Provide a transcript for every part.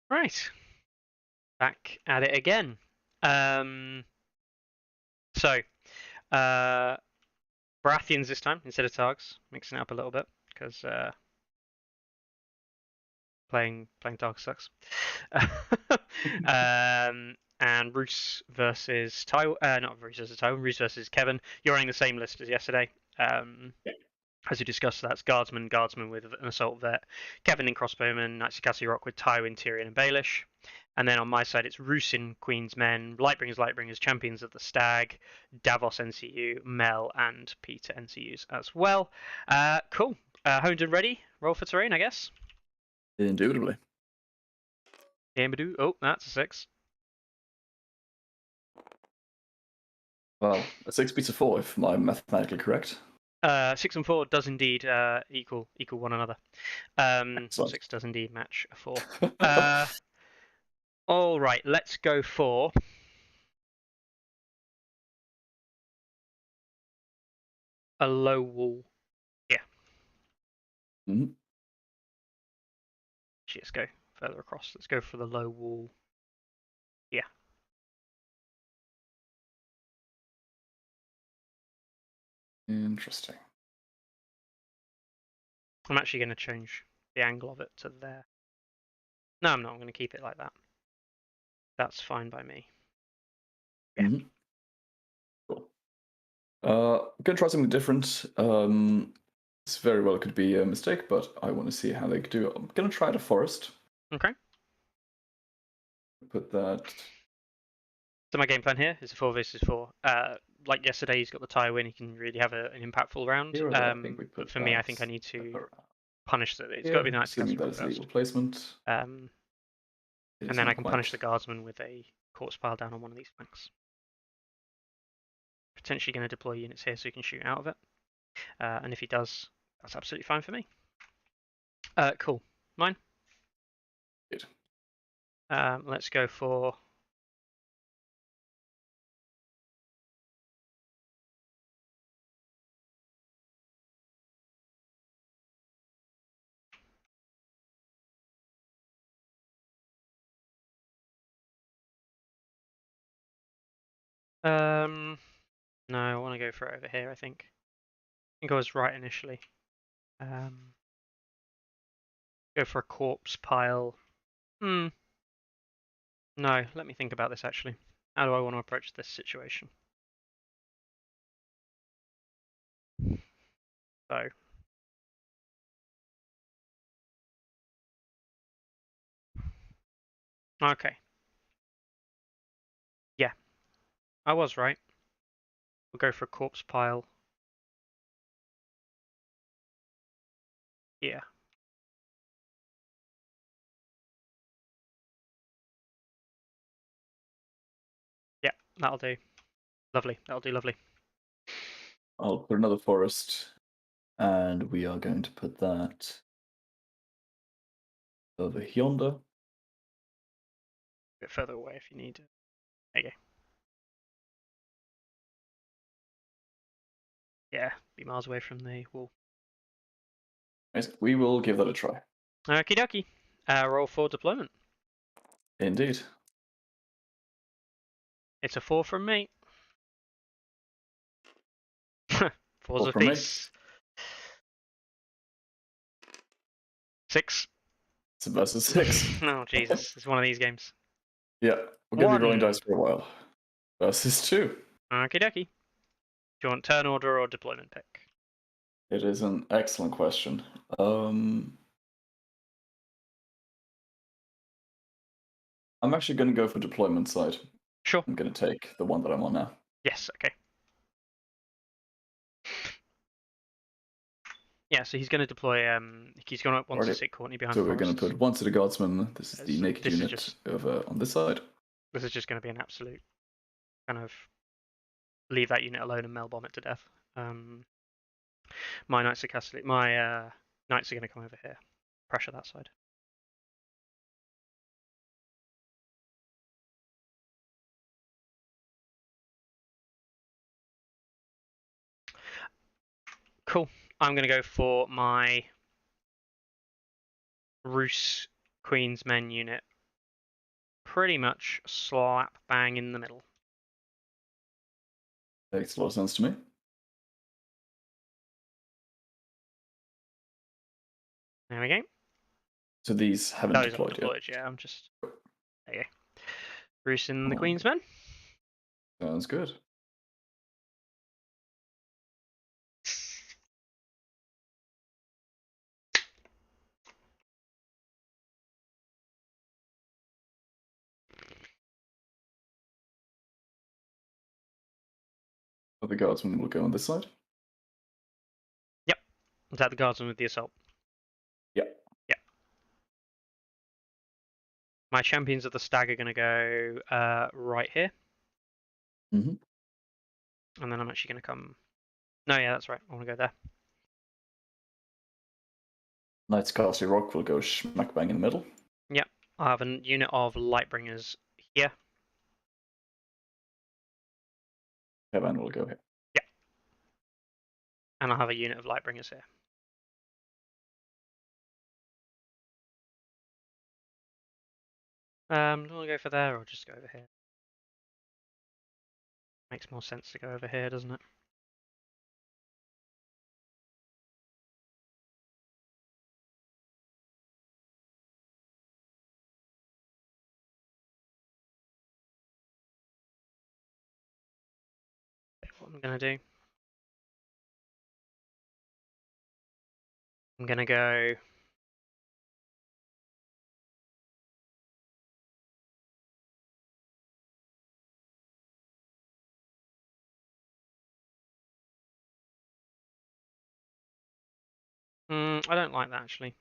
Right, back at it again. So, Baratheons this time instead of Targs, mixing it up a little bit because playing Targs sucks. And Roose versus Tywin, not Roose versus Tywin, Roose versus Kevan. You're running the same list as yesterday. As we discussed, that's Guardsmen with an Assault Vet, Kevan in Crossbowmen, Knights of Castle Rock with Tywin, Tyrion, and Baelish. And then on my side, it's Roose in Queen's Men, Lightbringers, Champions of the Stag, Davos NCU, Mel, and Petyr NCUs as well. Cool. Honed and ready. Roll for terrain, I guess. Indubitably. Amidoo. Oh, that's a 6. Well, a 6 beats a 4 if I'm mathematically correct. 6 and 4 does indeed equal one another. 6 does indeed match a 4. All right, let's go for a low wall. Yeah. Mm-hmm. Let's go further across. Let's go for the low wall. Yeah. Interesting. I'm actually going to change the angle of it to there. No, I'm not. I'm going to keep it like that. That's fine by me. Yeah. Mm-hmm. Cool. I'm going to try something different. This very well could be a mistake, but I want to see how they do it. I'm going to try the forest. Okay. Put that. So my game plan here is a 4 versus 4. Like yesterday, he's got the Tywin. He can really have an impactful round. But for me, I think I need to punish it. It's got to be the Knights of Castle Rock first. Legal placement. And then I can punish the Guardsmen with a corpse pile down on one of these flanks. Potentially going to deploy units here so he can shoot out of it. And if he does, that's absolutely fine for me. Cool. Mine? Good. Let's go for... No, I want to go for it over here, I think. I think I was right initially. Go for a corpse pile. No, let me think about this actually. How do I want to approach this situation? So. Okay. Yeah. I was right. We'll go for a corpse pile. Yeah. Yeah, that'll do. Lovely. That'll do lovely. I'll put another forest, and we are going to put that over yonder. A bit further away if you need it. There you go. Yeah, be miles away from the wall. We will give that a try. Okie dokie. Roll for deployment. Indeed. It's a 4 from me. 4's a piece. 6. It's versus 6. Oh, Jesus. It's one of these games. Yeah, we're going to be rolling dice for a while. Versus 2. Okie dokie. Do you want turn order or deployment pick? It is an excellent question. I'm actually going to go for deployment side. Sure. I'm going to take the one that I'm on now. Yes, okay. Yeah, so he's going to deploy. He's going to want to sit Courtney behind. So we're going to put one to the Guardsmen. This is the naked unit over on this side. This is just going to be an absolute kind of leave that unit alone and Mel bomb it to death. My Knights of Casterly, my Knights are going to come over here, pressure that side. Cool. I'm going to go for my Roose Queen's Men unit pretty much slap bang in the middle. Makes a lot of sense to me. There we go. So these haven't Those deployed, aren't deployed, yeah. I'm just... There you go. Roose and the Oh, Queen's Men. Sounds good. The guardsmen will go on this side. Yep. Is that the Guardsman with the assault? Yeah. Yeah. My champions of the stag are going to go right here. Mm-hmm. And then I'm actually going to come... No, yeah, that's right. I want to go there. Knights Casterly Rock will go smack bang in the middle. Yep. I have a unit of Lightbringers here. Kevan will go here. Yeah. And I'll have a unit of Lightbringers here. Do you want to go for there or just go over here? Makes more sense to go over here, doesn't it? What I'm going to do... I'm going to go... I don't like that, actually.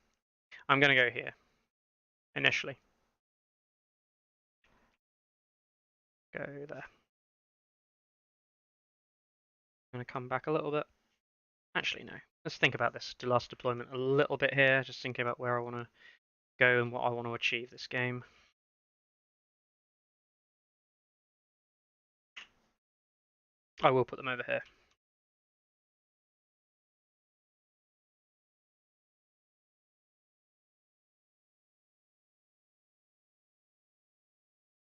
I'm going to go here. Initially. Go there. I'm going to come back a little bit. Actually, no. Let's think about this last deployment a little bit here. Just thinking about where I want to go and what I want to achieve this game. I will put them over here.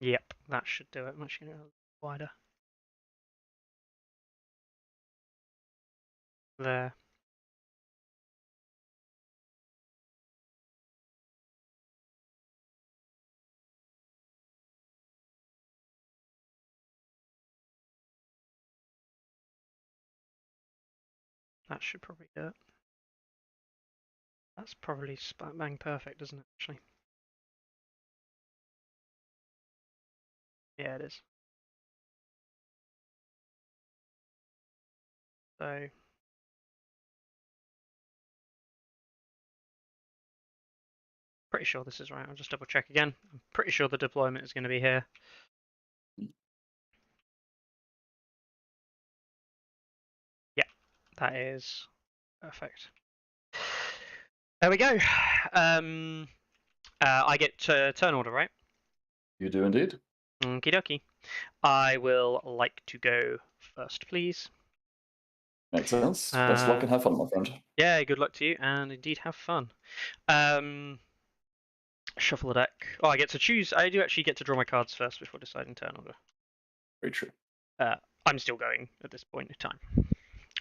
Yep, that should do it. I'm actually going to go wider. There. That should probably do it. That's probably bang perfect, isn't it, actually? Yeah, it is. So... Pretty sure this is right. I'll just double check again. I'm pretty sure the deployment is going to be here. Yeah, that is perfect. There we go. I get turn order, right? You do indeed. Okie dokie. I will like to go first, please. Makes sense. Best luck and have fun, my friend. Yeah, good luck to you, and indeed have fun. Shuffle the deck. Oh, I get to choose. I do actually get to draw my cards first before deciding turn order. Very true. I'm still going at this point in time.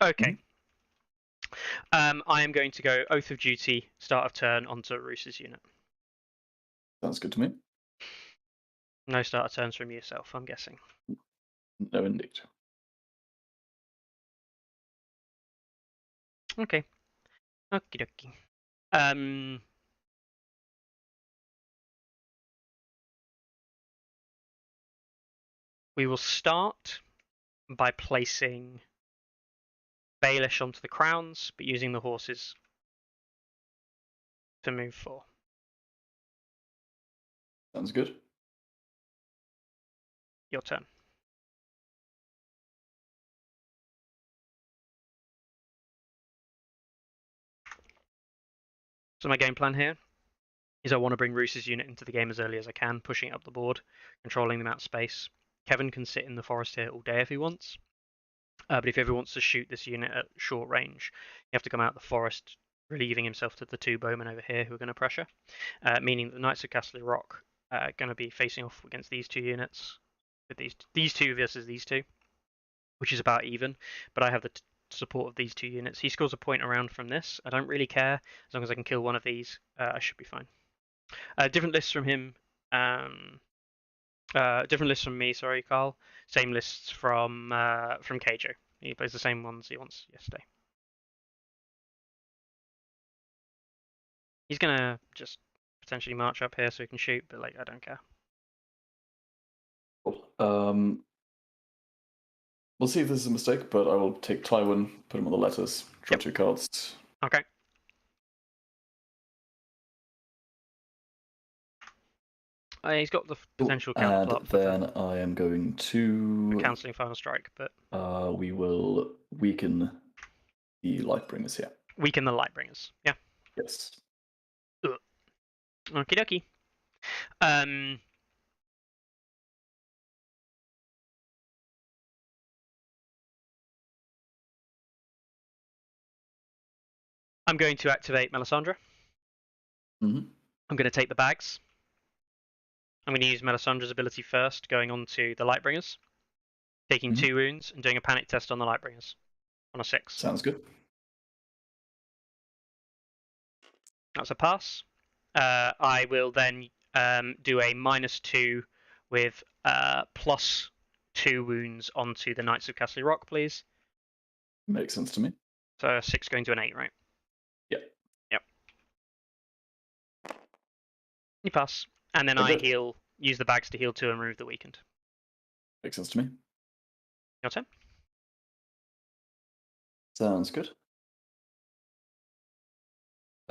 Okay. I am going to go Oath of Duty, start of turn, onto Roose's unit. Sounds good to me. No start of turns from yourself, I'm guessing. No, indeed. Okay. Okie dokie. We will start by placing Baelish onto the crowns, but using the horses to move for. Sounds good. Your turn. So my game plan here is I want to bring Roose's unit into the game as early as I can, pushing it up the board, controlling the amount of space. Kevan can sit in the forest here all day if he wants. But if he ever wants to shoot this unit at short range, you have to come out of the forest, relieving himself to the two bowmen over here who are going to pressure, meaning that the Knights of Casterly Rock going to be facing off against these two units, with these two versus these two, which is about even. But I have the support of these two units. He scores a point around from this. I don't really care as long as I can kill one of these. I should be fine. Different lists from him. Different lists from me. Sorry, Carl. Same lists from Cajo. He plays the same ones he wants yesterday. He's gonna just potentially march up here so he can shoot, but like I don't care. Cool. We'll see if this is a mistake, but I will take Tywin, put him on the letters, draw 2 cards. Okay. He's got the potential counter And then I am going to cancelling Final Strike, but we will weaken the Lightbringers here. Weaken the Lightbringers. Yeah. Yes. Okie dokie. I'm going to activate Melisandre. Mm-hmm. I'm going to take the bags. I'm going to use Melisandre's ability first, going on to the Lightbringers, taking 2 wounds and doing a panic test on the Lightbringers on a 6. Sounds good. That's a pass. I will then do a -2 with +2 wounds onto the Knights of Casterly Rock, please. Makes sense to me. So a 6 going to an 8, right? Yep. Yep. You pass. And then I heal, use the bags to heal 2 and remove the weakened. Makes sense to me. Your turn. Sounds good.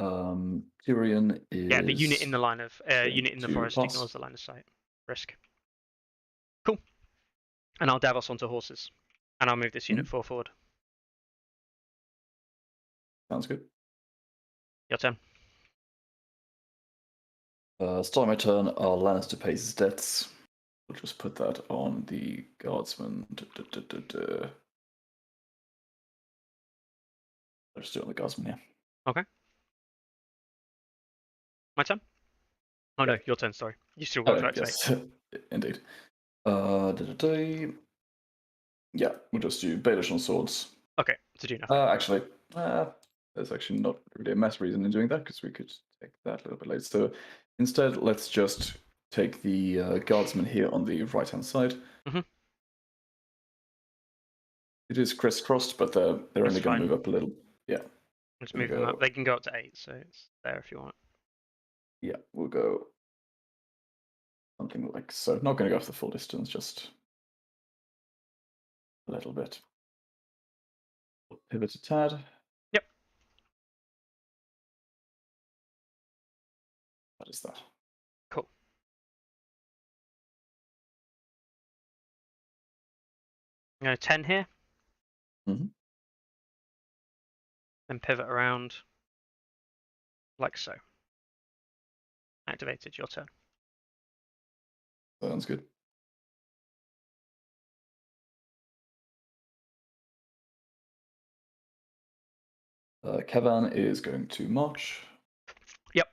Tyrion is... Yeah, the unit in the line of unit in the forest pass. ignores the line of sight risk. Cool. And I'll Davos onto horses. And I'll move this unit 4 forward. Sounds good. Your turn. Starting my turn, our Lannister pays his debts. We'll just put that on the Guardsmen. Let's just do it on the Guardsmen here. Okay. My turn? Oh no, your turn, sorry. You still got to activate. Yes, indeed. Yeah, we'll just do Baelish on swords. Okay, to do nothing. Actually, there's actually not really a mass reason in doing that, because we could take that a little bit later. So instead, let's just take the Guardsmen here on the right-hand side. Mm-hmm. It is crisscrossed, but they're only going to move up a little. Yeah. Let's move them up. They can go up to 8, so it's there if you want. Yeah, we'll go something like so. Not going to go for the full distance, just a little bit. Pivot a tad. Yep. What is that? Cool. I'm going to 10 here. Mm-hmm. Then pivot around like so. Activated, your turn. Sounds good. Kevan is going to march. Yep.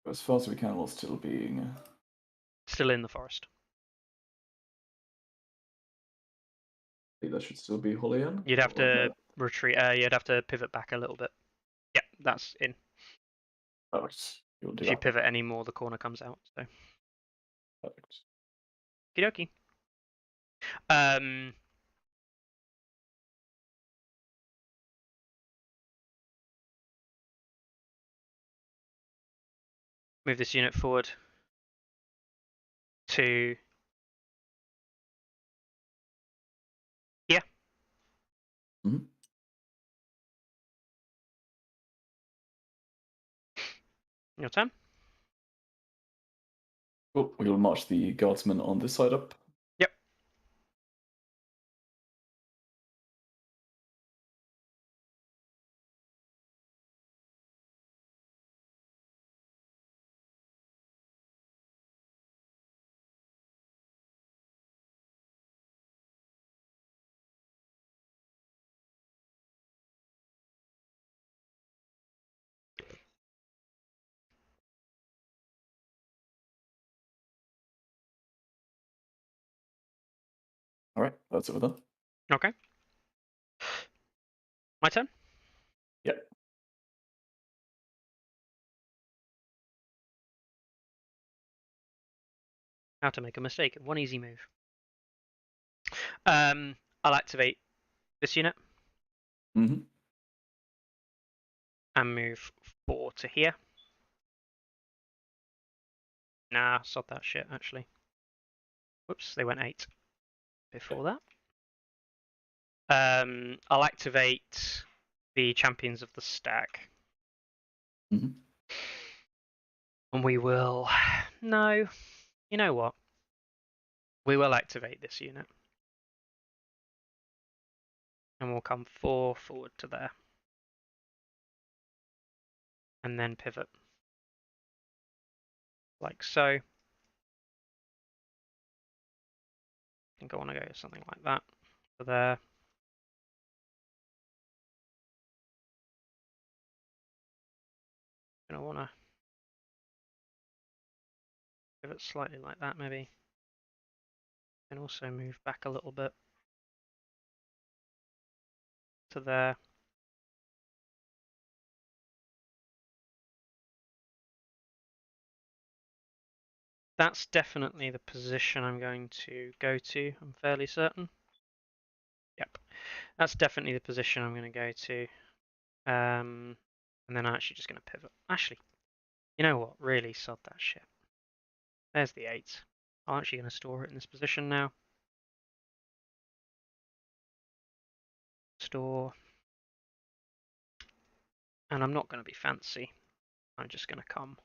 As far as we can while still being... Still in the forest. That should still be Holian. You'd have to retreat. You'd have to pivot back a little bit. Yeah, that's in. Perfect. You'll do if you pivot any more, the corner comes out. So. Perfect. Okie dokie. Move this unit forward to here. Mm-hmm. Your turn. Cool. We'll march the Guardsmen on this side up. Yep. All right, that's it then. Okay. My turn? Yep. How to make a mistake in one easy move. I'll activate this unit Mm-hmm. and move 4 to here. Nah, sod that shit, actually. Whoops, they went 8 before that. I'll activate the Champions of the Stag. Mm-hmm. And we will... No, you know what? We will activate this unit. And we'll come 4 forward to there. And then pivot. Like so. I think I want to go something like that. To there. And I want to pivot slightly like that, maybe. And also move back a little bit. To there. That's definitely the position I'm going to go to, I'm fairly certain. Yep. That's definitely the position I'm going to go to. And then I'm actually just going to pivot. Actually, you know what? Really sod that shit. There's the 8. I'm actually going to store it in this position now. Store. And I'm not going to be fancy. I'm just going to come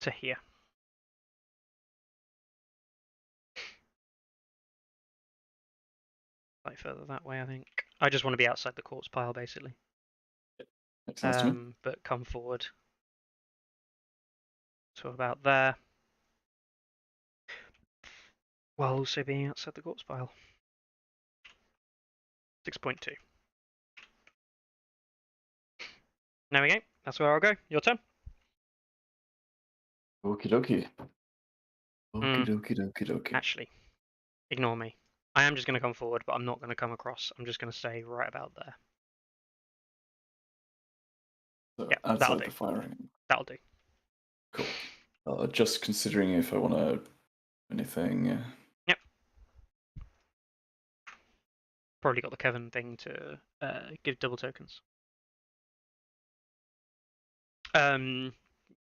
to here. Slightly further that way, I think. I just want to be outside the corpse pile, basically. Makes sense to me. But come forward. So about there. While also being outside the corpse pile. 6.2. There we go. That's where I'll go. Your turn. Okie dokie. Okie dokie dokie dokie. Actually, ignore me. I am just going to come forward, but I'm not going to come across. I'm just going to stay right about there. So Yeah, outside the firing. That'll do. Cool. Just considering if I want to anything. Yep. Probably got the Kevan thing to give double tokens.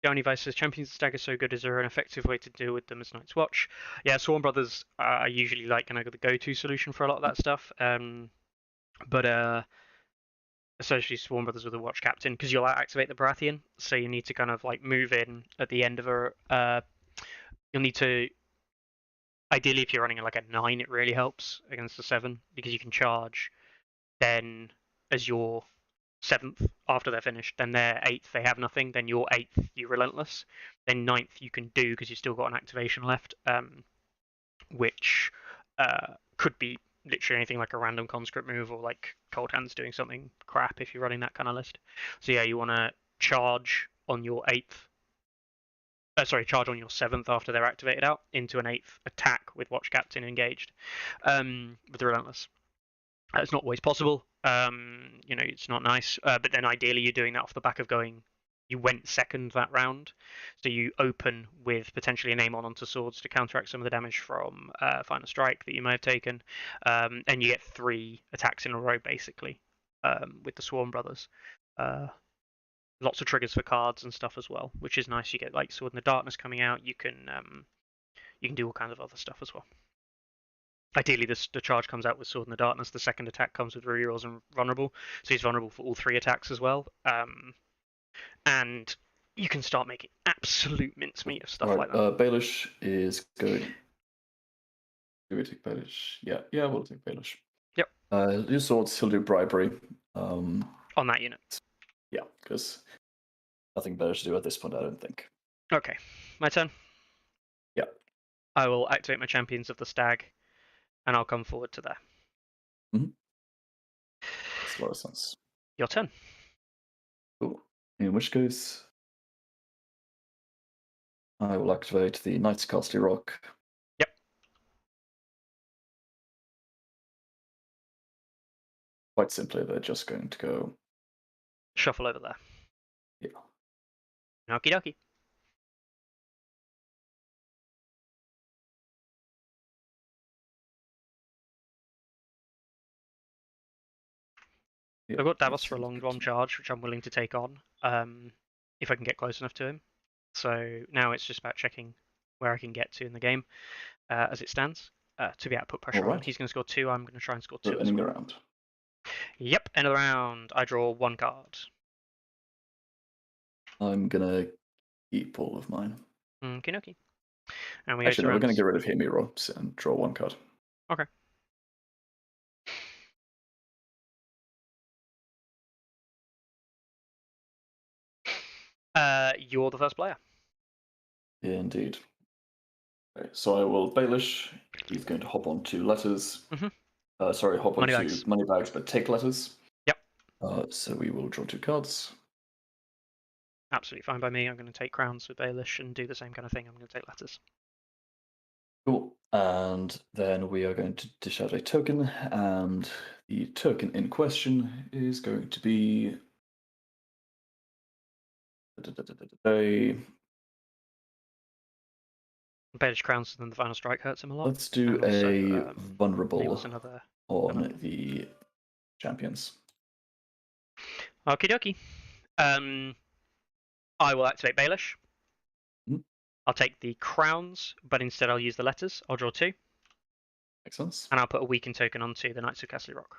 Johnny Vice says, Champions of Stag are so good, is there an effective way to deal with them as Night's Watch? Yeah, Sworn Brothers are usually like kind of the go-to solution for a lot of that stuff. But especially Sworn Brothers with a Watch Captain, because you'll activate the Baratheon, so you need to kind of like move in at the end of a... you'll need to... Ideally, if you're running like a 9, it really helps against the 7, because you can charge then as your 7th after they're finished, then their 8th they have nothing, then your 8th you relentless, then 9th you can do because you've still got an activation left, which could be literally anything like a random conscript move or like Cold Hands doing something crap if you're running that kind of list. So yeah, you want to charge on your 8th, charge on your 7th after they're activated out into an 8th attack with Watch Captain engaged with the relentless. It's not always possible. It's not nice. But then ideally you're doing that off the back of you went second that round. So you open with potentially an aim onto swords to counteract some of the damage from Final Strike that you may have taken. And you get 3 attacks in a row basically with the Swarm Brothers. Lots of triggers for cards and stuff as well, which is nice. You get like Sword in the Darkness coming out. You can do all kinds of other stuff as well. Ideally, the charge comes out with Sword in the Darkness. The second attack comes with rerolls and vulnerable, so he's vulnerable for all 3 attacks as well. And you can start making absolute mincemeat of stuff like that. Baelish is going. Do we take Baelish? Yeah, we'll take Baelish. Yep. Use swords. He'll do bribery. On that unit. Yeah, because nothing better to do at this point, I don't think. Okay, my turn. Yeah. I will activate my Champions of the Stag, and I'll come forward to there. Mm-hmm. Makes a lot of sense. Your turn. Cool. In which case, I will activate the Knight's Casterly Rock. Yep. Quite simply, they're just going to go... Shuffle over there. Yeah. Okie dokie. Yeah, I've got that Davos for a seems long good bomb to me. charge, which I'm willing to take on if I can get close enough to him. So now it's just about checking where I can get to in the game as it stands to be able to put pressure on. Alright. He's going to score 2. I'm going to try and score So 2 as ending well. the round. Yep, end of the round. I draw 1 card. I'm gonna keep all of mine. Okie dokie. And we Actually, no, we're going to rounds. get rid of Himiro and draw 1 card. Okay. You're the first player. Indeed. Okay, so I will Baelish. He's going to hop onto letters. Sorry, hop onto money bags, but take letters. Yep. So we will draw 2 cards. Absolutely fine by me. I'm going to take crowns with Baelish and do the same kind of thing. I'm going to take letters. Cool. And then we are going to dish out a token, and the token in question is going to be Baelish crowns, and then the final strike hurts him a lot. Let's do also, a vulnerable another on the champions. Okie dokie. I will activate Baelish. I'll take the crowns, but instead I'll use the letters. I'll draw 2. Makes sense. And I'll put a weakened token onto the Knights of Casterly Rock.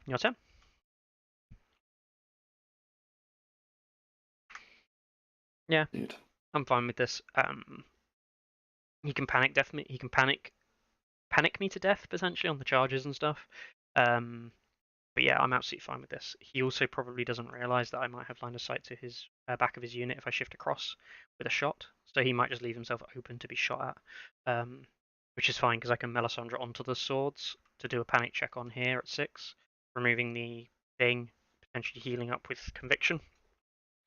Your turn. Yeah, Indeed. I'm fine with this. He can panic me. He can panic me to death potentially on the charges and stuff. But yeah, I'm absolutely fine with this. He also probably doesn't realise that I might have line of sight to his back of his unit if I shift across with a shot. So he might just leave himself open to be shot at, which is fine because I can Melisandre onto the swords to do a panic check on here at 6, removing the thing, potentially healing up with conviction.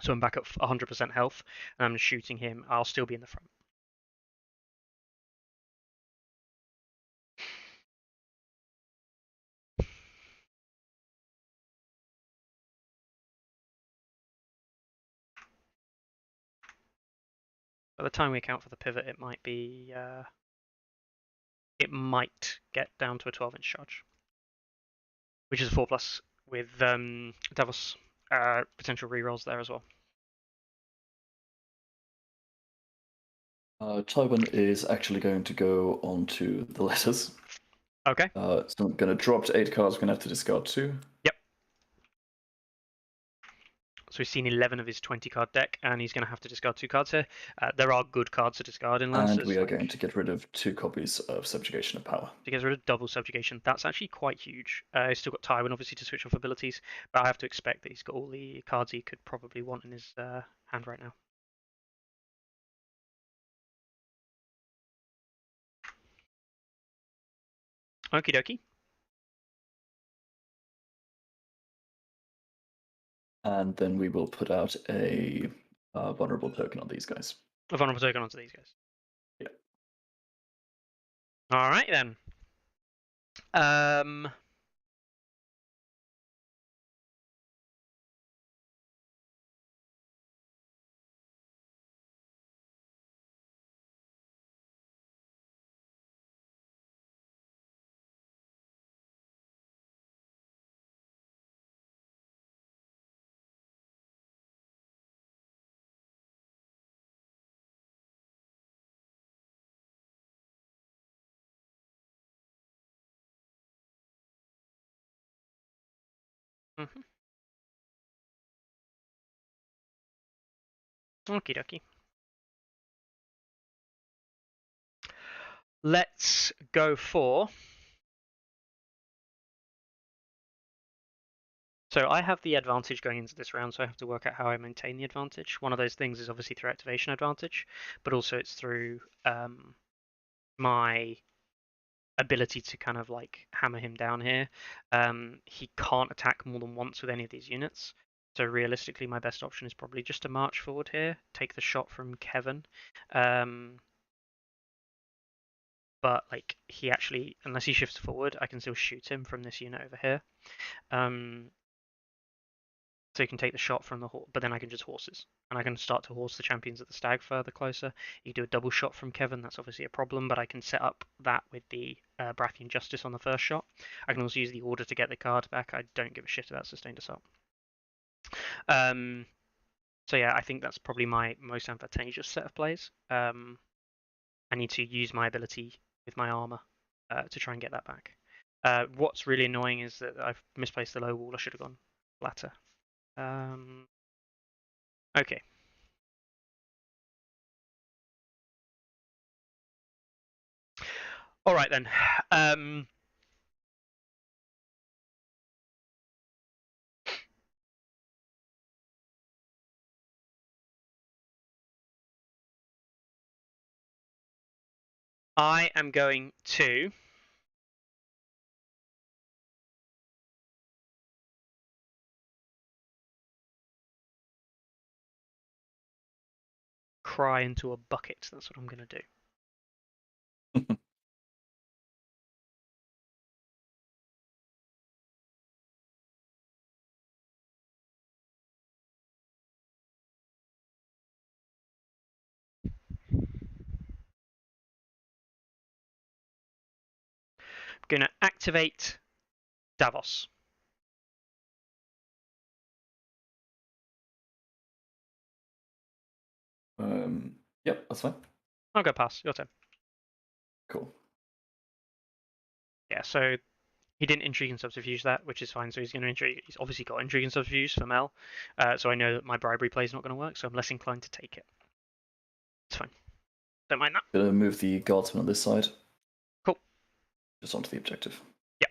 So I'm back at 100% health, and I'm shooting him. I'll still be in the front. By the time we account for the pivot, it might be. It might get down to a 12-inch charge, which is a 4+ with Davos potential rerolls there as well. Tywin is actually going to go onto the letters. Okay. So I'm going to drop to 8 cards. We're going to have to discard 2. Yep. So we've seen 11 of his 20-card deck, and he's going to have to discard 2 cards here. There are good cards to discard in Lannisters. And we are going to get rid of 2 copies of Subjugation of Power. To get rid of double subjugation. That's actually quite huge. He's still got Tywin, obviously, to switch off abilities, but I have to expect that he's got all the cards he could probably want in his hand right now. Okie dokie. And then we will put out a vulnerable token on these guys. A vulnerable token onto these guys. Yeah. All right then. Okie dokie. Let's go for. So I have the advantage going into this round, so I have to work out how I maintain the advantage. One of those things is obviously through activation advantage, but also it's through my ability to kind of like hammer him down here. He can't attack more than once with any of these units, So realistically, my best option is probably just to march forward here, take the shot from Kevan. But like he actually, unless he shifts forward, I can still shoot him from this unit over here. So you can take the shot from the horse, but then I can just horses, and I can start to horse the champions of the stag further closer. You do a double shot from Kevan, that's obviously a problem, but I can set up that with the Baratheon Justice on the first shot. I can also use the order to get the card back. I don't give a shit about sustained assault. So yeah, I think that's probably my most advantageous set of plays. I need to use my ability with my armor to try and get that back. What's really annoying is that I've misplaced the low wall. I should have gone flatter. Okay. All right then. I am going to cry into a bucket. That's what I'm going to do. I'm going to activate Davos. Yep, that's fine. I'll go pass. Your turn. Cool. Yeah, so he didn't intrigue and subterfuge that, which is fine. So he's going to intrigue. He's obviously got intrigue and subterfuge for Mel. So I know that my bribery play is not going to work. So I'm less inclined to take it. It's fine. Don't mind that. Gonna move the guardsman on this side. Cool. Just onto the objective. Yeah.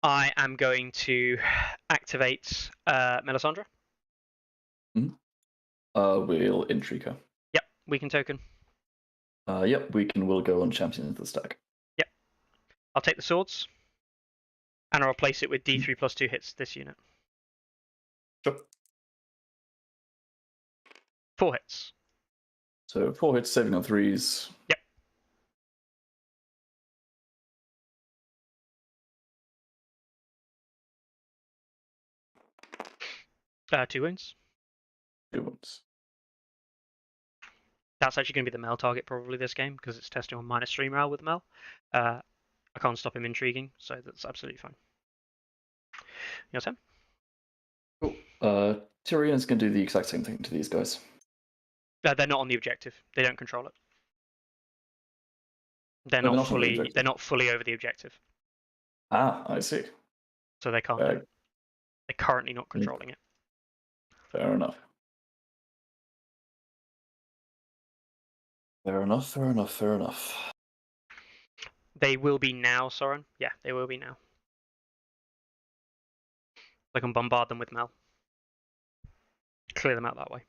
I am going to activate Melisandre. We'll intrigue her. Yep. Weaken token. Yep, we'll go on champion of the stag. Yep. I'll take the swords. And I'll replace it with D3 plus 2 hits this unit. Sure. 4 hits. So 4 hits, saving on 3s. Yep. 2 wounds. 2 wounds. That's actually going to be the Mel target probably this game, because it's testing on -3 morale with Mel. I can't stop him intriguing, so that's absolutely fine. Your turn. Cool. Tyrion is going to do the exact same thing to these guys. They're not on the objective. They don't control it. They're not fully. They're not fully over the objective. Ah, I see. So they can't do it. They're currently not controlling it. Fair enough. Fair enough. They will be now, Soren. Yeah, they will be now. I can bombard them with Mel. Clear them out that way.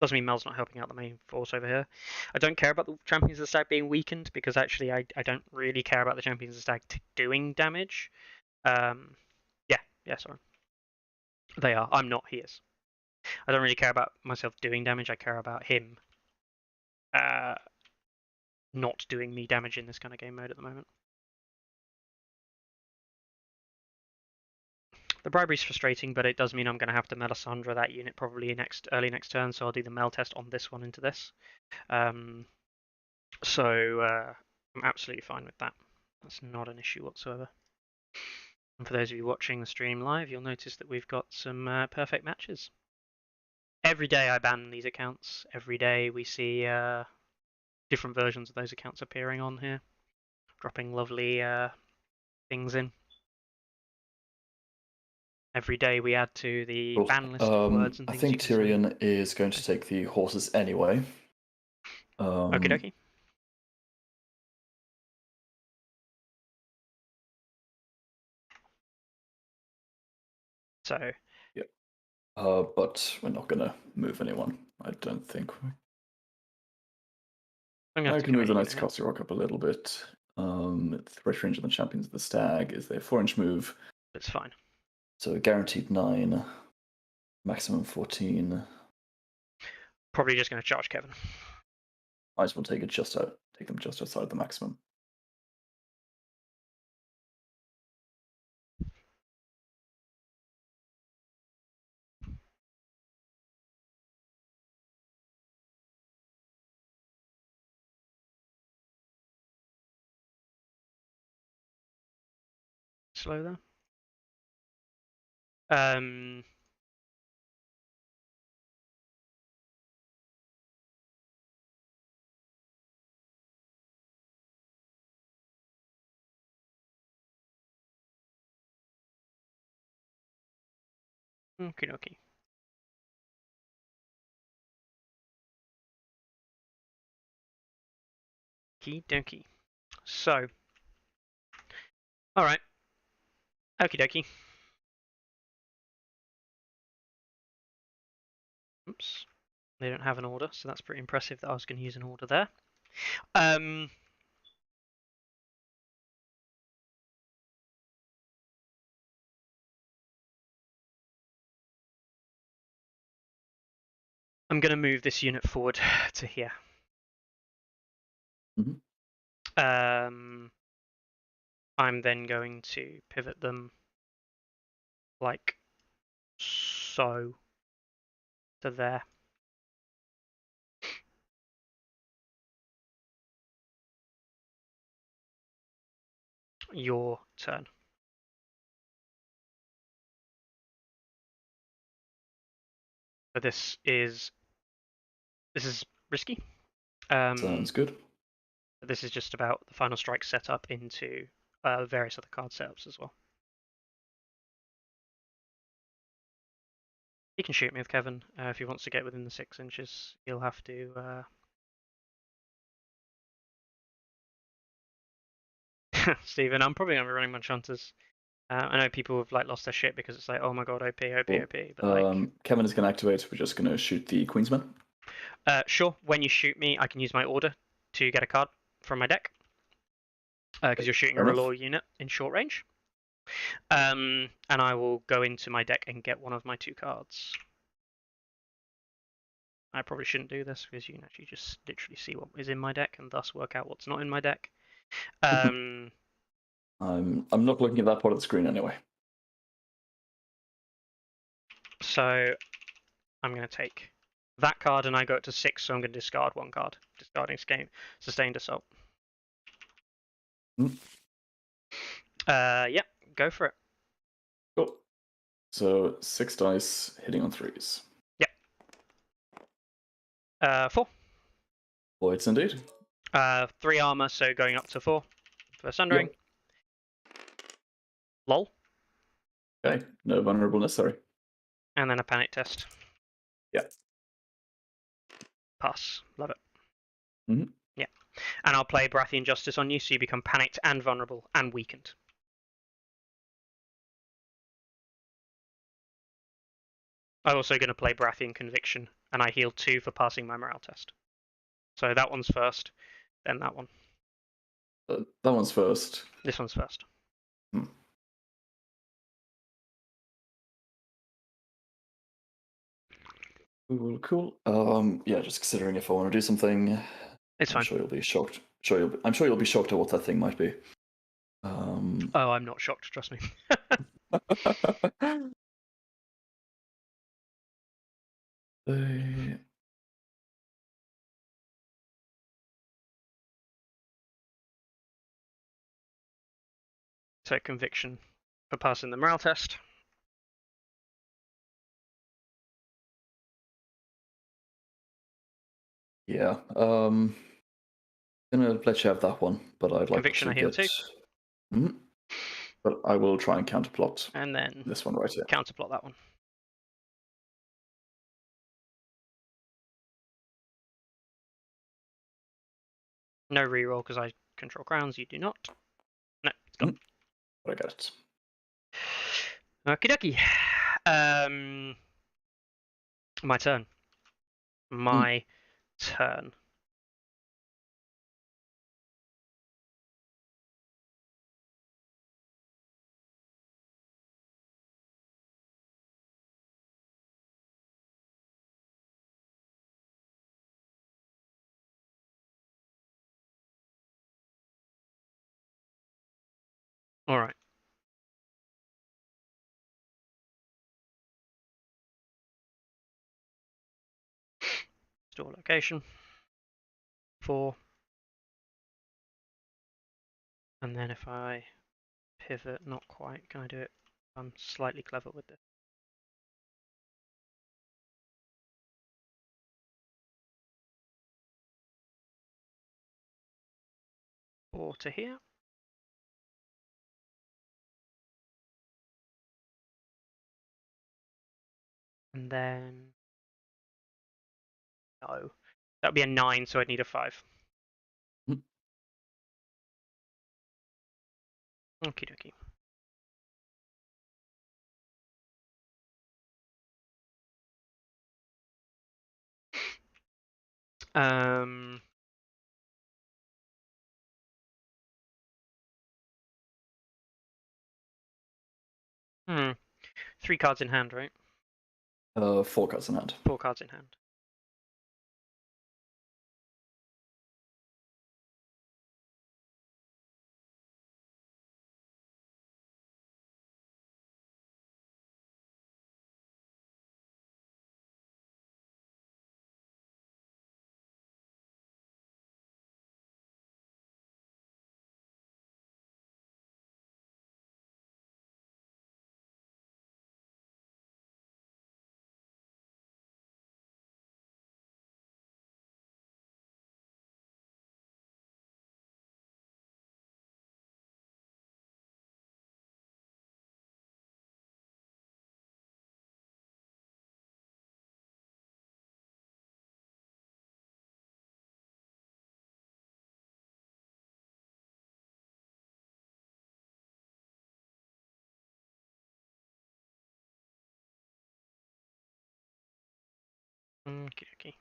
Doesn't mean Mel's not helping out the main force over here. I don't care about the Champions of the Stag being weakened, because actually I don't really care about the Champions of the Stag doing damage. Yeah, sorry. They are. I'm not. He is. I don't really care about myself doing damage. I care about him not doing me damage in this kind of game mode at the moment. The bribery's frustrating, but it does mean I'm going to have to Melisandre that unit probably early next turn, so I'll do the Mel test on this one into this. So I'm absolutely fine with that. That's not an issue whatsoever. And for those of you watching the stream live, you'll notice that we've got some perfect matches. Every day I ban these accounts. Every day we see different versions of those accounts appearing on here, dropping lovely things in. Every day we add to the ban list of words and things. I think Tyrion is going to take the horses anyway. Okie dokie. So. Yeah. But we're not going to move anyone, I don't think. I can move the Knights of Castle Rock up a little bit. Threat range on the Champions of the Stag is their 4-inch move. It's fine. So guaranteed 9, maximum 14. Probably just going to charge Kevan. Might as well take them just outside the maximum. Slow there. Okie dokie. Okie dokie. So, alright. Okie dokie. Oops. They don't have an order, so that's pretty impressive that I was going to use an order there. I'm going to move this unit forward to here. Mm-hmm. I'm then going to pivot them like so to there. Your turn. But this is risky. Sounds good. This is just about the final strike setup into various other card setups as well. He can shoot me with Kevan if he wants to get within the 6 inches. He'll have to. Stephen, I'm probably gonna be running Munch Hunters. I know people have lost their shit because it's like, oh my god, OP, OP, OP. But Kevan is gonna activate. We're just gonna shoot the Queensman. Sure. When you shoot me, I can use my order to get a card from my deck because you're shooting a R'hllor unit in short range. And I will go into my deck and get one of my 2 cards. I probably shouldn't do this because you can actually just literally see what is in my deck and thus work out what's not in my deck. I'm not looking at that part of the screen anyway. So I'm going to take that card and I go up to 6, so I'm going to discard 1 card. Discarding Sustained Assault. Yeah, go for it. Cool. So 6 dice hitting on 3s. Yep. 4. Voids indeed. 3 armor, so going up to 4 for Sundering. Yep. Lol. Okay, no vulnerable necessary. And then a panic test. Yeah. Pass. Love it. Mm-hmm. Yeah. And I'll play Baratheon Justice on you, so you become panicked and vulnerable and weakened. I'm also going to play Baratheon Conviction, and I heal 2 for passing my morale test. So that one's first, then that one. That one's first. This one's first. Cool. Yeah, just considering if I want to do something. It's fine. I'm sure you'll be shocked. I'm sure you'll be shocked at what that thing might be. Oh, I'm not shocked. Trust me. So conviction for passing the morale test. Yeah. Gonna let you have that one, but I'd like Conviction to I heal get. 2. Mm-hmm. But I will try and counterplot. And then this one right here. Counterplot that one. No reroll because I control crowns. You do not. No, it's gone. But I got it. Okie dokie. My turn. My turn. All right. Store location. 4. And then if I pivot, not quite, can I do it? I'm slightly clever with this. 4 to here. And then, no, that would be a 9, so I'd need a 5. Okie dokie. Um, 3 cards in hand, right? 4 cards in hand. 4 cards in hand. Okie dokie.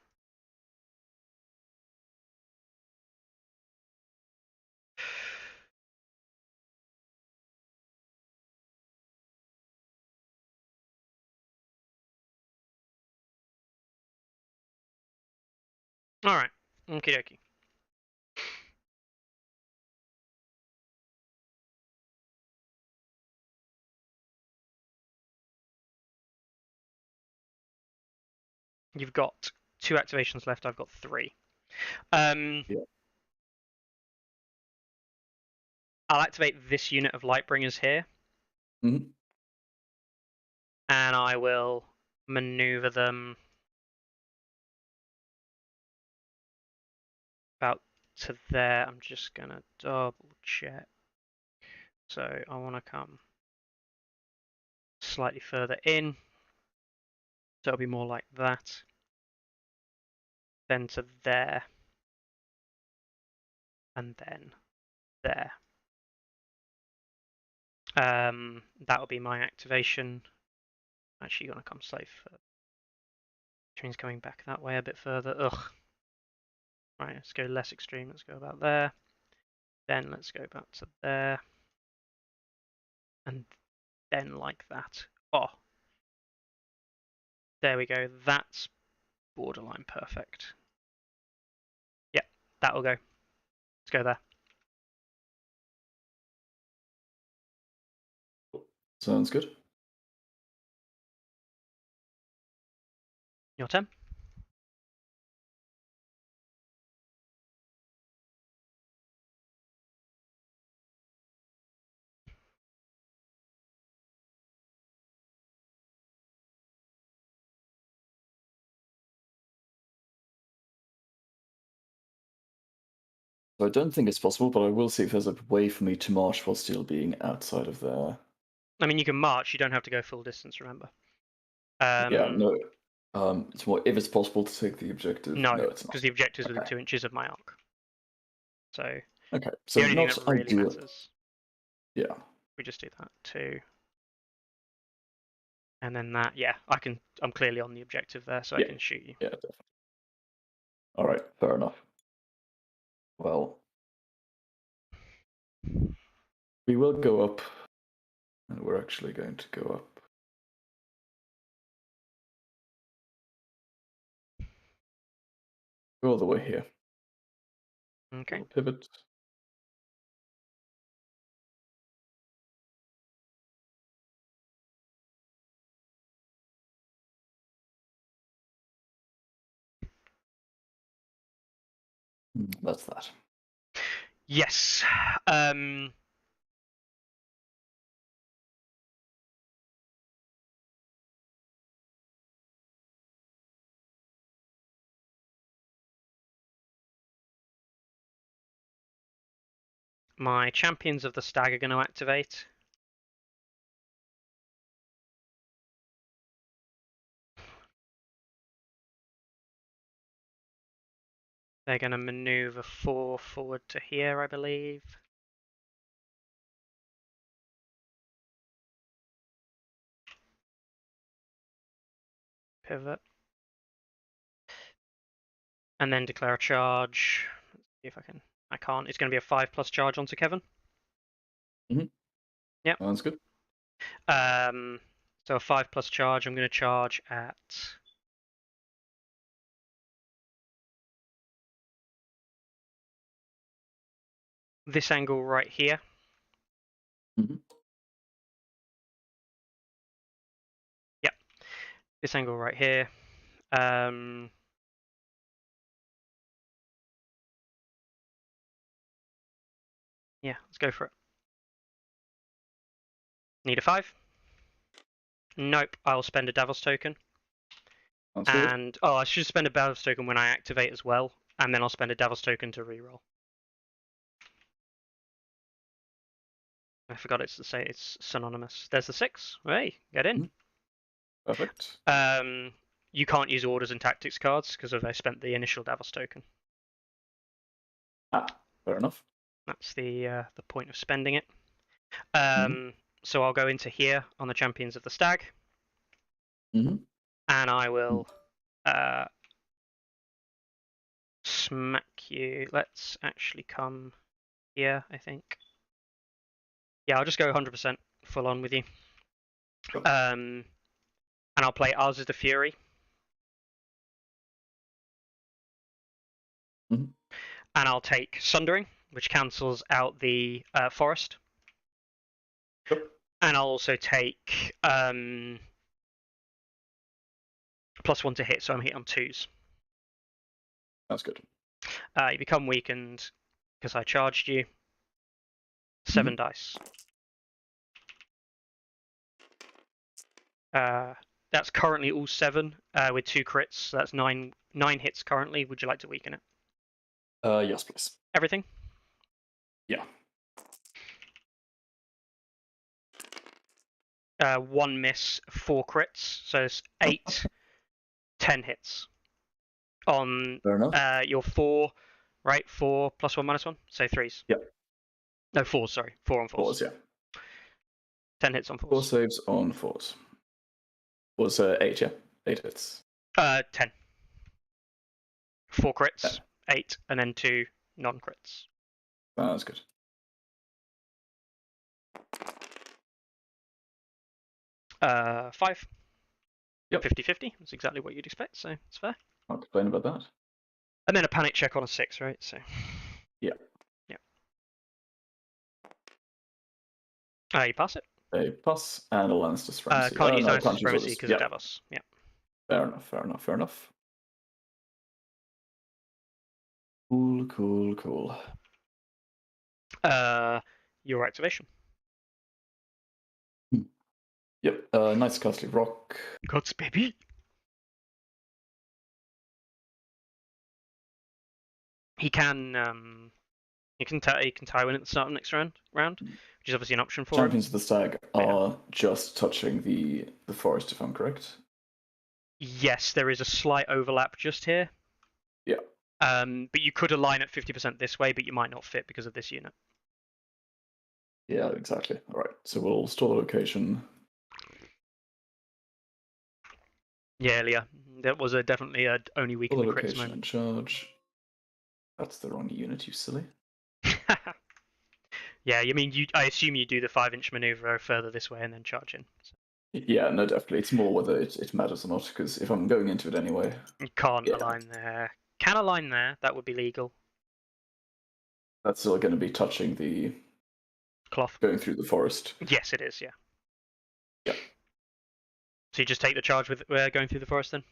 Alright, okie dokie. You've got 2 activations left, I've got 3. Yeah. I'll activate this unit of Lightbringers here. Mm-hmm. And I will maneuver them about to there. I'm just going to double check. So I want to come slightly further in. So it'll be more like that. Then to there. And then there. That will be my activation. Actually, you're going to come slightly further. Which means coming back that way a bit further. Ugh. Right, let's go less extreme. Let's go about there. Then let's go back to there. And then like that. Oh. There we go. That's borderline perfect. Yeah, that will go. Let's go there. Sounds good. Your turn. So I don't think it's possible, but I will see if there's a way for me to march while still being outside of there. I mean, you can march. You don't have to go full distance. Remember. Yeah, no. It's more if it's possible to take the objective. No, it's not. because the objective is within Okay. 2 inches of my arc. So Okay, the so only thing not that really ideal. matters. Yeah. We just do that 2. And then that, yeah, I'm clearly on the objective there, so I can shoot you. Yeah, definitely. All right, fair enough. Well, we will go up, and we're actually going to go up. Go all the way here. Okay. We'll pivot. That's that. Yes. My Champions of the Stag are going to activate. They're going to maneuver 4 forward to here, I believe. Pivot. And then declare a charge. Let's see if I can. I can't. It's going to be a 5+ charge onto Kevan. Yep. Sounds good. So a 5+ charge. I'm going to charge at this angle right here. Yep. This angle right here. Yeah, let's go for it. Need a 5? Nope, I'll spend a Davos token. Sounds good. I should spend a Davos token when I activate as well, and then I'll spend a Davos token to reroll. I forgot it's to say it's synonymous. There's the 6. Hey, get in. Perfect. You can't use orders and tactics cards because I spent the initial Davos token. Fair enough. That's the point of spending it. So I'll go into here on the Champions of the Stag. And I will smack you. Let's actually come here, I think. Yeah, I'll just go 100% full on with you. Sure. And I'll play Ours is the Fury. And I'll take Sundering, which cancels out the Forest. Sure. And I'll also take +1 to hit, so I'm hit on 2s. That's good. You become weakened because I charged you. 7 dice. That's currently all 7 with 2 crits. So that's 9 hits currently. Would you like to weaken it? Yes, please. Everything? Yeah. 1 miss, 4 crits. So it's 8, 10 hits. On your 4, right? 4 +1 -1, so 3s. Yeah. No, 4s, sorry. 4 on 4s. 4s, yeah. 10 hits on 4s. 4 saves on 4s. Was 8, yeah? 8 hits. 10. 4 crits, 8, and then 2 non-crits. That's good. Uh, 5. Yep. 50-50. That's exactly what you'd expect, so it's fair. Can't complain about that. And then a panic check on a 6, right? So. Yeah. You pass it. A pass and a Lannister supremacy. Can't use Lannister supremacy because of Davos. Yeah. Fair enough. Cool. Your activation. Yep. Nice Casterly Rock. Gods, baby. He can Tywin at the start of next round, which is obviously an option for him. Champions of the Stag are just touching the forest, if I'm correct. Yes, there is a slight overlap just here. Yeah. But you could align at 50% this way, but you might not fit because of this unit. Yeah, exactly. All right, so we'll store the location. Yeah, Leah. That was definitely a only weak in the crits location moment. And charge. That's the wrong unit, you silly. Yeah, I mean, I assume you do the 5-inch maneuver further this way and then charge in. So. Yeah, no, definitely. It's more whether it matters or not, because if I'm going into it anyway... You can't align there. Can align there, that would be legal. That's still going to be touching the... Cloth. Going through the forest. Yes, it is, yeah. Yeah. So you just take the charge with going through the forest then?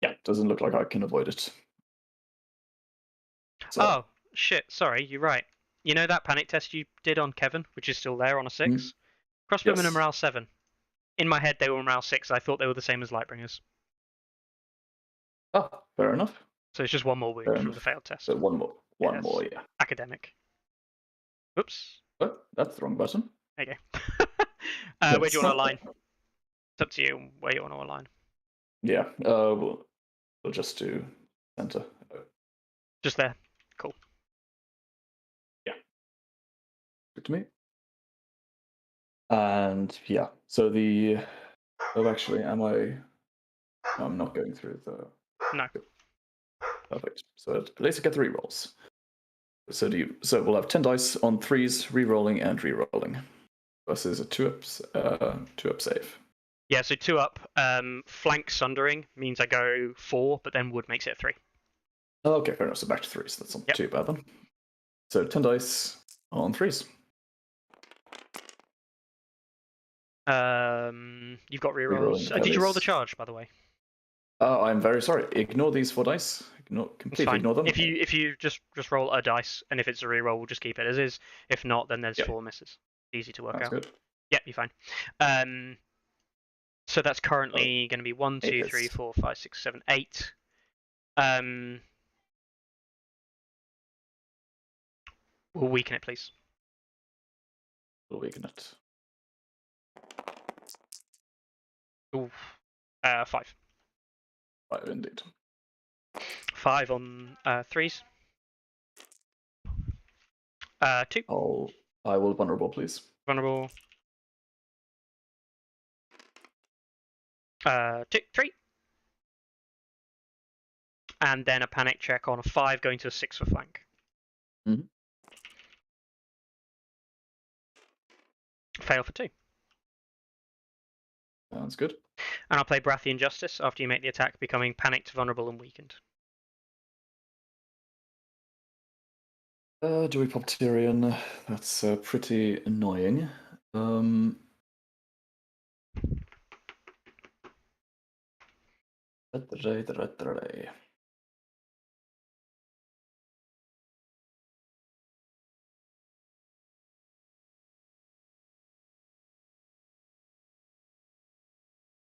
Yeah, doesn't look like I can avoid it. So, Oh, shit, sorry, you're right. You know that panic test you did on Kevan, which is still there on a 6? Crossbowmen are yes. morale 7. In my head, they were morale 6. I thought they were the same as Lightbringers. Ah, fair enough. So it's just one more Fair wound from the enough. failed test. So one more. One Yes. more, yeah. Academic. Oops. Oh, that's the wrong button. There you go. Where do you want to align? It's up to you where you want to align. Yeah, we'll just do center. Just there. Cool. Yeah. Good to me. And yeah, so the... Oh, actually, am I... No, I'm not going through the... No. Perfect. So at least I get the rerolls. So we'll have 10 dice on 3s, rerolling and rerolling. Versus a 2-up save. Yeah, so 2 up. Flank sundering means I go 4, but then wood makes it a 3. Okay, fair enough. So back to 3s. So that's not too bad then. So 10 dice on 3s. You've got rerolls. Did you roll the charge, by the way? I'm very sorry. Ignore these 4 dice. Completely ignore them. If you just roll a dice, and if it's a reroll, we'll just keep it as is. If not, then there's 4 misses. Easy to work out. Good. Yeah, you're fine. So that's currently going to be 1, 2, 3, 4, 5, 6, 7, 8. We'll weaken it, please. We'll weaken it. Ooh, 5. 5 indeed. 5 on 3s. 2. I will vulnerable, please. Vulnerable. 2, 3. And then a panic check on a 5 going to a 6 for flank. Mm-hmm. Fail for 2. Sounds good. And I'll play Baratheon Justice after you make the attack, becoming panicked, vulnerable, and weakened. Do we pop Tyrion? That's pretty annoying.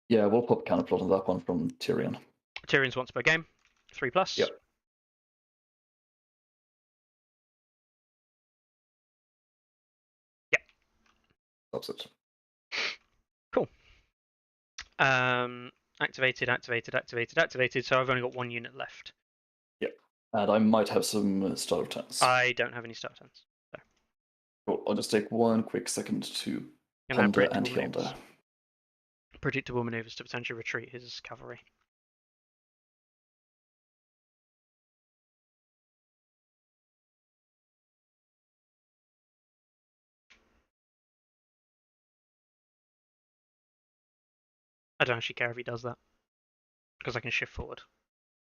Yeah, we'll pop counterplot on that one from Tyrion. Tyrion's once per game. 3+. Yep. Yep. Stops it. Cool. Activated. So I've only got 1 unit left. Yep. And I might have some starter turns. I don't have any starter turns. So. Cool. I'll just take 1 quick second to ponder and yonder. Predictable maneuvers to potentially retreat his cavalry. I don't actually care if he does that, because I can shift forward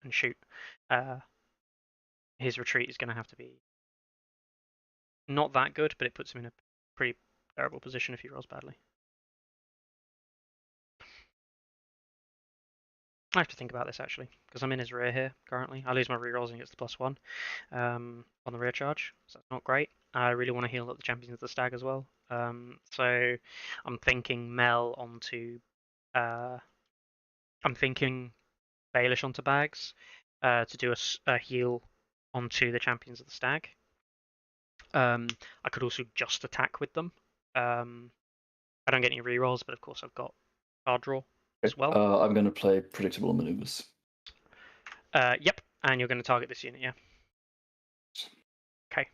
and shoot. His retreat is going to have to be not that good, but it puts him in a pretty terrible position if he rolls badly. I have to think about this actually, because I'm in his rear here currently. I lose my rerolls and he gets the +1 on the rear charge, so that's not great. I really want to heal up the champions of the stag as well. So I'm thinking Mel onto. I'm thinking Baelish onto bags to do a heal onto the champions of the stag. I could also just attack with them. I don't get any rerolls, but of course I've got card draw as well. I'm going to play predictable maneuvers. Yep, and you're going to target this unit, yeah? Okay.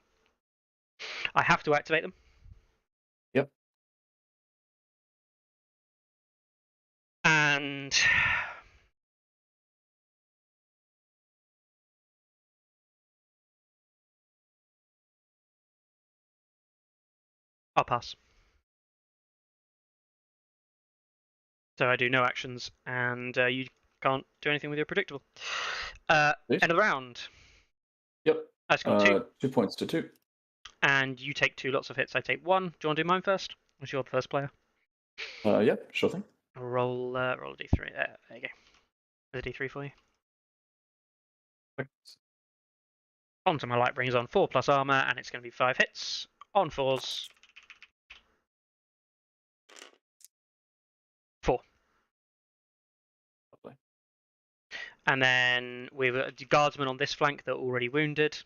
I have to activate them. Yep. And I'll pass. So I do no actions, and you can't do anything with your predictable. End of the round. Yep. I scored 2. 2 points to 2. And you take 2 lots of hits. I take 1. Do you want to do mine first? Was you're the first player? Yeah, sure thing. Roll a d3. There you go. There's a d3 for you. onto my Lightbringers on 4+ armor, and it's going to be 5 hits on 4s. 4. Lovely. And then we have the Guardsmen on this flank that are already wounded.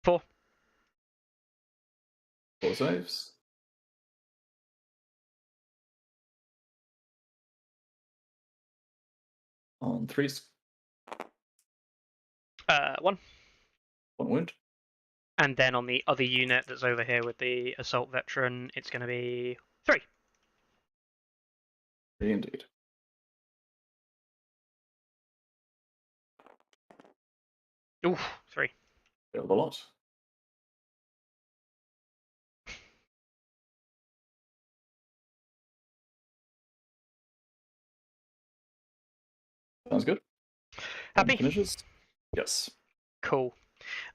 4. 4 saves. On 3s. 1. 1 wound. And then on the other unit that's over here with the Assault Veteran, it's going to be 3. 3 indeed. Ooh, 3. Failed a lot. Sounds good. Happy? Finishes? Yes. Cool.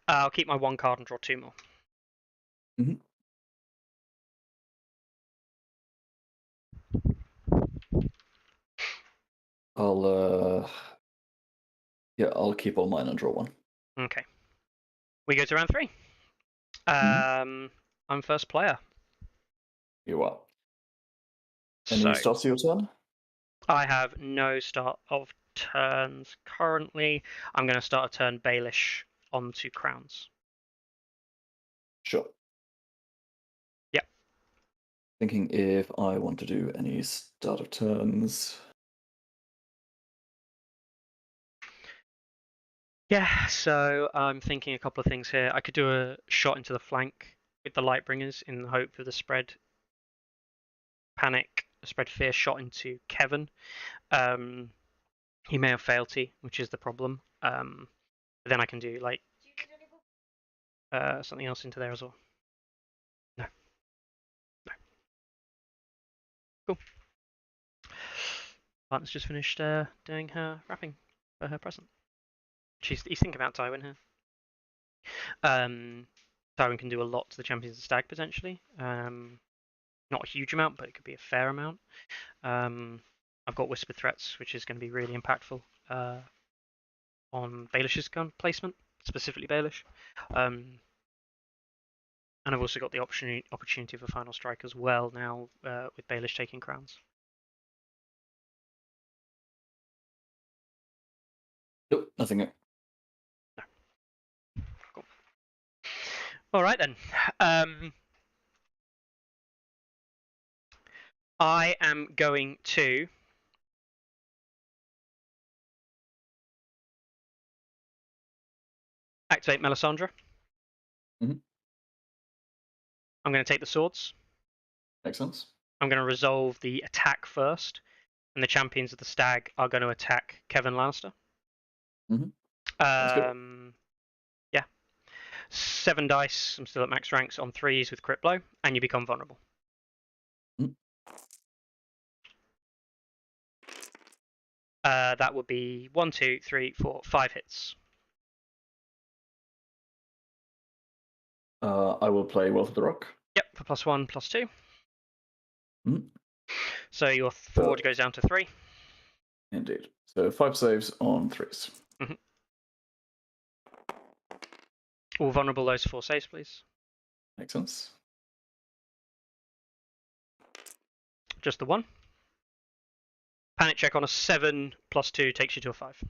I'll keep my 1 card and draw 2 more. I'll keep all mine and draw 1. Okay. We go to round 3. I'm first player. You are. Any starts to your turn? I have no start of turns currently. I'm going to start a turn Baelish onto Crowns. Sure. Yep. Thinking if I want to do any start of turns. Yeah, so I'm thinking a couple of things here. I could do a shot into the flank with the Lightbringers in the hope of the spread panic, spread fear shot into Kevan. He may have fealty, which is the problem. But then I can do like something else into there as well. No. Cool. Partner's just finished doing her wrapping for her present. He's thinking about Tywin here. Tywin can do a lot to the Champions of the Stag potentially. Not a huge amount, but it could be a fair amount. I've got Whispered Threats, which is going to be really impactful on Baelish's gun placement, specifically Baelish. And I've also got the opportunity of a Final Strike as well now with Baelish taking Crowns. Nope, nothing. No. Cool. All right then. I am going to activate Melisandre. I'm going to take the swords. Makes sense. I'm going to resolve the attack first, and the Champions of the Stag are going to attack Kevan Lannister. Yeah. 7 dice. I'm still at max ranks on 3s with crit blow, and you become vulnerable. That would be 1, 2, 3, 4, 5 hits. I will play Wealth of the Rock. Yep, for +1, +2. So your forward goes down to 3. Indeed. So 5 saves on 3s. All vulnerable, those 4 saves, please. Makes sense. Just the 1. Panic check on a 7 +2 takes you to a 5.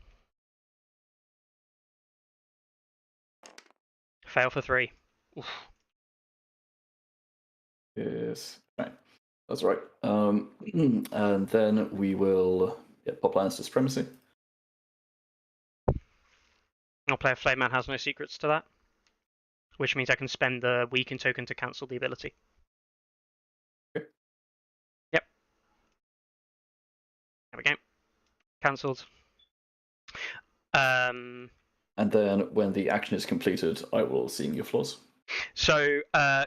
Fail for 3. Oof. Yes. Right. That's right. And then we will pop Lannister Supremacy. I'll play a Flame Man has no secrets to that, which means I can spend the weaken token to cancel the ability. Okay. Yep. There we go. Cancelled. And then when the action is completed, I will see your flaws. So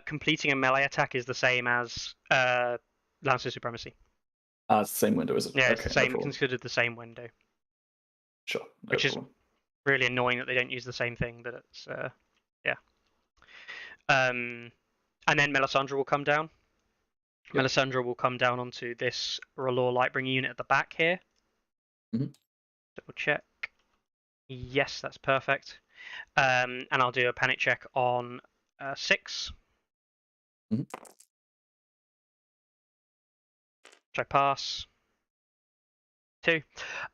completing a melee attack is the same as Lannister Supremacy. It's the same window, is it? Yeah, it's the same. Considered the same window. Sure. Which is really annoying that they don't use the same thing, but it's yeah. And then Melisandre will come down. Yep. Melisandre will come down onto this R'hllor Lightbringer unit at the back here. Double check. Yes, that's perfect. And I'll do a panic check on 6. Mhm. Which I pass. 2.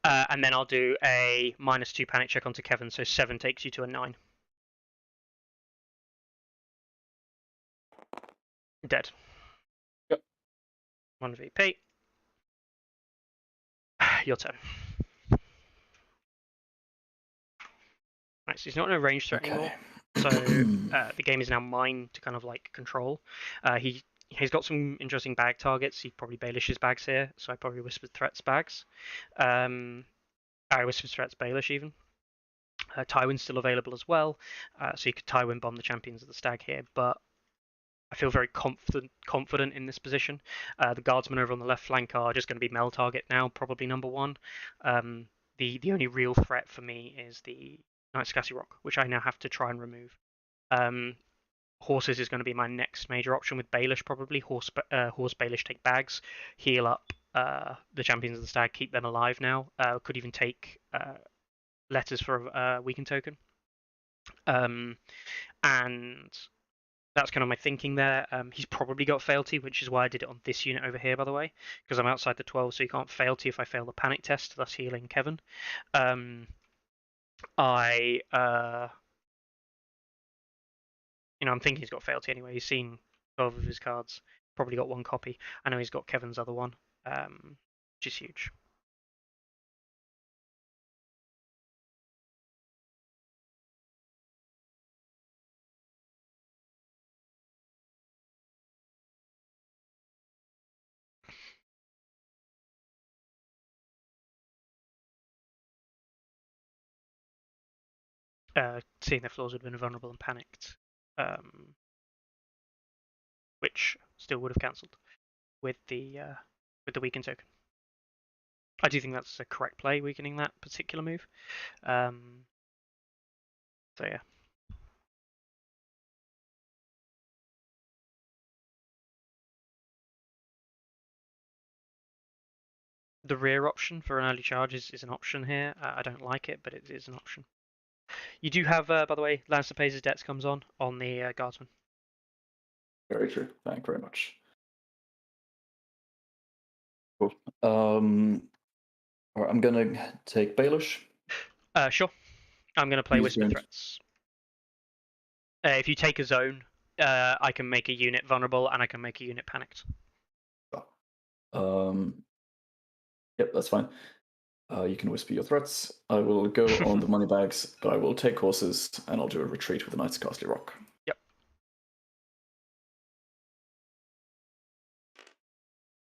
And then I'll do a -2 panic check onto Kevan, so 7 takes you to a 9. Dead. Yep. 1 VP. Your turn. Right, so he's not in a range threat anymore. So the game is now mine to kind of like control. He's got some interesting bag targets. He probably Baelish's bags here, so I probably Whispered Threats bags. I Whispered Threats Baelish even. Tywin's still available as well, so you could Tywin bomb the champions of the stag here, but I feel very confident in this position. The guardsmen over on the left flank are just going to be Mel target now, probably number 1. The only real threat for me is the Knight's Castle Rock, which I now have to try and remove. Horses is going to be my next major option with Baelish probably. Horse Baelish take bags, heal up the champions of the stag, keep them alive now. Could even take letters for a weaken token. And that's kind of my thinking there. He's probably got fealty, which is why I did it on this unit over here, by the way, because I'm outside the 12, so you can't fealty if I fail the panic test, thus healing Kevan. I'm thinking he's got fealty anyway. He's seen 12 of his cards, probably got 1 copy. I know he's got Kevan's other one, which is huge. Seeing their flaws would have been vulnerable and panicked, which still would have cancelled with the weaken token. I do think that's a correct play, weakening that particular move. So yeah. The rear option for an early charge is an option here. I don't like it, but it is an option. You do have, by the way, Lannister pays his debts comes on the Guardsman. Very true. Thank you very much. Cool. I'm gonna take Baelish. Sure. I'm going to play He's Whisper Threats. If you take a zone, I can make a unit vulnerable and I can make a unit panicked. Yep, that's fine. You can whisper your threats. I will go on the money bags, but I will take horses and I'll do a retreat with the Knight's Castle Rock. Yep.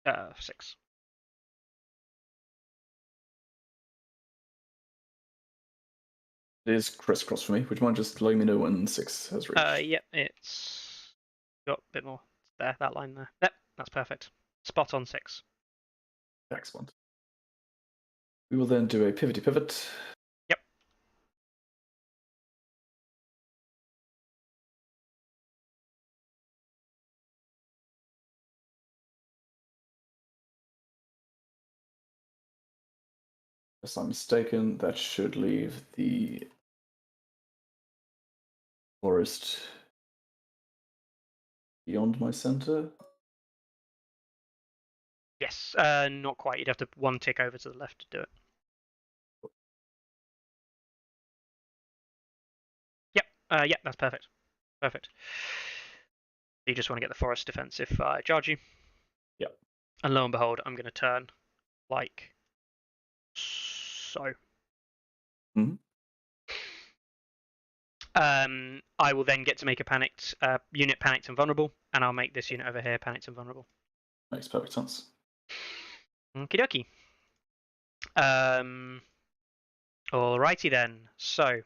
Uh, 6. It is crisscross for me. Would you mind just letting me know when 6 has reached? Yep, it's got a bit more there, that line there. Yep, that's perfect. Spot on 6. Excellent. We will then do a pivoty pivot. Yep. Unless I'm mistaken, that should leave the forest beyond my center. Yes, not quite. You'd have to 1 tick over to the left to do it. Yep, yeah, that's perfect. Perfect. You just want to get the forest defense if I charge you. Yep. And lo and behold, I'm going to turn like so. Mm-hmm. I will then get to make a panicked unit panicked and vulnerable, and I'll make this unit over here panicked and vulnerable. Makes perfect sense. Okie dokie. Alrighty then. So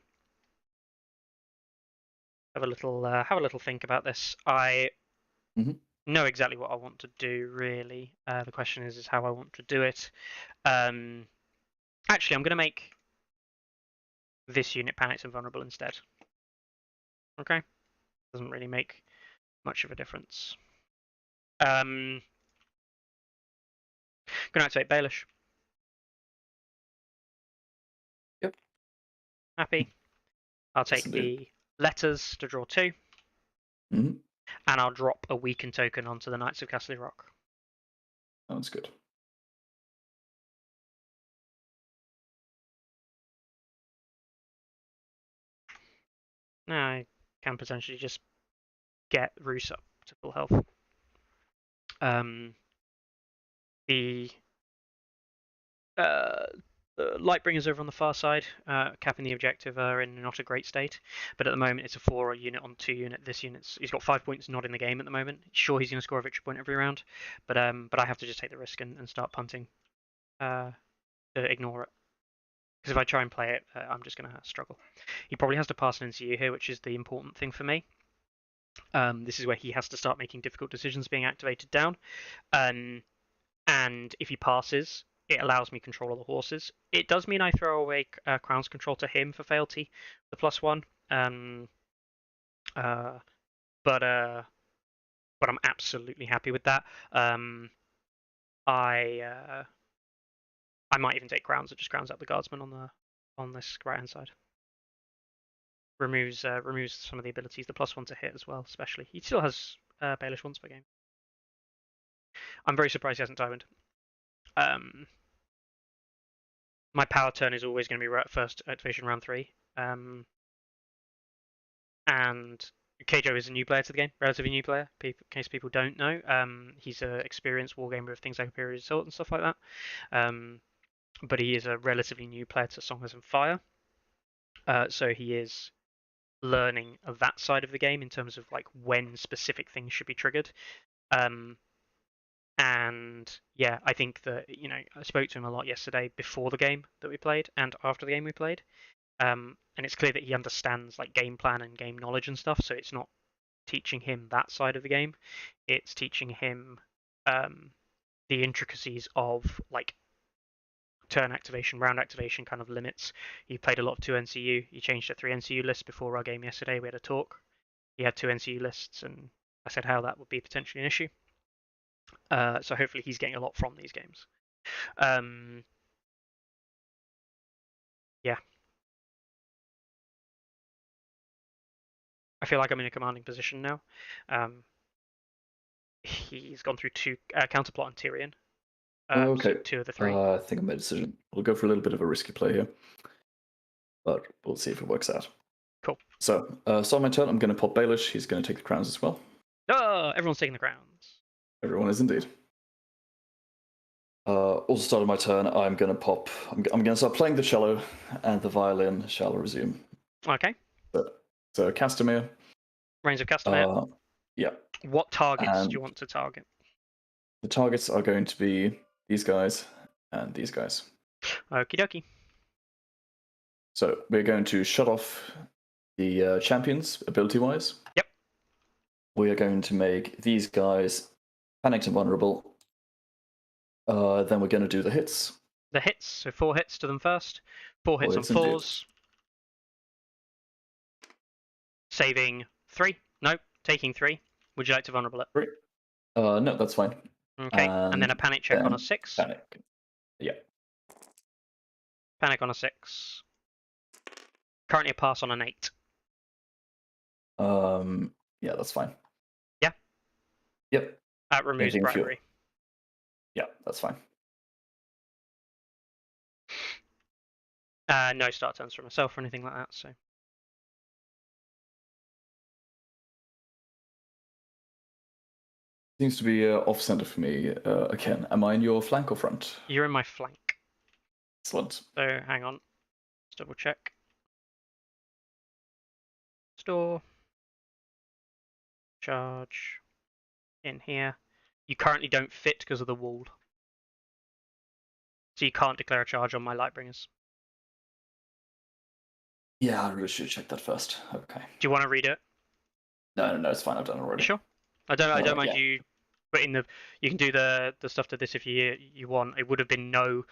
have a little think about this. I know exactly what I want to do. Really, the question is how I want to do it. Actually, I'm going to make this unit panicked and vulnerable instead. Okay, doesn't really make much of a difference. Going to activate Baelish. Yep. Happy. I'll Yes, take indeed. the letters to draw 2, Mm-hmm. and I'll drop a weakened token onto the Knights of Casterly Rock. Sounds good. Now I can potentially just get Roose up to full health. The Lightbringers over on the far side, capping the objective, are in not a great state. But at the moment, it's a 4 unit on 2 unit. This he's got 5 points not in the game at the moment. Sure, he's going to score a victory point every round, but I have to just take the risk and start punting to ignore it. Because if I try and play it, I'm just going to struggle. He probably has to pass an NCU here, which is the important thing for me. This is where he has to start making difficult decisions being activated down. And if he passes, it allows me control of the horses. It does mean I throw away Crown's control to him for fealty, the +1. But I'm absolutely happy with that. I might even take Crowns. It just crowns out the Guardsmen on this right hand side. Removes some of the abilities. The +1 to hit as well, especially. He still has Baelish once per game. I'm very surprised he hasn't Tywined. My power turn is always going to be first activation round 3. And Cajo is a new player to the game, relatively new player, in case people don't know. He's an experienced wargamer of things like Imperial Assault and stuff like that. But he is a relatively new player to Songs and Fire. So he is learning of that side of the game in terms of like when specific things should be triggered. And yeah, I think that I spoke to him a lot yesterday before the game that we played and after the game we played. And it's clear that he understands like game plan and game knowledge and stuff. So it's not teaching him that side of the game. It's teaching him the intricacies of like turn activation, round activation kind of limits. He played a lot of 2 NCU. He changed to 3 NCU lists before our game yesterday. We had a talk. He had 2 NCU lists, and I said how that would be potentially an issue. So hopefully he's getting a lot from these games. Yeah. I feel like I'm in a commanding position now. He's gone through 2 counterplot on Tyrion. Okay. So 2 of the 3. I think I made a decision. We'll go for a little bit of a risky play here, but we'll see if it works out. Cool. So, on my turn, I'm going to pop Baelish. He's going to take the crowns as well. Oh, everyone's taking the crowns. Everyone is indeed. Also, start of my turn, I'm going to pop. I'm going to start playing the cello, and the violin shall resume. Okay. So Castamere. Reigns of Castamere. Yeah. What targets do you want to target? The targets are going to be these guys and these guys. Okie dokie. So we're going to shut off the champions ability-wise. Yep. We are going to make these guys panicked and vulnerable. Then we're going to do the hits. The hits, so 4 hits to them first. 4 hits on 4s. Saving 3. Nope, taking 3. Would you like to vulnerable it? 3. No, that's fine. Okay, and then a panic check on a 6. Panic. Yeah. Panic on a 6. Currently a pass on an 8. Yeah, that's fine. Yeah? Yep. That removes bribery. Yeah, that's fine. No start turns for myself or anything like that, so. Seems to be off center for me again. Am I in your flank or front? You're in my flank. Excellent. So hang on. Let's double check. Store. Charge. In here. You currently don't fit because of the wall. So you can't declare a charge on my Lightbringers. Yeah, I really should check that first. Okay. Do you want to read it? No, it's fine. I've done it already. You sure? I don't mind yeah. you putting the. You can do the stuff to this if you want. It would have been 1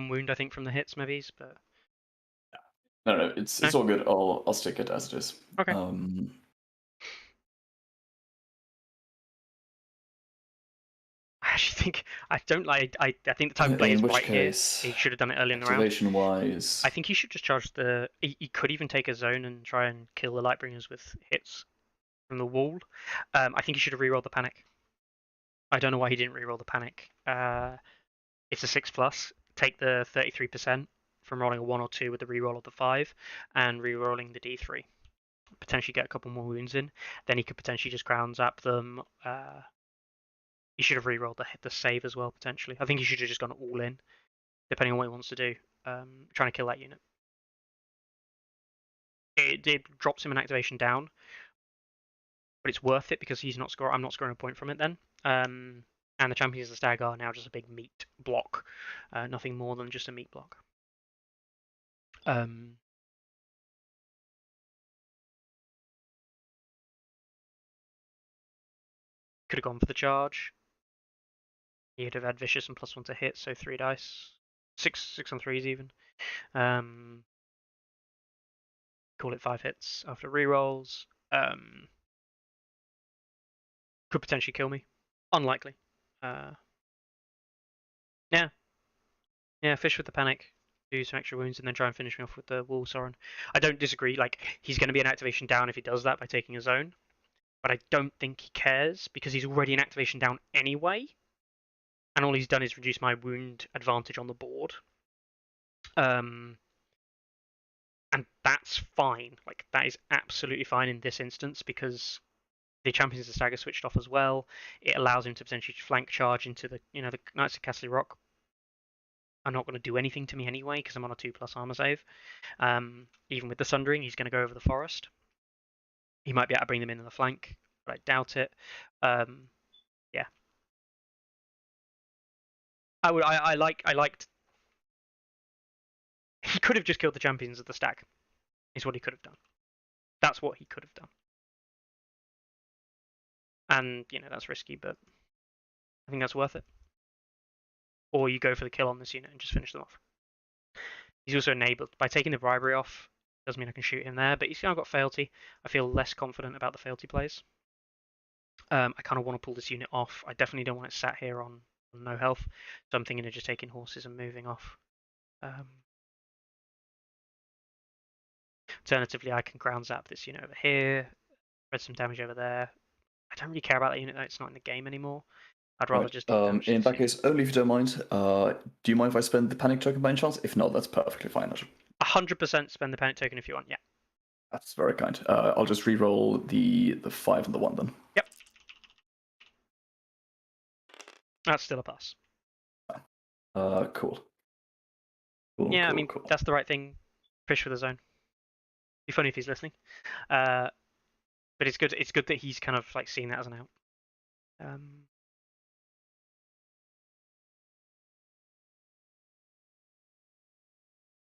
wound I think from the hits maybe, but. No, it's all good. I'll stick it as it is. Okay. actually think I don't like. I think the time play In is which right here. case, He should have done it early in the round. activation-wise, I think he should just charge the. He could even take a zone and try and kill the Lightbringers with hits from the wall. I think he should have rerolled the panic. I don't know why he didn't reroll the panic. It's a 6+. Take the 33% from rolling a 1 or 2 with the reroll of the 5, and rerolling the D3. Potentially get a couple more wounds in. Then he could potentially just ground zap them. He should have rerolled the save as well, potentially. I think he should have just gone all in, depending on what he wants to do. Trying to kill that unit. It drops him an activation down, but it's worth it because he's not scoring. I'm not scoring a point from it then. And the champions of the Stag are now just a big meat block, nothing more than just a meat block. Could have gone for the charge. He'd have had vicious and +1 to hit, so 3 dice, 6 on 3s even. Call it 5 hits after rerolls. Could potentially kill me. Unlikely. Yeah, fish with the panic. Do some extra wounds and then try and finish me off with the Wall Sorin. I don't disagree. Like, he's going to be an activation down if he does that by taking a zone. But I don't think he cares because he's already an activation down anyway. And all he's done is reduce my wound advantage on the board. And that's fine. Like, that is absolutely fine in this instance because the Champions of the Stagger switched off as well. It allows him to potentially flank charge into the Knights of Casterly Rock. Are not going to do anything to me anyway because I'm on a 2+ armor save. Even with the Sundering, he's going to go over the forest. He might be able to bring them in on the flank, but I doubt it. Yeah. I liked. He could have just killed the Champions of the Stag. Is what he could have done. That's what he could have done. And that's risky, but I think that's worth it. Or you go for the kill on this unit and just finish them off. He's also enabled by taking the bribery off. Doesn't mean I can shoot him there, but he's now got fealty. I feel less confident about the fealty plays. I kind of want to pull this unit off. I definitely don't want it sat here on no health, so I'm thinking of just taking horses and moving off. Alternatively, I can ground zap this unit over here, spread some damage over there. I don't really care about that unit though; it's not in the game anymore. I'd rather just do damage. In that case, only if you don't mind. Do you mind if I spend the panic token by any chance? If not, that's perfectly fine. 100% spend the panic token if you want. Yeah. That's very kind. I'll just re-roll the 5 and the 1 then. Yep. That's still a pass. Cool. Yeah, cool, I mean cool. that's the right thing. Fish with a zone. Be funny if he's listening. But it's good. It's good that he's kind of like seeing that as an out.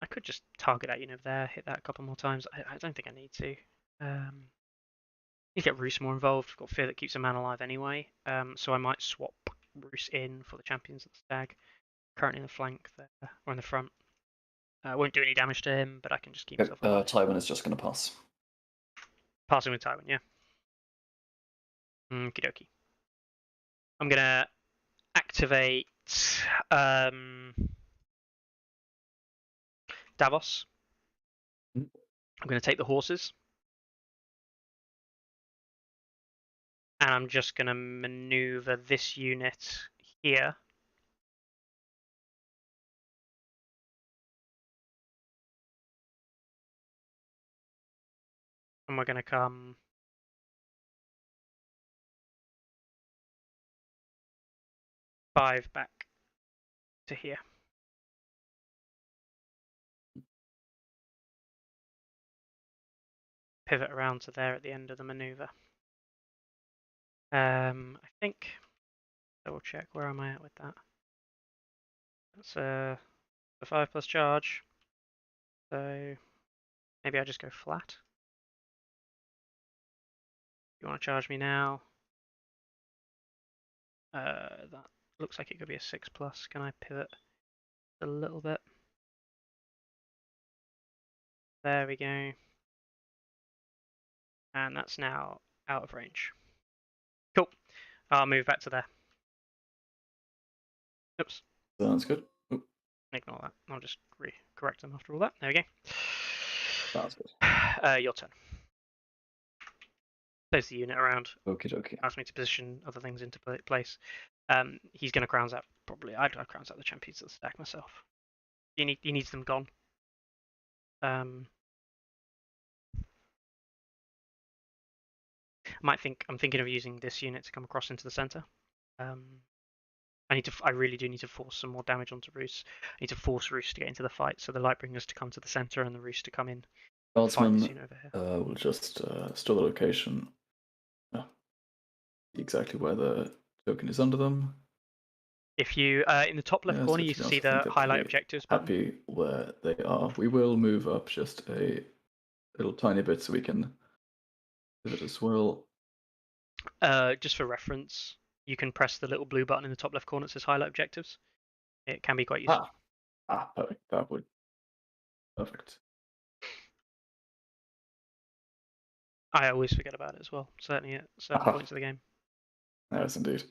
I could just target that unit there, hit that a couple more times. I don't think I need to. You get Roose more involved. I've got fear that keeps a man alive anyway. So I might swap Roose in for the Champions of the Stag. Currently in the flank there, or in the front. Won't do any damage to him, but I can just keep myself alive. Tywin is just going to pass. Passing with Tywin, yeah. Okie dokie. I'm going to activate Davos. I'm going to take the horses. And I'm just going to maneuver this unit here. And we're going to come 5 back to here. Pivot around to there at the end of the maneuver. I think, double check, where am I at with that? That's a 5+ charge. So maybe I just go flat. You want to charge me now? That looks like it could be a 6+. Can I pivot a little bit? There we go. And that's now out of range. Cool. I'll move back to there. Oops. Sounds good. Oop, Ignore that. I'll just correct them after all that. There we go. sounds good. Your turn. There's the unit around. Okie dokie. Ask me to position other things into place. He's going to crowns out probably. I'd crowns out the champions of the stack myself. He needs them gone. I'm thinking of using this unit to come across into the center. I really do need to force some more damage onto Roose. I need to force Roose to get into the fight, so the Lightbringers to come to the center and the Roose to come in. Guardsmen over here. will just store the location. Exactly where the token is under them. If you in the top left corner, you see the highlight objectives button. Happy where they are. We will move up just a little tiny bit so we can pivot as well. Just for reference, you can press the little blue button in the top left corner that says highlight objectives. It can be quite useful. Perfect. That would perfect. I always forget about it as well, certainly at certain points of the game. Yes, indeed.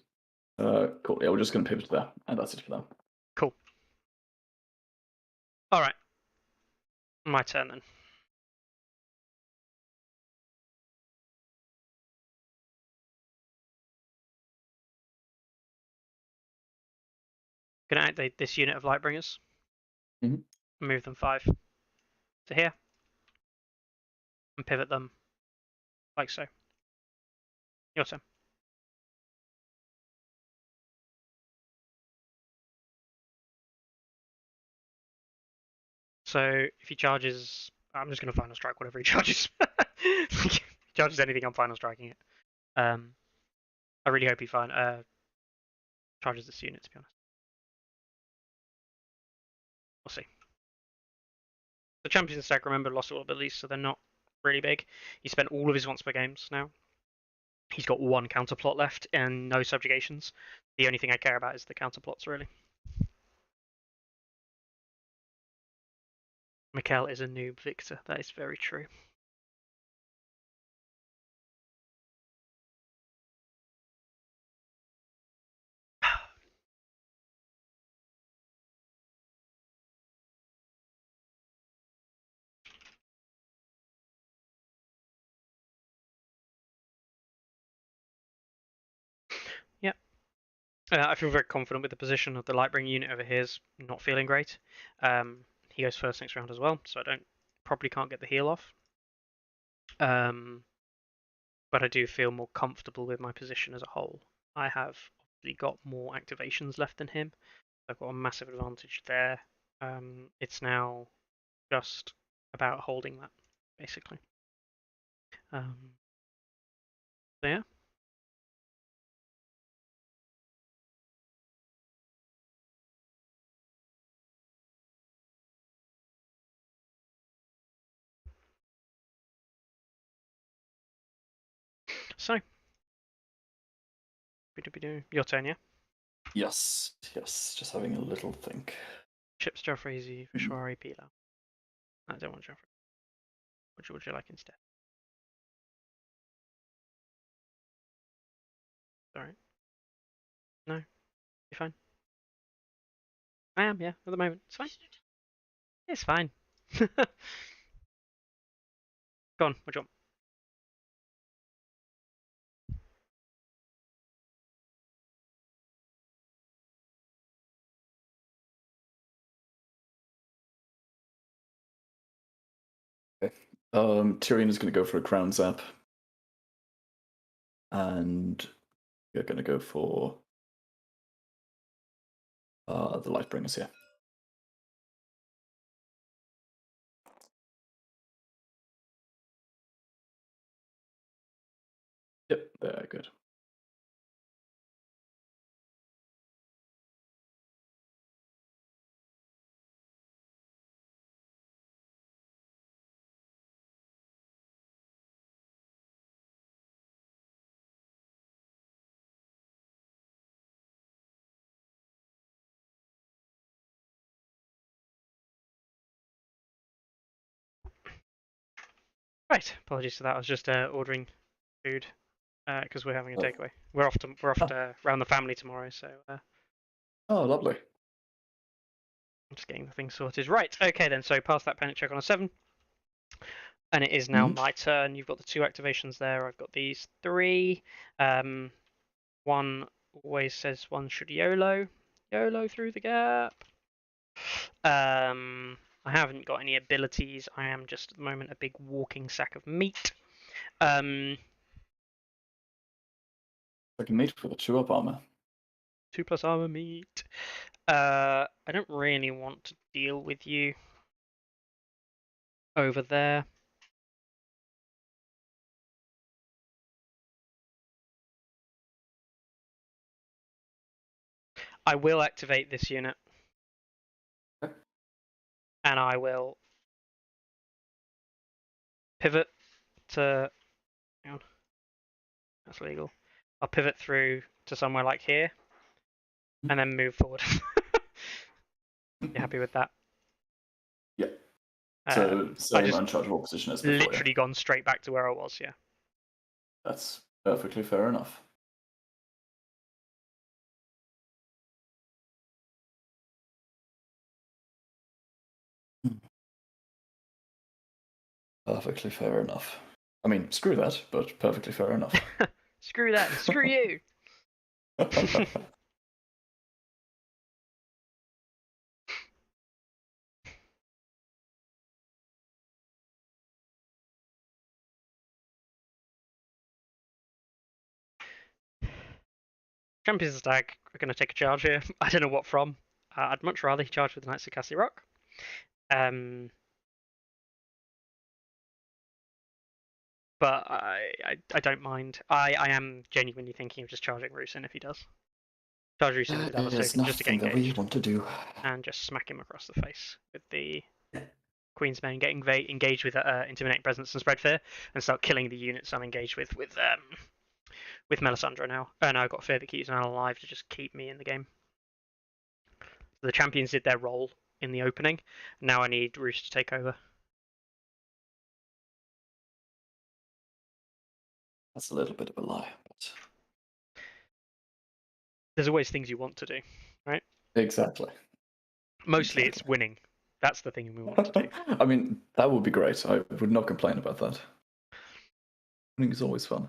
Cool. Yeah, we're just going to pivot there, and that's it for them. Cool. All right. My turn then. Going to activate this unit of Lightbringers. Move them 5 to here. And pivot them like so. Your turn. So if he charges, I'm just going to final strike whatever he charges. If he charges anything, I'm final striking it. I really hope he charges this unit, to be honest. We'll see. The champions stack, remember, lost all abilities, so they're not really big. He spent all of his once per games now. He's got 1 counterplot left and no subjugations. The only thing I care about is the counterplots, really. Mikkel is a noob, Victor. That is very true. Yep. I feel very confident with the position of the Lightbringer unit over here. Is not feeling great. He goes first next round as well, so I probably can't get the heal off. But I do feel more comfortable with my position as a whole. I have obviously got more activations left than him. I've got a massive advantage there. It's now just about holding that, basically. So yeah. So, your turn, yeah? Yes, just having a little think. Chips, Joffrey, Vishwari, Pila. I don't want Joffrey. What would you like instead? Alright. No? You're fine? I am, yeah, at the moment. It's fine. It's fine. Go on, what do you want? Okay. Tyrion is going to go for a crown zap. And you're going to go for the Lightbringers here. Yep, they're good. Right, apologies for that. I was just ordering food because we're having a takeaway. We're off to round the family tomorrow, so Oh, lovely. I'm just getting the thing sorted. Right, okay then, so pass that panic check on a 7. And it is now my turn. You've got the 2 activations there. I've got these 3. One always says one should YOLO. YOLO through the gap. I haven't got any abilities. I am just at the moment a big walking sack of meat. Like a meat with a 2-up armor. 2+ armor meat. I don't really want to deal with you over there. I will activate this unit. Okay. And I will pivot to... Hang on. That's legal. I'll pivot through to somewhere like here. And then move forward. You happy with that? Yeah. So same unchargeable position as before. Literally gone straight back to where I was, yeah. That's perfectly fair enough. Perfectly fair enough. I mean, screw that, but perfectly fair enough. Screw that, screw you! Champions of Stag are going to take a charge here. I don't know what from. I'd much rather he charge with the Knights of Casterly Rock. But I don't mind. I am genuinely thinking of just charging Roose in if he does. Charge Roose in with Dallas token just to get engaged. That we want to do. And just smack him across the face with the Queen's Men, getting engaged with Intimidating Presence and Spread Fear, and start killing the units I'm engaged with Melisandre now. And I've got Fear that keeps man alive to just keep me in the game. So the champions did their role in the opening. Now I need Roose to take over. That's a little bit of a lie, but there's always things you want to do, right? Exactly. Mostly it's winning. That's the thing we want to do. I mean, that would be great. I would not complain about that. Winning is always fun.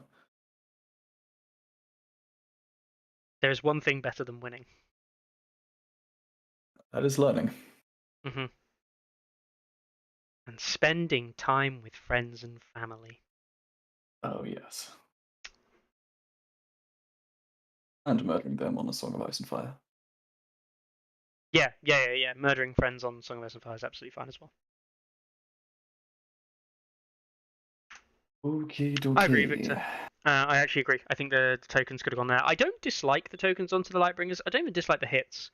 There is one thing better than winning. That is learning. Mm-hmm. And spending time with friends and family. Oh, yes. And murdering them on A Song of Ice and Fire. Yeah. Murdering friends on Song of Ice and Fire is absolutely fine as well. Okie dokie. I agree, Victor. I actually agree. I think the tokens could have gone there. I don't dislike the tokens onto the Lightbringers. I don't even dislike the hits.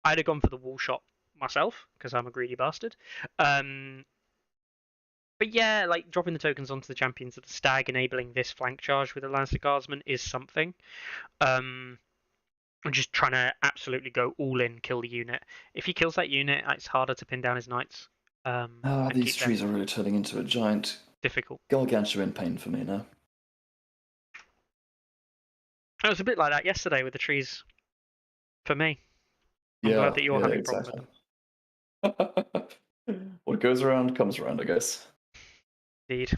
I'd have gone for the wall shot myself, because I'm a greedy bastard. But yeah, like dropping the tokens onto the champions of the Stag, enabling this flank charge with the Lannister Guardsmen is something. I'm just trying to absolutely go all in, kill the unit. If he kills that unit, it's harder to pin down his knights. These trees are really turning into a giant, difficult, gargantuan pain for me now. It was a bit like that yesterday with the trees. For me, I'm glad that you're having a problem with them. What goes around comes around, I guess. Indeed.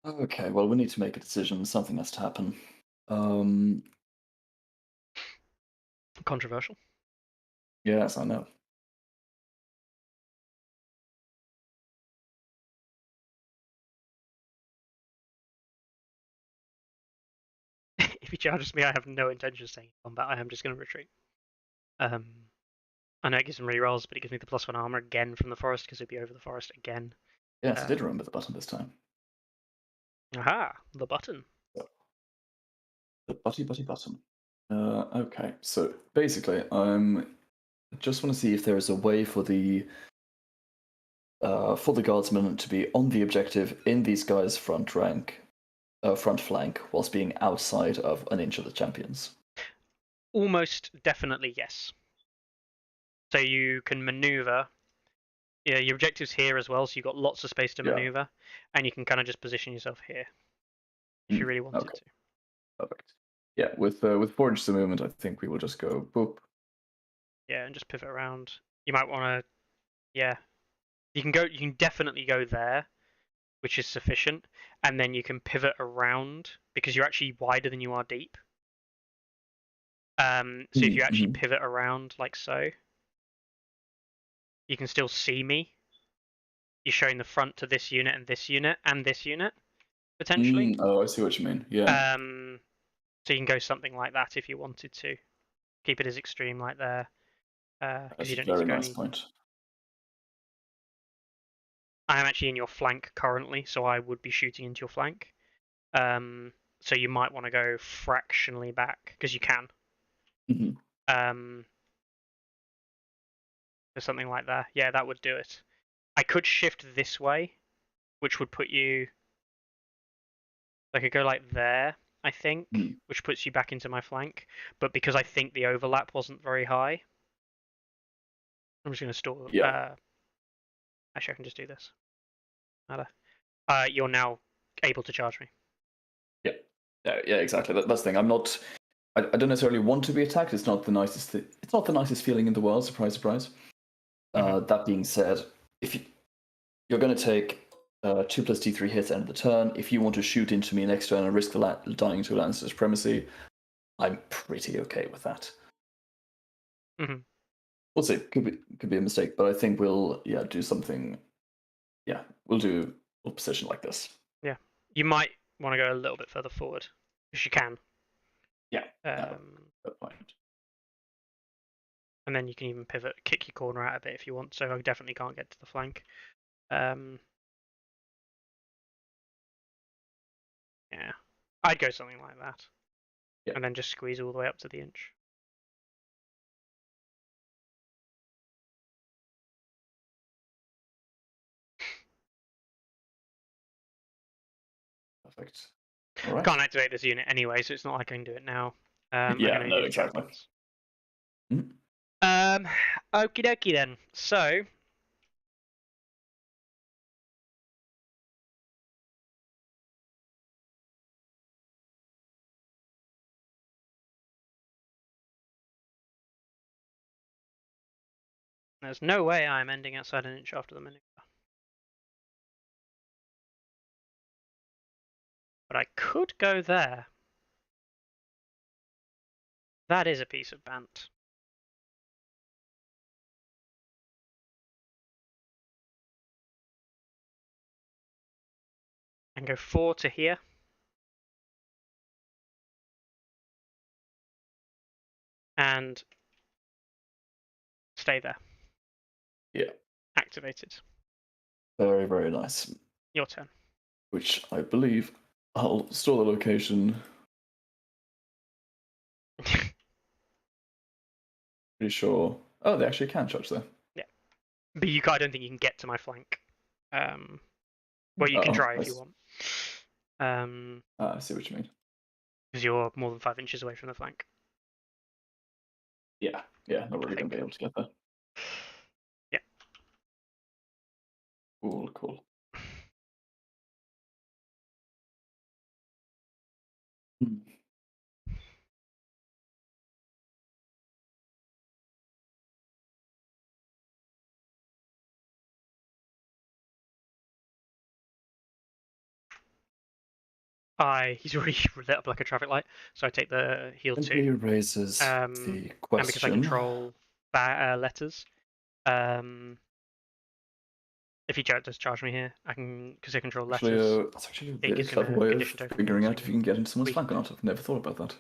Okay, well, we need to make a decision. Something has to happen. Controversial. Yes, I know. If he charges me, I have no intention of staying in combat. I am just going to retreat. I know it gives him rerolls, but it gives me the +1 armor again from the forest because it'd be over the forest again. Yes, I did remember the button this time. Aha, the button. The button. Okay, so basically, I just want to see if there is a way for the guardsmen to be on the objective in these guys' front flank, whilst being outside of an inch of the champions. Almost definitely yes. So you can maneuver Yeah, your objective's here as well, so you've got lots of space to maneuver, and you can kind of just position yourself here if you really wanted to. Perfect. Yeah, with 4 inches of movement, I think we will just go boop. Yeah, and just pivot around. You might want to, yeah. You can definitely go there, which is sufficient, and then you can pivot around because you're actually wider than you are deep. So if you actually pivot around like so, you can still see me. You're showing the front to this unit and this unit and this unit, potentially. Oh, I see what you mean. Yeah. So you can go something like that if you wanted to. Keep it as extreme like there, because you don't need to go Nice point. I am actually in your flank currently, so I would be shooting into your flank. So you might want to go fractionally back because you can. Or something like that. Yeah, that would do it. I could shift this way, which would put you. I could go like there, I think, which puts you back into my flank. But because I think the overlap wasn't very high, I'm just going to store. Yeah. Actually, I can just do this. You're now able to charge me. Yeah. Yeah. Exactly. That's the thing. I'm not. I don't necessarily want to be attacked. It's not the nicest. It's not the nicest feeling in the world. Surprise, surprise. That being said, if you're going to take 2 plus D3 hits end of the turn, if you want to shoot into me next turn and risk dying to Lannister's supremacy, I'm pretty okay with that. We'll see. Could be a mistake, but I think we'll do something. Yeah, we'll position like this. Yeah, you might want to go a little bit further forward, if you can. Yeah. Good point. And then you can even pivot, kick your corner out a bit if you want. So I definitely can't get to the flank. Yeah, I'd go something like that. Yeah. And then just squeeze all the way up to the inch. Perfect. All right. Can't activate this unit anyway, so it's not like I can do it now. Yeah, no, exactly. Okie dokie then. So there's no way I'm ending outside an inch after the maneuver. But I could go there. That is a piece of bant. And go 4 to here. And stay there. Yeah. Activated. Very, very nice. Your turn. Which I believe I'll store the location. Pretty sure. Oh, they actually can charge there. Yeah. But I don't think you can get to my flank. Well, you can try if you want. I see what you mean. Because you're more than 5 inches away from the flank. Yeah, not really going to be able to get there. Yeah. Cool. He's already lit up like a traffic light, so I take the heal 2. Simply raises the question. And because I control letters, if he does charge me here, I can, because I control letters. That's actually a really clever way of figuring out if you can get into someone's flank or not. I've never thought about that.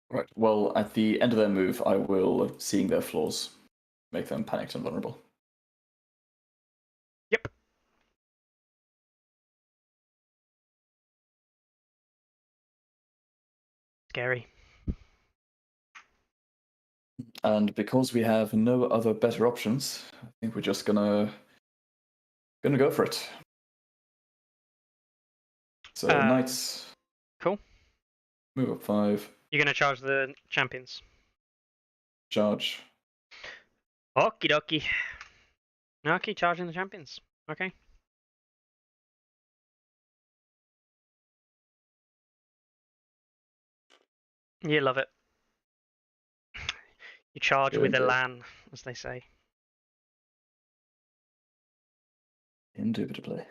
Right. Well, at the end of their move, I will, seeing their flaws, make them panicked and vulnerable. Yep. Scary. And because we have no other better options, I think we're just gonna go for it. So knights. Cool. Move up 5. You're going to charge the champions. Charge. Okie dokie. Okay, charging the champions. Okay. You love it. You charge with a lan, as they say. Indubitably.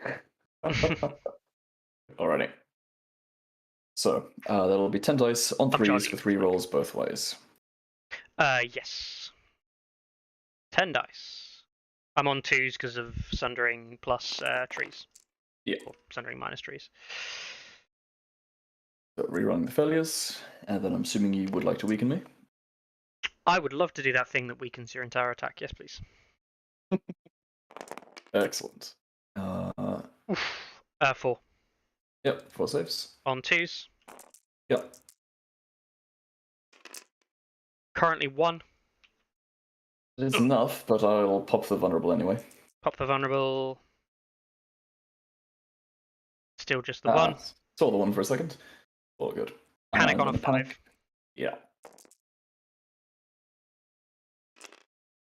Alrighty. So that'll be 10 dice on 3s with rerolls both ways. Yes. 10 dice. I'm on 2s because of sundering plus trees. Yeah. Or sundering minus trees. So rerolling the failures, and then I'm assuming you would like to weaken me. I would love to do that thing that weakens your entire attack. Yes, please. Excellent. 4. Yep, 4 saves. On 2s. Yep. Currently 1. It is enough, but I'll pop the vulnerable anyway. Pop the vulnerable. Still just the 1. Saw the 1 for a second. All good. Panic on a 5. Panic. Yeah.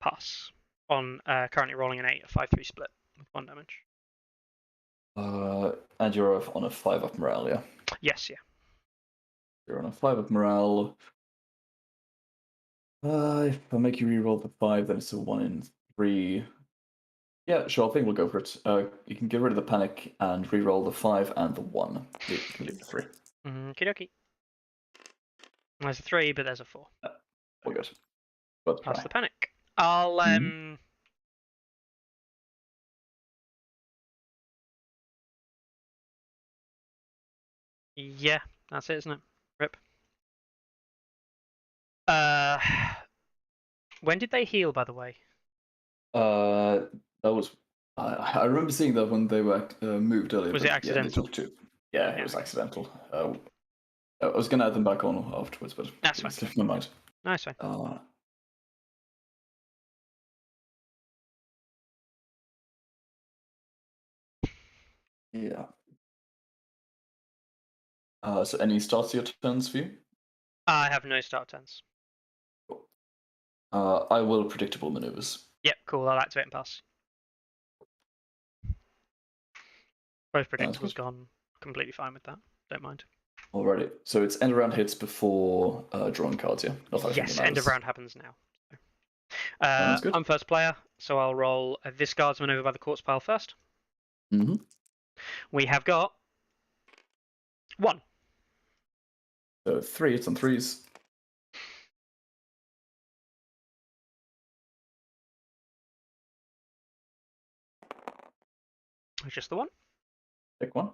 Pass. On currently rolling an 8, a 5-3 split with 1 damage. And you're on a 5 up morale, yeah? Yes, yeah. You're on a 5 up morale. If I make you reroll the 5, then it's a 1 in 3. Yeah, sure, I think we'll go for it. You can get rid of the panic and reroll the 5 and the 1. You can leave the 3. Okie dokie. There's a 3, but there's a 4. All good. But Pass the panic. I'll Yeah, that's it, isn't it? Rip. When did they heal, by the way? That was. I remember seeing that when they were moved earlier. Was it accidental? Yeah, they took 2. Yeah, it was accidental. I was going to add them back on afterwards, but that's fine. Slipped my mind. Nice fine. Yeah. So any starts your turns for you? I have no start turns. Cool. I will predictable maneuvers. Yep, cool. I'll activate and pass. Both predictables gone. Completely fine with that. Don't mind. Alrighty. So it's end of round hits before drawing cards, yeah? Yes, end of round happens now. Good. I'm first player, so I'll roll this guardsman over by the corpse pile first. Mm-hmm. We have got 1. So 3, it's on 3s. It's just the 1. Pick 1.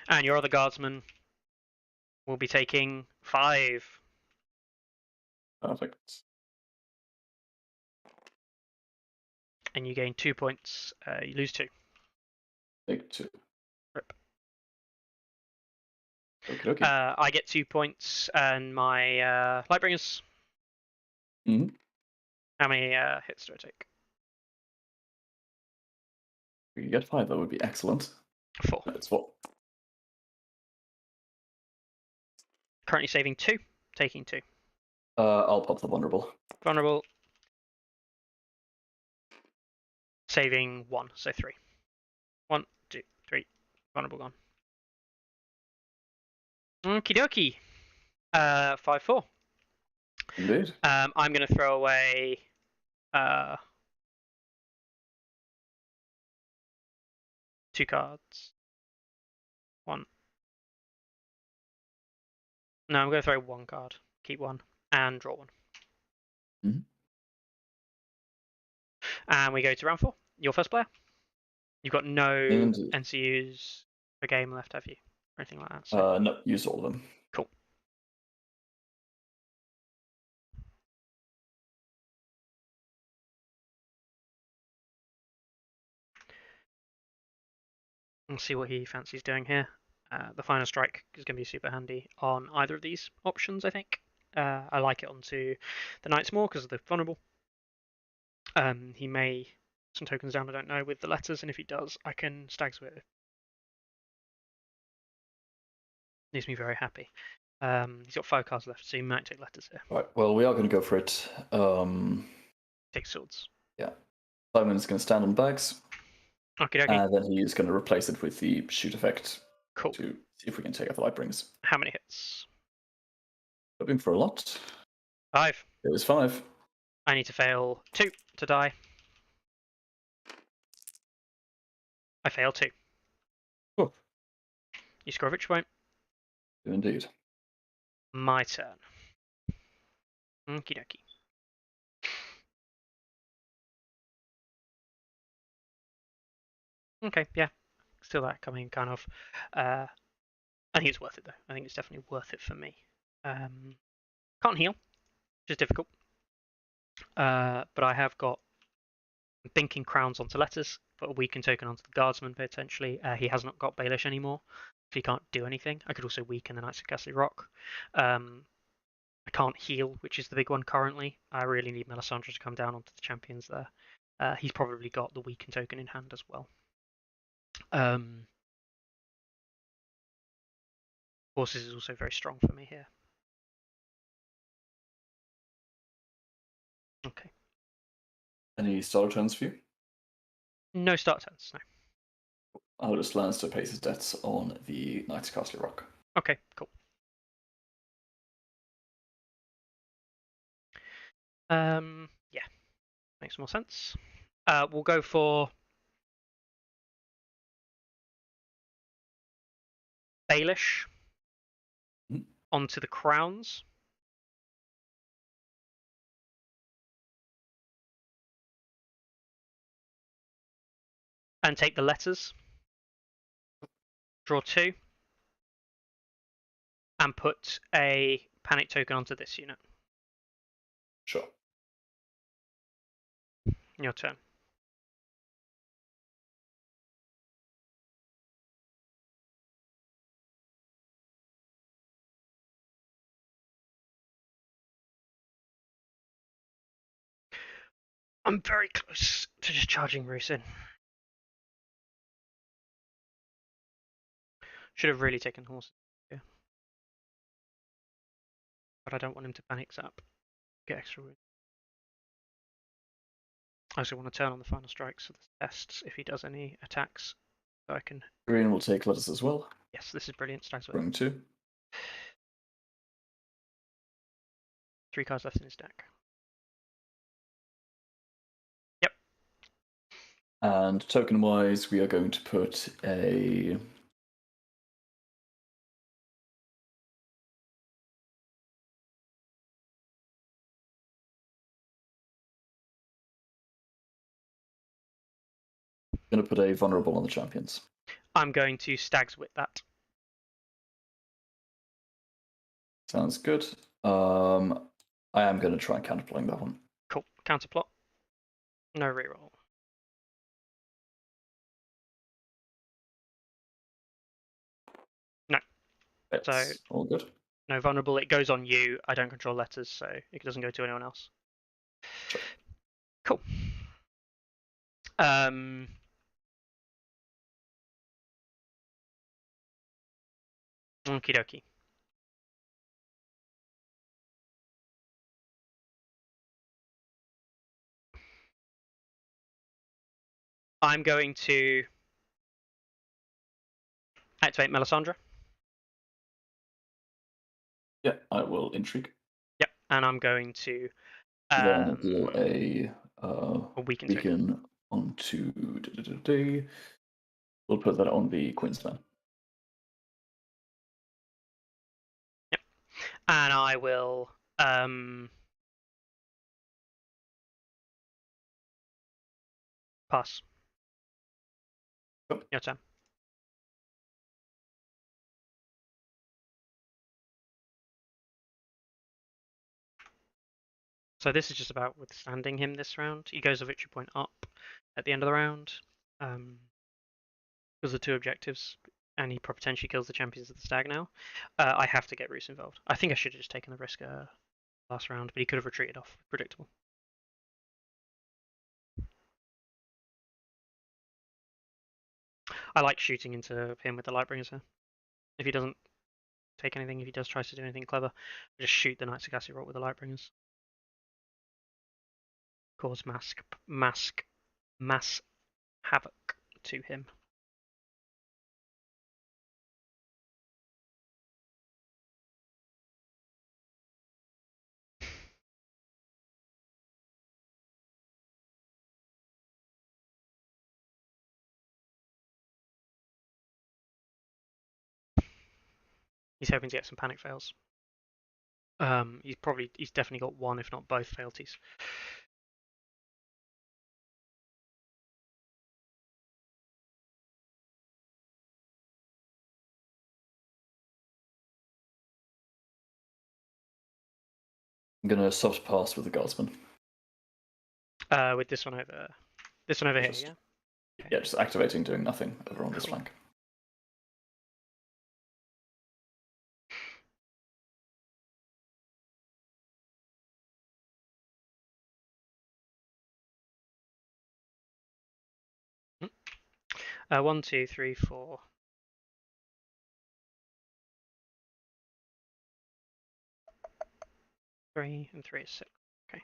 And your other guardsman will be taking 5. Perfect. And you gain 2 points. You lose 2. Take 2. Rip. Okay. I get 2 points, and my Lightbringers. Mm-hmm. How many hits do I take? If you get 5, that would be excellent. 4. That's what. Currently saving 2, taking 2. I'll pop the vulnerable. Vulnerable. Saving 1, so 3. 1, 2, 3. Vulnerable gone. Okie dokie. 5-4. Indeed. I'm going to throw away 2 cards. 1. No, I'm going to throw 1 card. Keep 1 and draw 1. Mm-hmm. And we go to round 4. Your first player. You've got no NCUs per game left, have you? Or anything like that? So. No, use all of them. Cool. Let's see what he fancies doing here. The final strike is going to be super handy on either of these options, I think. I like it onto the knights more because of the vulnerable. He may some tokens down, I don't know, with the letters, and if he does, I can stags with it. Makes me very happy. He's got 5 cards left, so you might take letters here. Right. Well, we are going to go for it. Take swords. Yeah. Simon's going to stand on bags. Okay, And then he is going to replace it with the shoot effect. Cool. To see if we can take out the Lightbringers. How many hits? Hoping for a lot. 5. It was 5. I need to fail 2 to die. I fail 2. Oh. You score a victory point. Indeed. My turn. Okie dokie. Okay, yeah. Still that coming, kind of. I think it's worth it, though. I think it's definitely worth it for me. Can't heal, which is difficult. But I have got Binking Crowns onto letters, put a weaken token onto the Guardsman, potentially. He has not got Baelish anymore, so he can't do anything. I could also weaken the Knights of Casterly Rock. I can't heal, which is the big one currently. I really need Melisandre to come down onto the champions there. He's probably got the weaken token in hand as well. Horses is also very strong for me here. Okay. Any starter turns for you? No start turns, no. I'll just Lannister pays his debts on the Knights of Casterly Rock. Okay, cool. Yeah, makes more sense. We'll go for Baelish onto the crowns. And take the letters. Draw 2. And put a panic token onto this unit. Sure. Your turn. I'm very close to just charging Roose in. Should have really taken horses here. But I don't want him to panic zap. Get extra wounds. I also want to turn on the final strikes for the tests if he does any attacks. So I can. Green will take letters as well. Yes, this is brilliant. Stags with Bring 2. 3 cards left in his deck. Yep. And token wise, we are going to put a. Going to put a vulnerable on the champions. I'm going to stags with that. Sounds good. I am going to try and counterplaying that one. Cool. Counterplot. No reroll. No. It's So all good. No vulnerable. It goes on you. I don't control letters, so it doesn't go to anyone else. Sure. Cool. Okie dokie. I'm going to activate Melisandre. Yeah, I will intrigue. Yep, and I'm going to Then deal a weaken onto. We'll put that on the Queensman. Yep, and I will pass. Yep. Your turn. So this is just about withstanding him this round. He goes a victory point up at the end of the round. Because of 2 objectives, and he potentially kills the champions of the stag now. I have to get Roose involved. I think I should have just taken the risk last round, but he could have retreated off. Predictable. I like shooting into him with the Lightbringers here. If he doesn't take anything if he does tries to do anything clever. Just shoot the Knights of Casterly with the Lightbringers. Cause mass havoc to him. He's hoping to get some panic fails. He's definitely got one, if not both, failties. I'm gonna soft pass with the Guardsman. With this one over here, yeah. Okay. Yeah, just activating, doing nothing over on this flank. One, two, three, four. Three and three is six. Okay.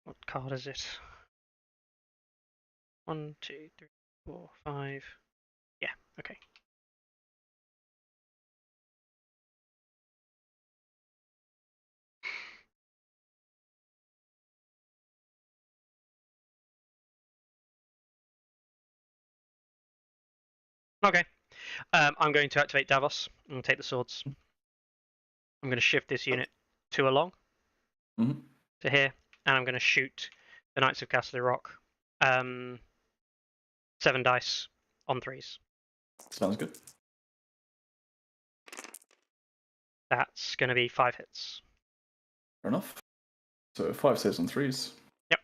What card is it? 1, 2, 3, 4, 5. Yeah, okay. Okay. I'm going to activate Davos and take the swords. I'm going to shift this unit 2 along to here, and I'm going to shoot the Knights of Casterly Rock. 7 dice on 3s. Sounds good. That's going to be 5 hits. Fair enough. So 5 saves on 3s. Yep.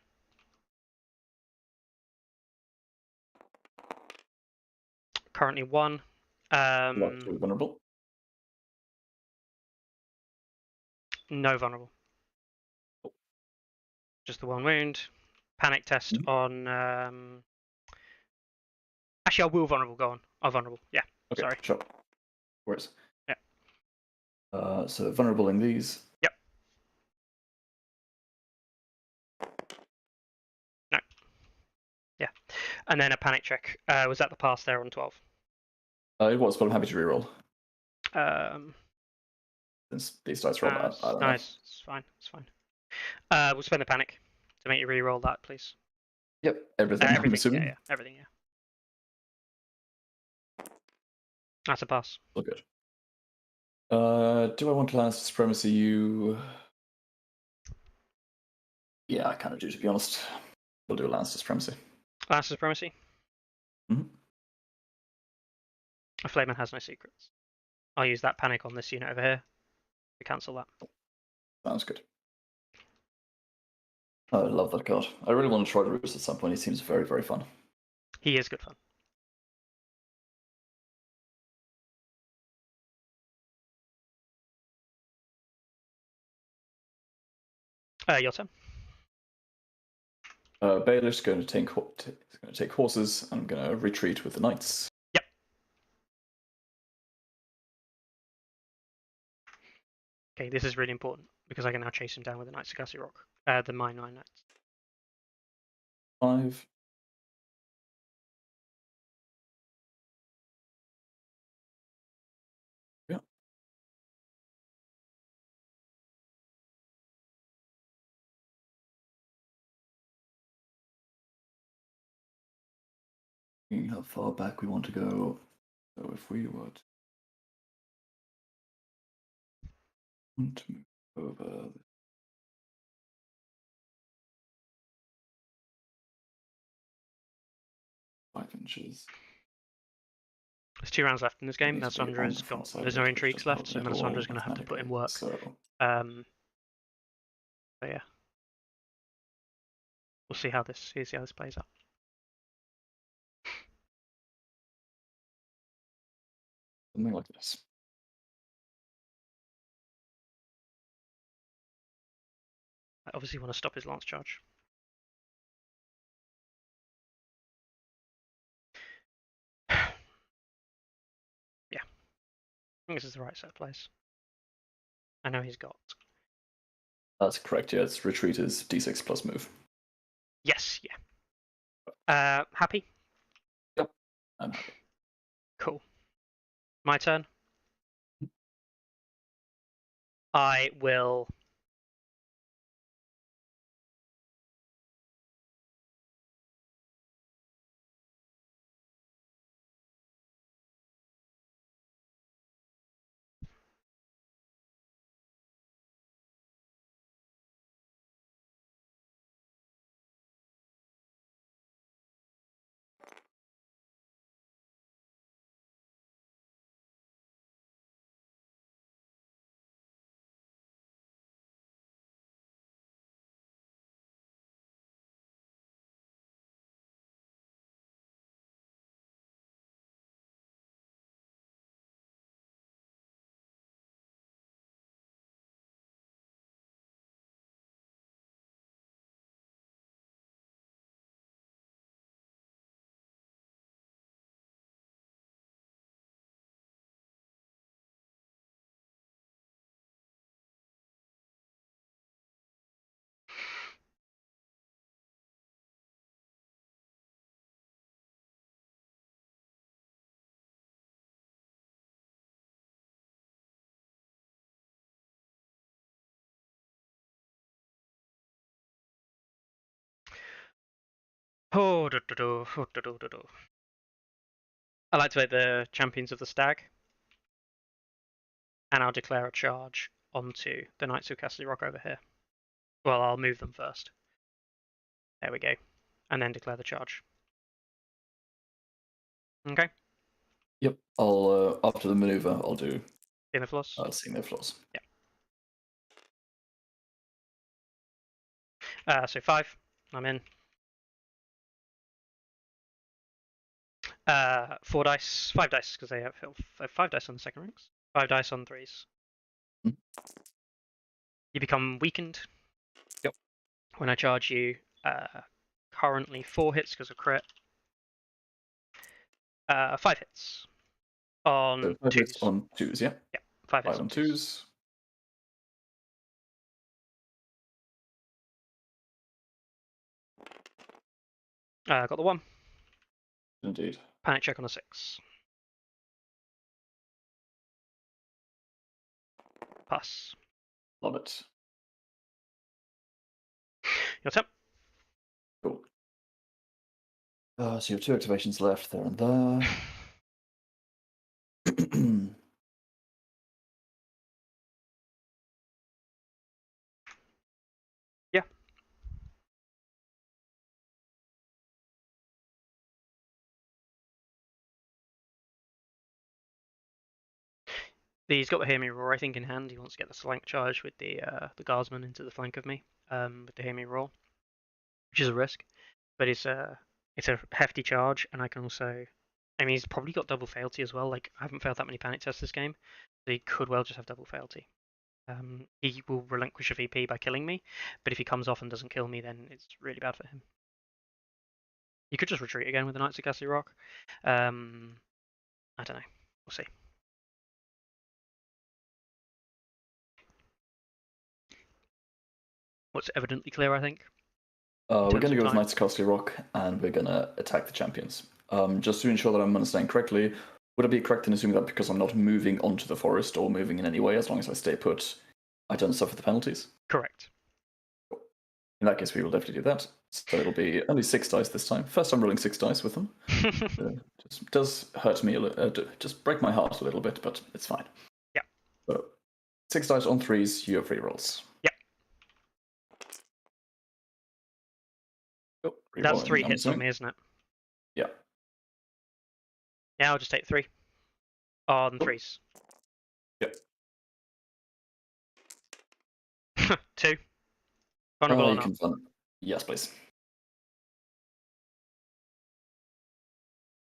Currently 1. Locked to vulnerable. No vulnerable. Just the 1 wound. Panic test on. Actually, I will vulnerable. Go on. I'll vulnerable. Yeah. Okay, sorry. sure. Worse. Yeah. So vulnerable in these. Yep. No. Yeah. And then a panic check. Was that the pass there on 12? It was, but I'm happy to reroll. Um. Since these dice roll bad. I don't know. It's fine. It's fine. We'll spend the panic to make you re-roll that, please. Yep, everything. I'm assuming. Yeah, everything. Yeah. That's a pass. All good. Do I want to Lannister Supremacy you? Yeah, I kind of do, to be honest. We'll do a Lannister Supremacy. Lannister Supremacy? Mm-hmm. A Flameman has no secrets. I'll use that panic on this unit over here to cancel that. Sounds good. I love that card. I really want to try Roose at some point. He seems very, very fun. He is good fun. Your turn. Baelish is going to take horses. I'm going to retreat with the knights. Yep. Okay, this is really important because I can now chase him down with the Knights of Casterly Rock. The Mine Knights. 5. Yeah. How far back we want to go. So if we would want to move over 5 inches. There's 2 rounds left in this game. Melisandre's got. There's no intrigues left, so Melisandre's going to have to put in work. So yeah, we'll see how this plays out. Something like this. I obviously want to stop his lance charge. think this is the right set of plays. I know he's got. That's correct, yeah. It's retreat is d6 plus move. Yes, yeah. Happy? Yep, I'm happy. Cool. My turn. I will. Oh, I like to make the champions of the stag, and I'll declare a charge onto the Knights of Casterly Rock over here. Well, I'll move them first. There we go, and then declare the charge. Okay. Yep. I'll after the maneuver, I'll do. Inner floss. Seeing their flaws. Yeah. So 5. I'm in. 4 dice, 5 dice because they have 5 dice on the second ranks. 5 dice on 3s. Mm. You become weakened. Yep. When I charge you, currently 4 hits because of crit. 5 hits on So 5 2s. hits on 2s, yeah. Yeah, 5 hits 5 on 2s. Got the 1. Indeed. Panic check on a 6. Pass. Love it. Your turn. Cool. So you have 2 activations left there and there. Yeah. He's got the Hear Me Roar, I think, in hand. He wants to get the flank charge with the Guardsmen into the flank of me with the Hear Me Roar, which is a risk, but it's a hefty charge, and I can also. I mean, he's probably got double fealty as well. Like, I haven't failed that many panic tests this game, so he could well just have double fealty. He will relinquish a VP by killing me, but if he comes off and doesn't kill me, then it's really bad for him. You could just retreat again with the Knights of Casterly Rock. I don't know. We'll see. What's evidently clear, I think. We're going to go with time. Knights of Casterly Rock, and we're going to attack the champions. Just to ensure that I'm understanding correctly, would it be correct in assuming that because I'm not moving onto the forest or moving in any way, as long as I stay put, I don't suffer the penalties? Correct. In that case, we will definitely do that. So it'll be only 6 dice this time. First time rolling 6 dice with them. Just does hurt me, just break my heart a little bit, but it's fine. Yeah. So 6 dice on 3s, you have 3 rolls. Yeah. Oh, that's 3 hits on me, isn't it? Yeah. Yeah, I'll just take 3 on 3s. Yep. 2. Vulnerable or not? Yes, please.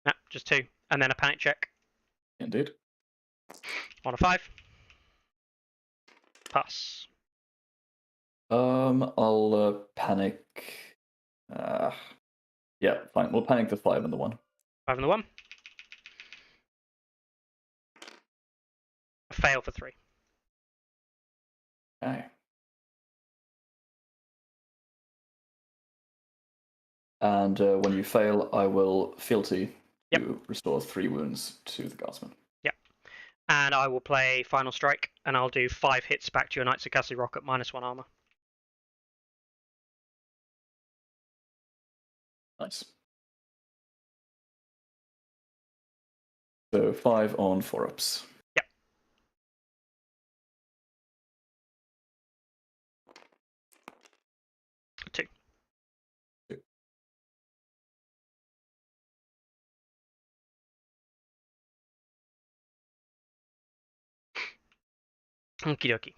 No, just 2. And then a panic check. Indeed. On a 5. Pass. I'll panic. Yeah, fine. We'll panic the 5 and the 1. 5 and the 1. fail for 3. Okay. And when you fail, I will fealty to restore 3 wounds to the Guardsman. Yep. And I will play Final Strike, and I'll do 5 hits back to your Knights of Casterly Rock at -1 armor. Nice. So 5 on 4-ups. Yep. Two. Okie dokie.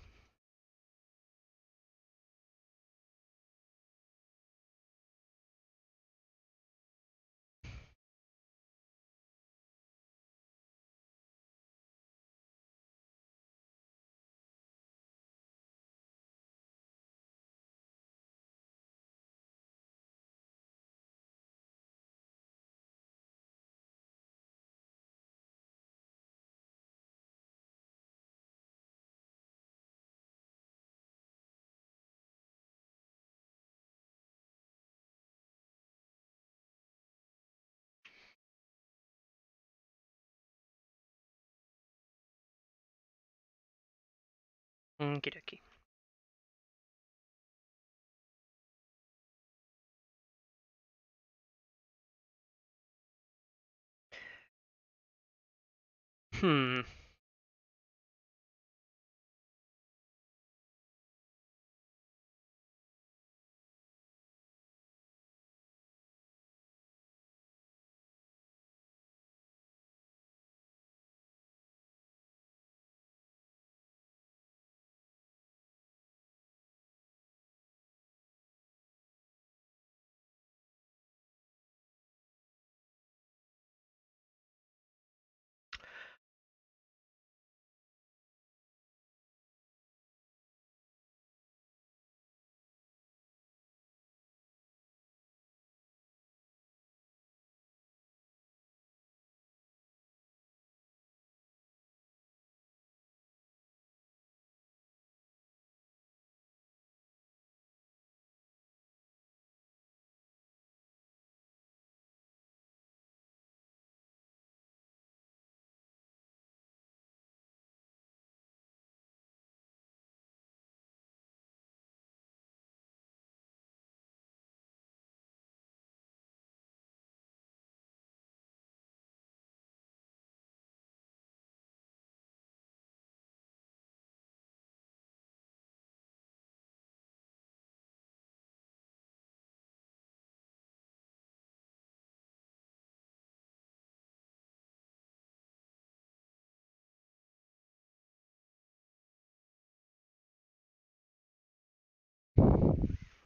Okie dokie.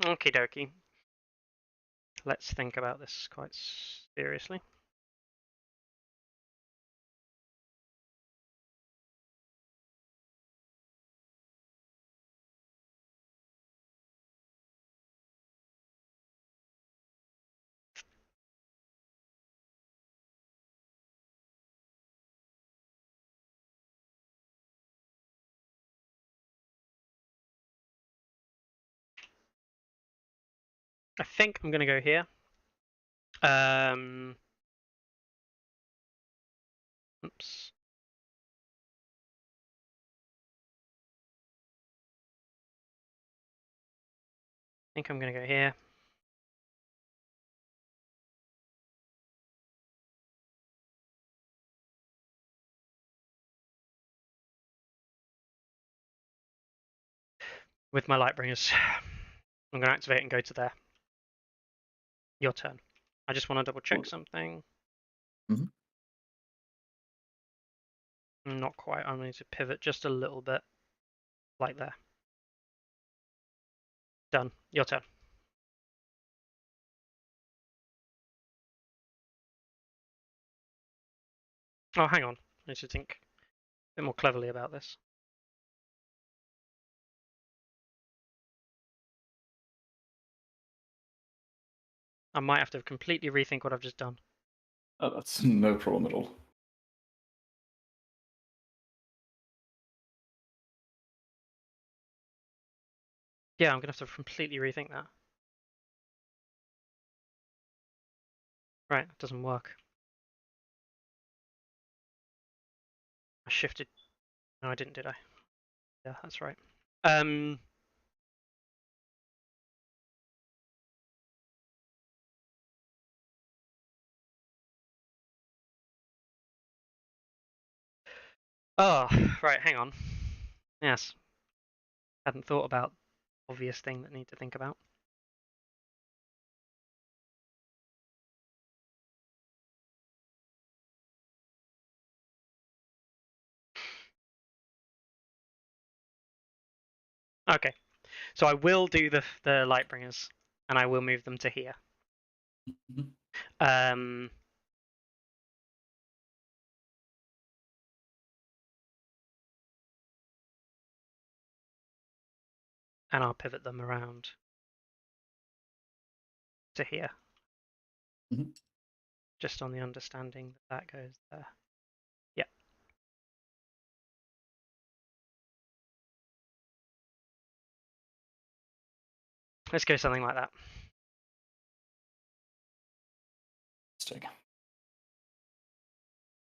Okie dokie. Let's think about this quite seriously. I think I'm going to go here. Oops. I think I'm going to go here. With my Lightbringers. I'm going to activate and go to there. Your turn. I just want to double check something. Mm-hmm. Not quite. I need to pivot just a little bit. Like there. Done. Your turn. Oh, hang on. I need to think a bit more cleverly about this. I might have to completely rethink what I've just done. Oh, that's no problem at all. Yeah, I'm going to have to completely rethink that. Right, it doesn't work. I shifted. No, I didn't, did I? Yeah, that's right. Oh, right, hang on. Yes. Hadn't thought about the obvious thing that I need to think about. Okay, so I will do the Lightbringers, and I will move them to here. And I'll pivot them around to here. Just on the understanding that goes there. Yeah. Let's go something like that.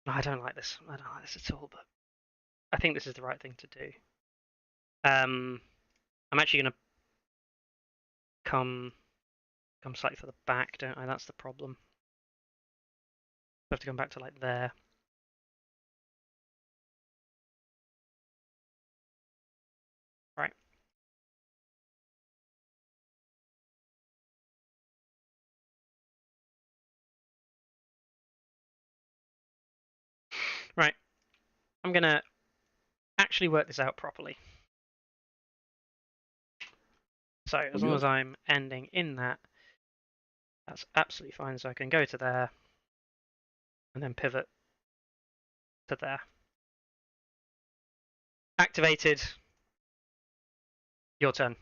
I don't like this. I don't like this at all, but I think this is the right thing to do. I'm actually going to come slightly for the back, don't I? That's the problem. I have to come back to like there. Right. Right. I'm going to actually work this out properly. So as long as I'm ending in that, that's absolutely fine. So I can go to there and then pivot to there. Activated. Your turn.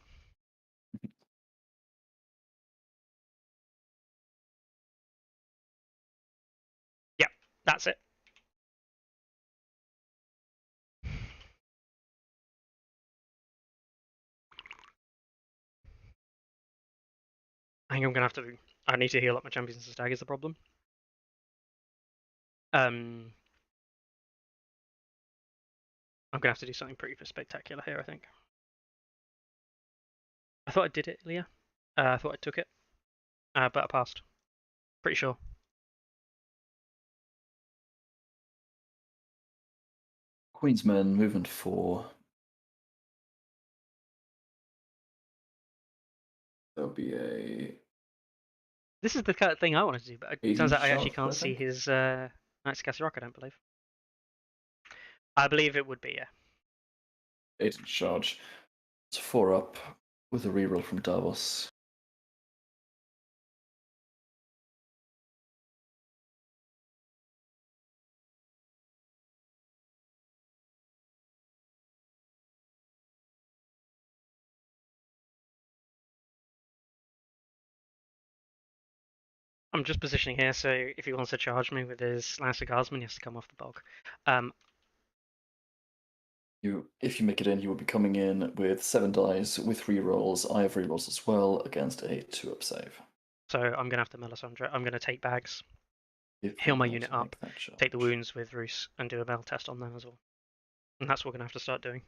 Yep, that's it. I think I'm gonna have to. I need to heal up my champions and stag is the problem. I'm gonna have to do something pretty spectacular here. I think. I thought I did it, Leah. I thought I took it, but I passed. Pretty sure. Queensmen, movement 4. There'll be a. This is the kind of thing I wanted to do, but it turns out I actually can't see his Knights of Casterly, I don't believe. I believe it would be, yeah. 8 in charge. It's 4 up with a reroll from Davos. I'm just positioning here, so if he wants to charge me with his Lannister Guardsmen, he has to come off the bog. If you make it in, you will be coming in with 7 dice with rerolls. I have rerolls as well against a 2-up save. So I'm gonna have to Melisandre. I'm gonna take bags, heal my unit up, take the wounds with Roose, and do a battle test on them as well. And that's what we're gonna have to start doing.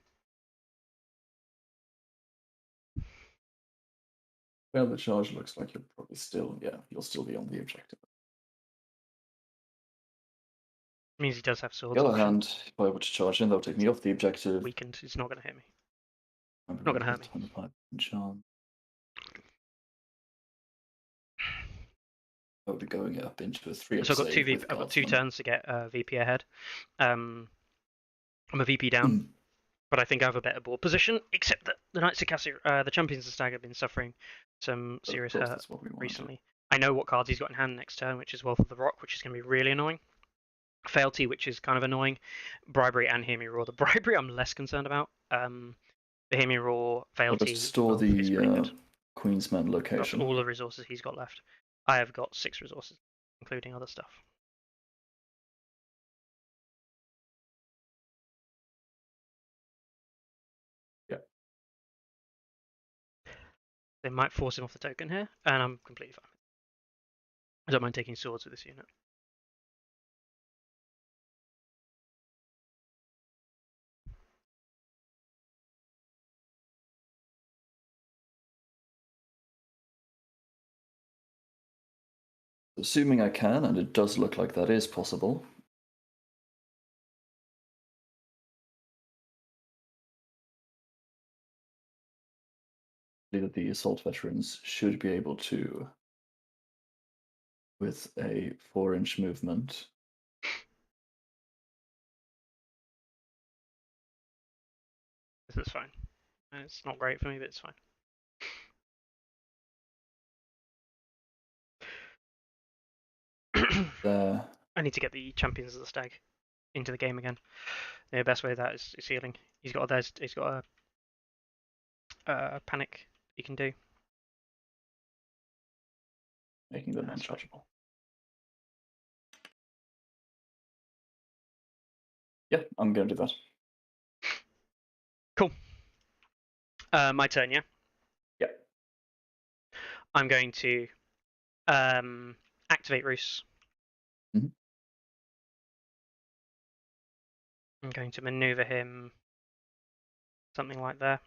Well, the charge looks like you'll probably still, you'll still be on the objective. Means he does have swords. On the other hand, if I were to charge in, that would take me off the objective. Weakened. It's not going to hit me. Not going to hurt me. 25 charm. I would be going up into a 3-up so I've got save. I've got 2 turns to get VP ahead. I'm a VP down, but I think I have a better board position. Except that the Knights of Casterly, the Champions of Stag, have been suffering some serious hurt recently. I know what cards he's got in hand next turn, which is Wealth of the Rock, which is going to be really annoying. Fealty, which is kind of annoying. Bribery and Hear Me Roar. The Bribery I'm less concerned about. The Hear Me Roar, Fealty. Store the Queensman location. That's all the resources he's got left. I have got 6 resources, including other stuff. Yeah. They might force him off the token here, and I'm completely fine. I don't mind taking swords with this unit. Assuming I can, and it does look like that is possible. That the assault veterans should be able to, with a 4-inch movement. This is fine. It's not great for me, but it's fine. I need to get the champions of the stag into the game again. The best way of that is healing. He's got a panic he can do. Making them unchargeable. Yeah, I'm going to do that. Cool. My turn, yeah? Yeah. I'm going to activate Roose. Mm-hmm. I'm going to maneuver him something like there.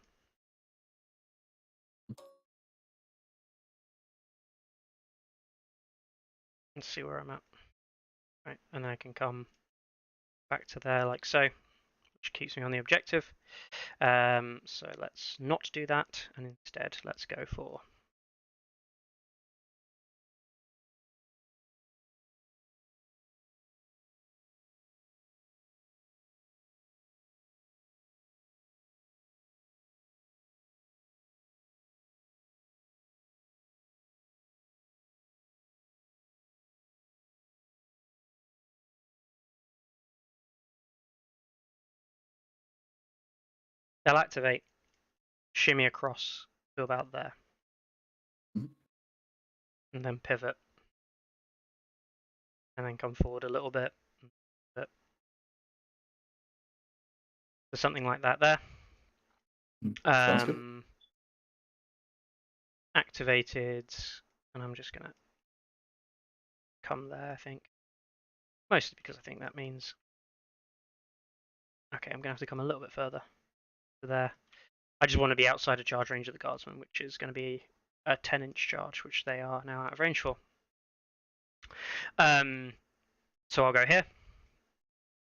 Let's see where I'm at. Right, and then I can come back to there like so, which keeps me on the objective. So let's not do that, and instead let's go for they'll activate, shimmy across to about there, and then pivot, and then come forward a little bit. There's something like that there. Sounds good. Activated, and I'm just gonna come there, I think. Mostly because I think that means... Okay, I'm gonna have to come a little bit further to there. I just want to be outside of charge range of the Guardsmen, which is going to be a 10-inch charge, which they are now out of range for. So I'll go here.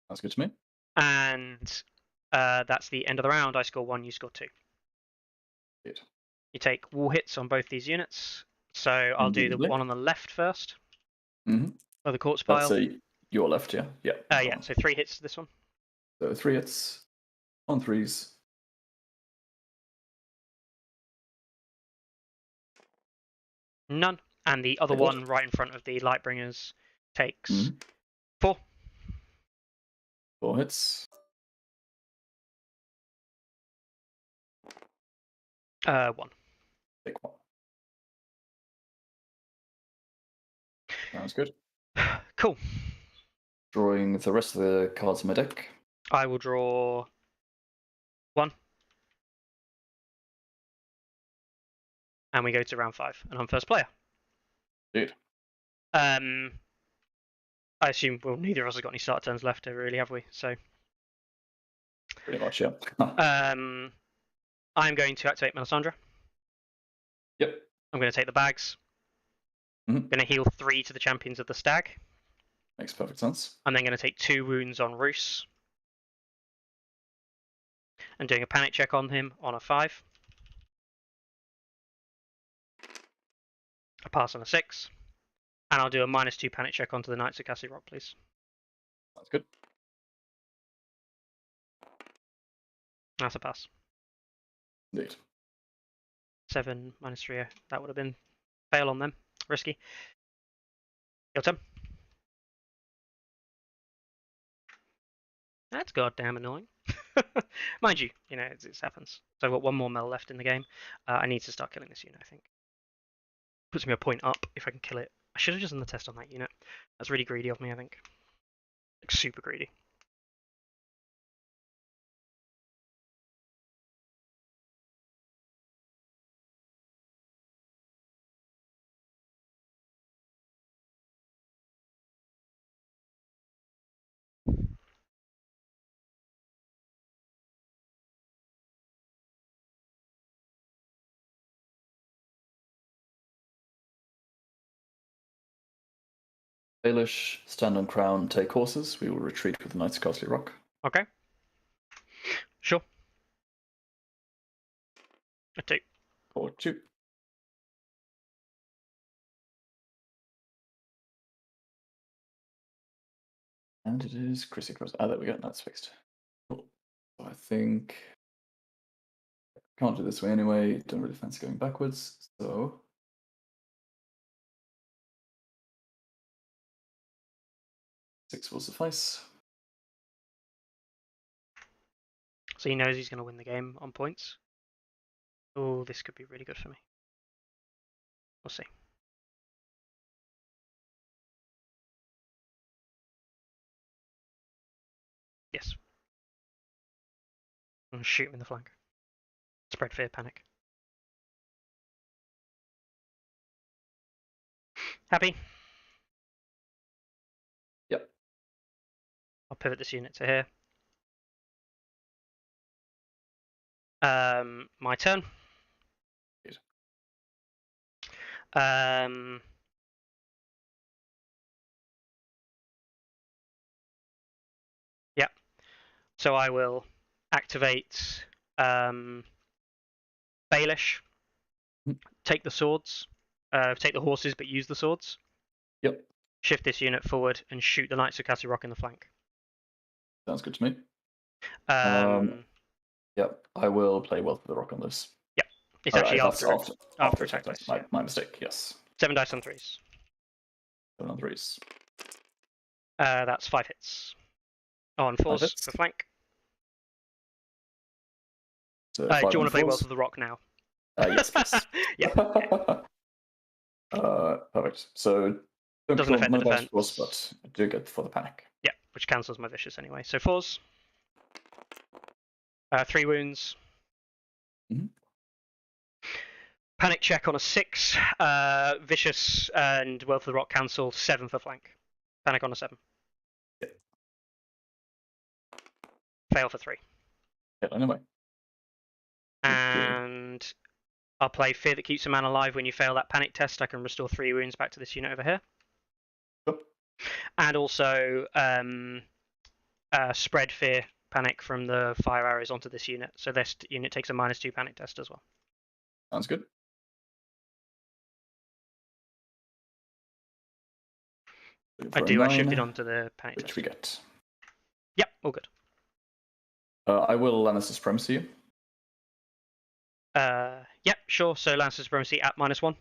Sounds good to me. And that's the end of the round. I score 1, you score 2. Good. You take wall hits on both these units. So I'll do the one on the left first. Mm-hmm. Of the corpse pile. That's your left, yeah? Yeah. Yeah, so 3 hits to this one. So 3 hits on 3s. None. And the other one right in front of the Lightbringers takes 4. 4 hits. 1. Take 1. Sounds good. Cool. Drawing the rest of the cards in my deck. I will draw 1. And we go to round 5, and I'm first player. Dude. I assume, well, neither of us have got any start turns left, really, have we? So. Pretty much, yeah. I'm going to activate Melisandre. Yep. I'm going to take the bags. I'm going to heal 3 to the champions of the stag. Makes perfect sense. I'm then going to take 2 wounds on Roose. And doing a panic check on him on a 5. I pass on a 6. And I'll do a -2 panic check onto the Knights of Castle Rock, please. Sounds good. That's a pass. Indeed. 7 -3. That would have been fail on them. Risky. Your turn. That's goddamn annoying. Mind you, it happens. So I've got 1 more Mel left in the game. I need to start killing this unit, I think. Puts me a point up if I can kill it. I should have just done the test on that unit. That's really greedy of me, I think. Like, super greedy. Baelish, stand on crown, take horses. We will retreat with the Knights of Casterly Rock. Okay. Sure. I take. 4-2. And it is Chrissy Cross. Ah, there we go. That's fixed. Cool. So I think can't do this way anyway. Don't really fancy going backwards. So 6 will suffice. So he knows he's going to win the game on points. Oh, this could be really good for me. We'll see. Yes. I'm going to shoot him in the flank. Spread fear, panic. Happy? Yep. I'll pivot this unit to here. My turn. Good. Yeah. So I will activate Baelish. Take the swords. Take the horses, but use the swords. Yep. Shift this unit forward and shoot the Knights of Casterly Rock in the flank. Sounds good to me. Yep. Yep. I will play Wealth of the Rock on this. Yep. It's actually after attack dice. My mistake. Yes. 7 dice on 3s. 7 on 3s. That's 5 hits. On 4s for flank. So do you want to play Wealth of the Rock now? Yes, please. Yeah. Perfect. So doesn't affect the defense, but I do get for the panic. Yeah, which cancels my vicious anyway. So 4s. 3 wounds. Mm-hmm. Panic check on a 6. Vicious and Wealth of the Rock cancel. 7 for flank. Panic on a 7. Yeah. Fail for 3. Yeah, anyway. And I'll play Fear that keeps a man alive. When you fail that panic test, I can restore 3 wounds back to this unit over here. Sure. And also spread fear panic from the fire arrows onto this unit. So this unit takes a -2 panic test as well. Sounds good. I do. 9, I shifted onto the panic which test. We get. Yep, all good. I will Lannister Supremacy you. Yep, sure. So Lannister Supremacy at -1.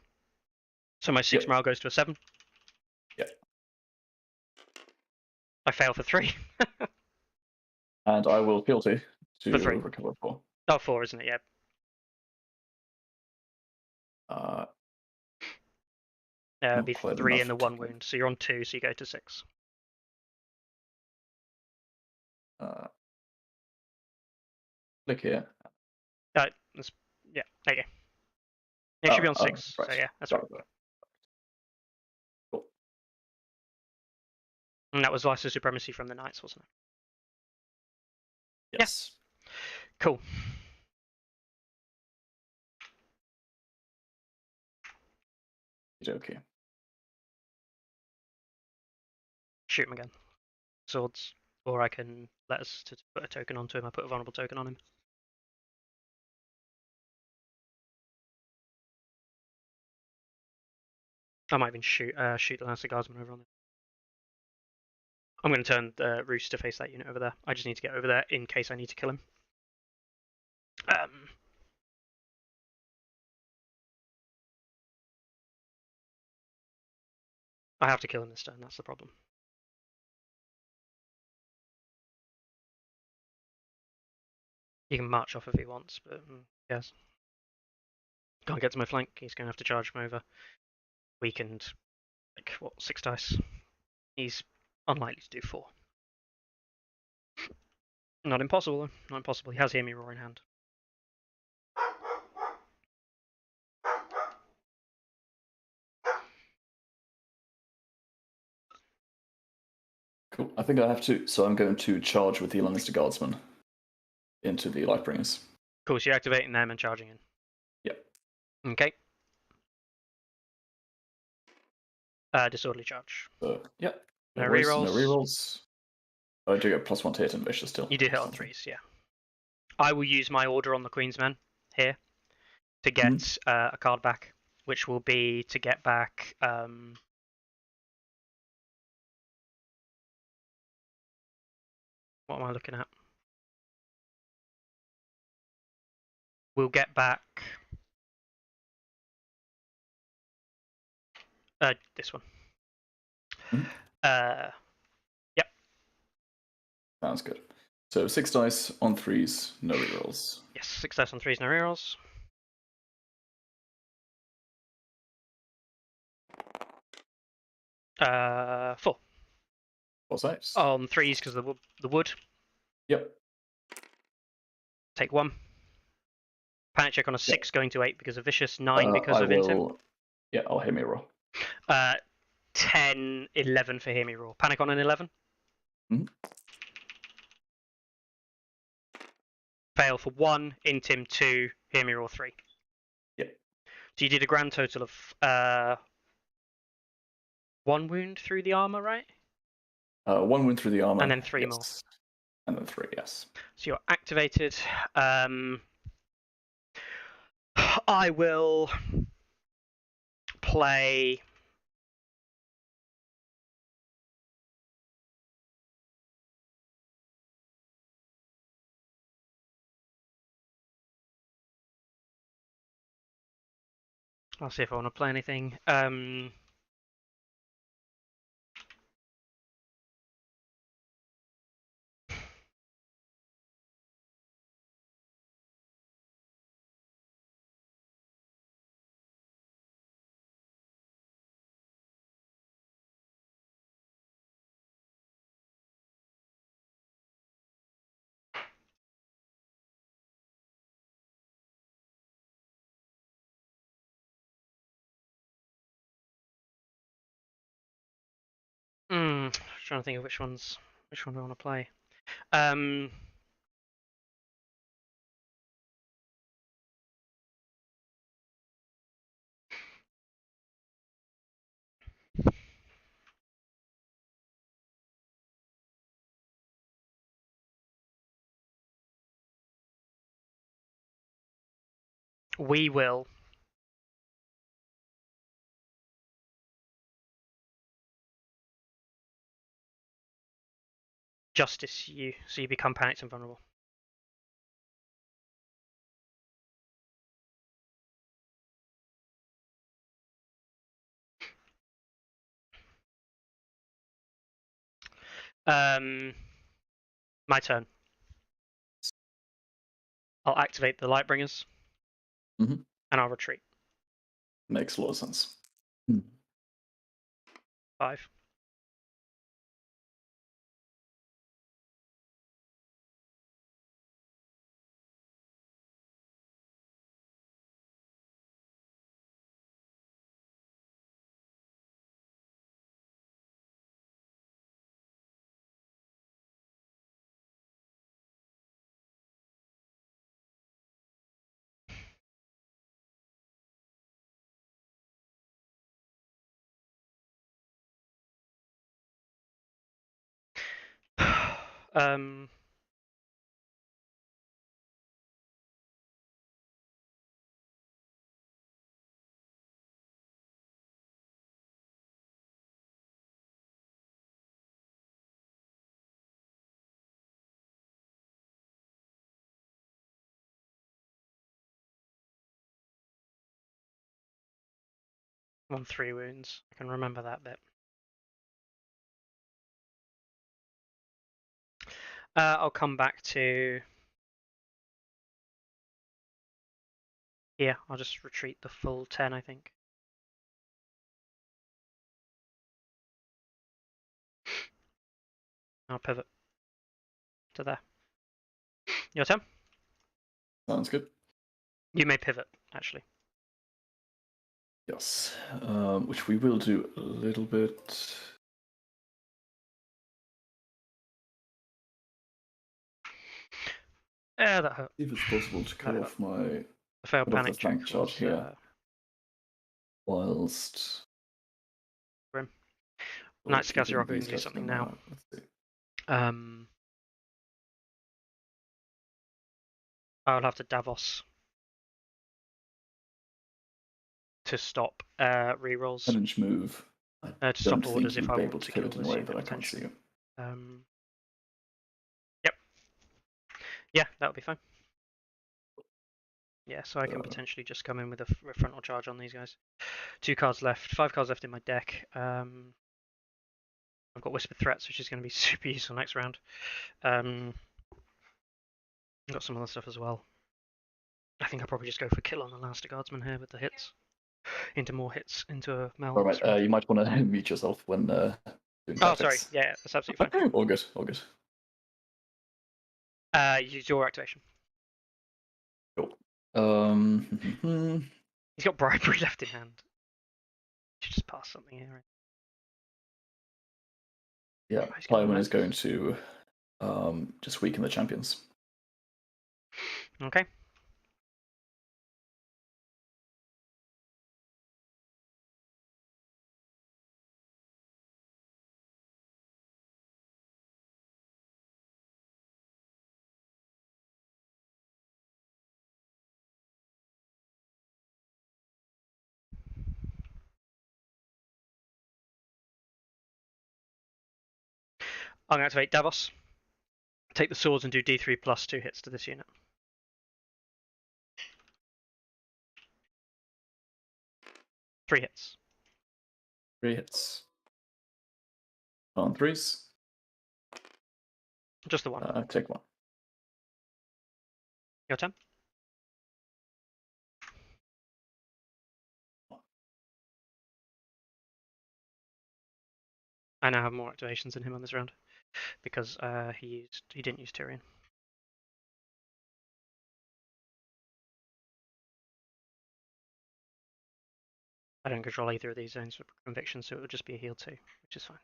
So my 6 morale goes to a 7. Yeah. I fail for 3. And I will fealty to for 3. Recover 4. Oh, 4, isn't it? Yeah. It'd be 3 in the 1 wound. So you're on 2, so you go to 6. Click here. Yeah, there you go. It should be on 6. Right. So yeah, that's right. Cool. And that was Lannister Supremacy from the Knights, wasn't it? Yes. Yeah. Cool. Okay. Shoot him again. Swords. Or I can let us to put a token onto him. I put a vulnerable token on him. I might even shoot the Lannister Guardsmen over on him. I'm going to turn Roose to face that unit over there. I just need to get over there in case I need to kill him. I have to kill him this turn, that's the problem. He can march off if he wants, but yes. Can't get to my flank, he's going to have to charge him over. Weakened, like, what, 6 dice? He's unlikely to do 4. Not impossible, though. Not impossible. He has Hear Me Roar in hand. Cool. I think I have to, so I'm going to charge with the Lannister Guardsmen into the Lightbringers. Cool, so you're activating them and charging in. Yep. Okay. Disorderly charge. Yeah. No worries, rerolls. No rerolls. Oh, I do get +1 to hit and vicious still. You do hit on 3s, yeah. I will use my order on the Queen's Men here to get a card back, which will be to get back. What am I looking at? We'll get back this one. Yep. Sounds good. So 6 dice on 3s, no rerolls. Yes, 6 dice on 3s, no rerolls. Four. 4 saves. On 3s because of the wood. Yep. Take 1. Panic check on a 6 going to 8 because of vicious, 9 because of intim. Yeah, I'll hear me roll. 10, 11 for hear me roll. Panic on an 11. Fail for 1, intim 2, hear me roll 3. Yep. So you did a grand total of 1 wound through the armor, right? 1 wound through the armor. And then 3 more. And then 3, yes. So you're activated. I will play. I'll see if I want to play anything. Trying to think of which one I want to play. We will justice you, so you become panicked and vulnerable. My turn. I'll activate the Lightbringers, and I'll retreat. Makes a lot of sense. 5. I'm on 3 wounds. I can remember that bit. I'll come back to here. I'll just retreat the full 10, I think. I'll pivot to there. Your turn? Sounds good. You may pivot, actually. Yes, which we will do a little bit. Yeah, that hurt. See if it's possible to cut off my panic check charge here. Whilst Knights of keeping Casterly can these do guys something in, now. Let's see. I'll have to Davos to stop rerolls. 10-inch move. I To stop don't orders think if you'd I be want able to to kill pivot in a this way unit that I can't see potentially. you. Yep. Yeah, that'll be fine. Yeah, so I can potentially just come in with a frontal charge on these guys. 2 cards left, 5 cards left in my deck. I've got Whispered Threats, which is going to be super useful next round. I've got some other stuff as well. I think I'll probably just go for kill on the Lannister Guardsmen here with the hits. Into more hits, into a Mel. Alright, you might want to mute yourself when doing tactics. Oh, sorry. Yeah, that's absolutely fine. All good, all good. Use your activation. Cool. He's got Bribery left in hand. Should just pass something here. Yeah, Tywin is going to just weaken the champions. Okay. I'm going to activate Davos. Take the swords and do D3 plus 2 hits to this unit. Three hits. 3 hits. On 3s. Just the one. Take 1. Your turn. I now have more activations than him on this round because he didn't use Tyrion. I don't control either of these zones for conviction, so it would just be a heal 2, which is fine.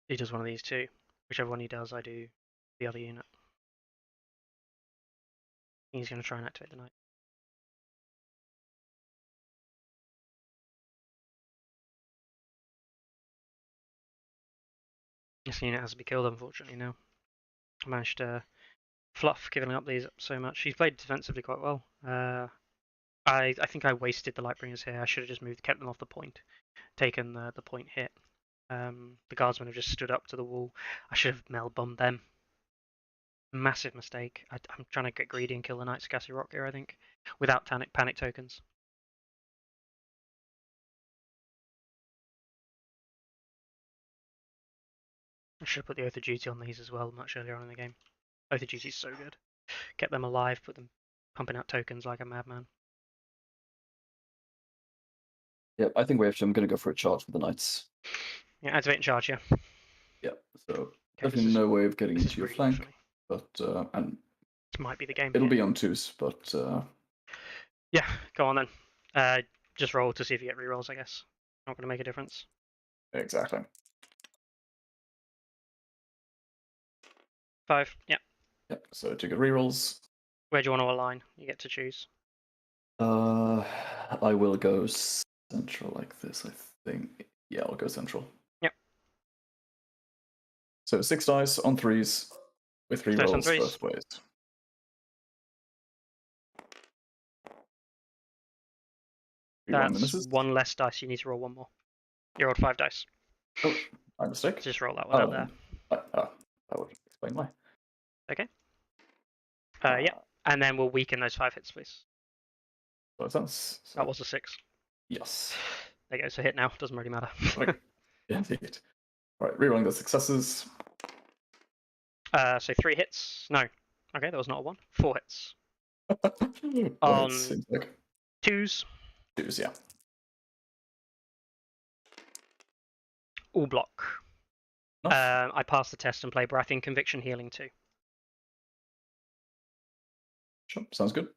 He does one of these two. Whichever one he does, I do the other unit. He's going to try and activate the knight. This unit has to be killed, unfortunately, now. I managed to fluff giving up these so much. He's played defensively quite well. I think I wasted the Lightbringers here. I should have just kept them off the point, taken the point hit. The Guardsmen have just stood up to the wall. I should have Mel bombed them. Massive mistake. I'm trying to get greedy and kill the Knights of Casterly Rock here, I think, without panic tokens. I should have put the Oath of Duty on these as well much earlier on in the game. Oath of Duty is so good. Kept them alive, put them pumping out tokens like a madman. Yep, I think I'm going to go for a charge with the Knights. Yeah, activate and charge, yeah. Yep, so definitely no way of getting into your flank, but and this might be the game. It'll be on 2s, but yeah, go on then. Just roll to see if you get rerolls, I guess. Not going to make a difference. Exactly. 5, yeah. Yep, so 2 good rerolls. Where do you want to align? You get to choose. I will go central like this, I think. Yeah, I'll go central. Yep. So 6 dice on 3s with rerolls both ways. That's 1 less dice. You need to roll 1 more. You rolled 5 dice. Oh, my mistake. Just roll that one up there. That would explain why. Okay. Yeah. And then we'll weaken those 5 hits, please. So that was a 6. Yes. There you go. So hit now. Doesn't really matter. Yeah, indeed. Right, rerolling the successes. So 3 hits. No. Okay, that was not a 1. 4 hits. On 2s. 2s. 2s, yeah. All block. Nice. I pass the test and play Baratheon Conviction Healing 2. Sure, sounds good.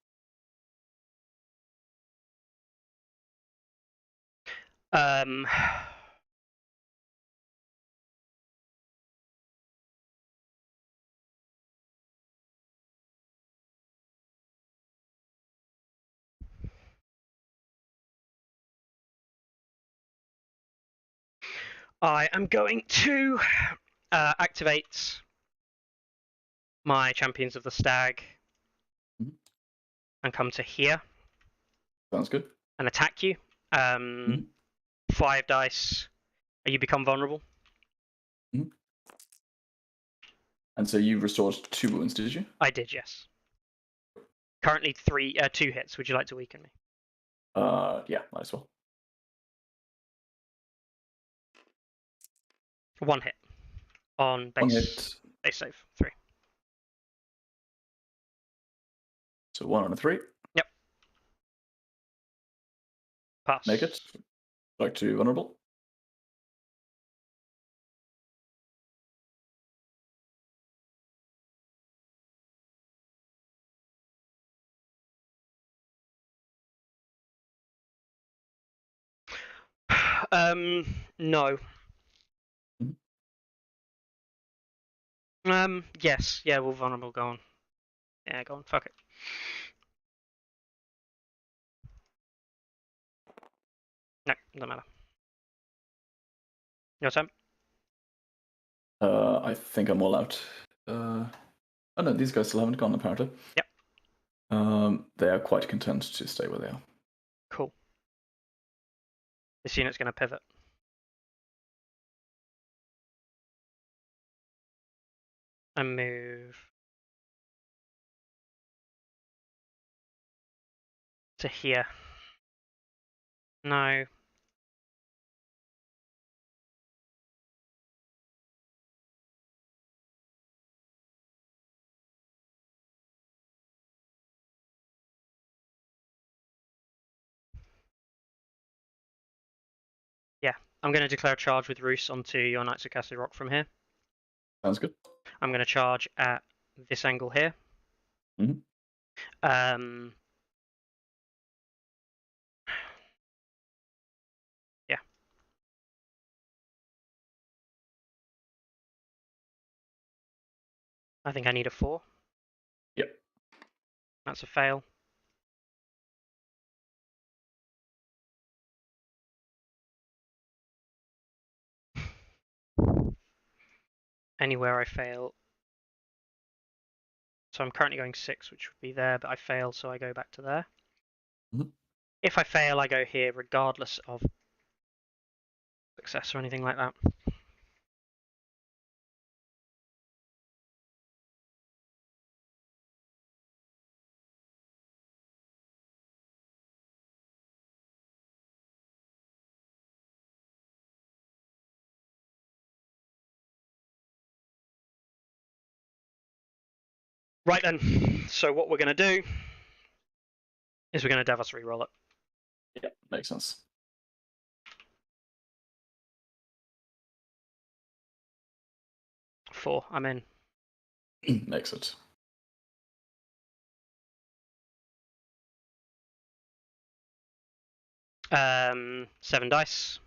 I am going to activate my Champions of the Stag and come to here. Sounds good. And attack you. 5 dice. You become vulnerable. And so you restored 2 wounds, did you? I did, yes. Currently 2 hits. Would you like to weaken me? Yeah, might as well. 1 hit on base. 1 hit. Base save 3. So 1 on a 3. Yep. Pass. Make it. Back to vulnerable. No. Yes. Yeah, we'll vulnerable. Go on. Yeah, go on. Fuck it. No, doesn't matter. Your turn. I think I'm all out. Oh no, these guys still haven't gone apparently. Yep. They are quite content to stay where they are. Cool. This unit's going to pivot. And move to here. No. Yeah, I'm going to declare a charge with Roose onto your Knights of Casterly Rock from here. Sounds good. I'm going to charge at this angle here. Yeah. I think I need a 4. Yep. That's a fail. Anywhere I fail. So I'm currently going 6, which would be there, but I fail, so I go back to there. If I fail, I go here, regardless of success or anything like that. Right then, so what we're going to do is we're going to Davos reroll it. Yeah, makes sense. Four, I'm in. Makes it. Seven dice.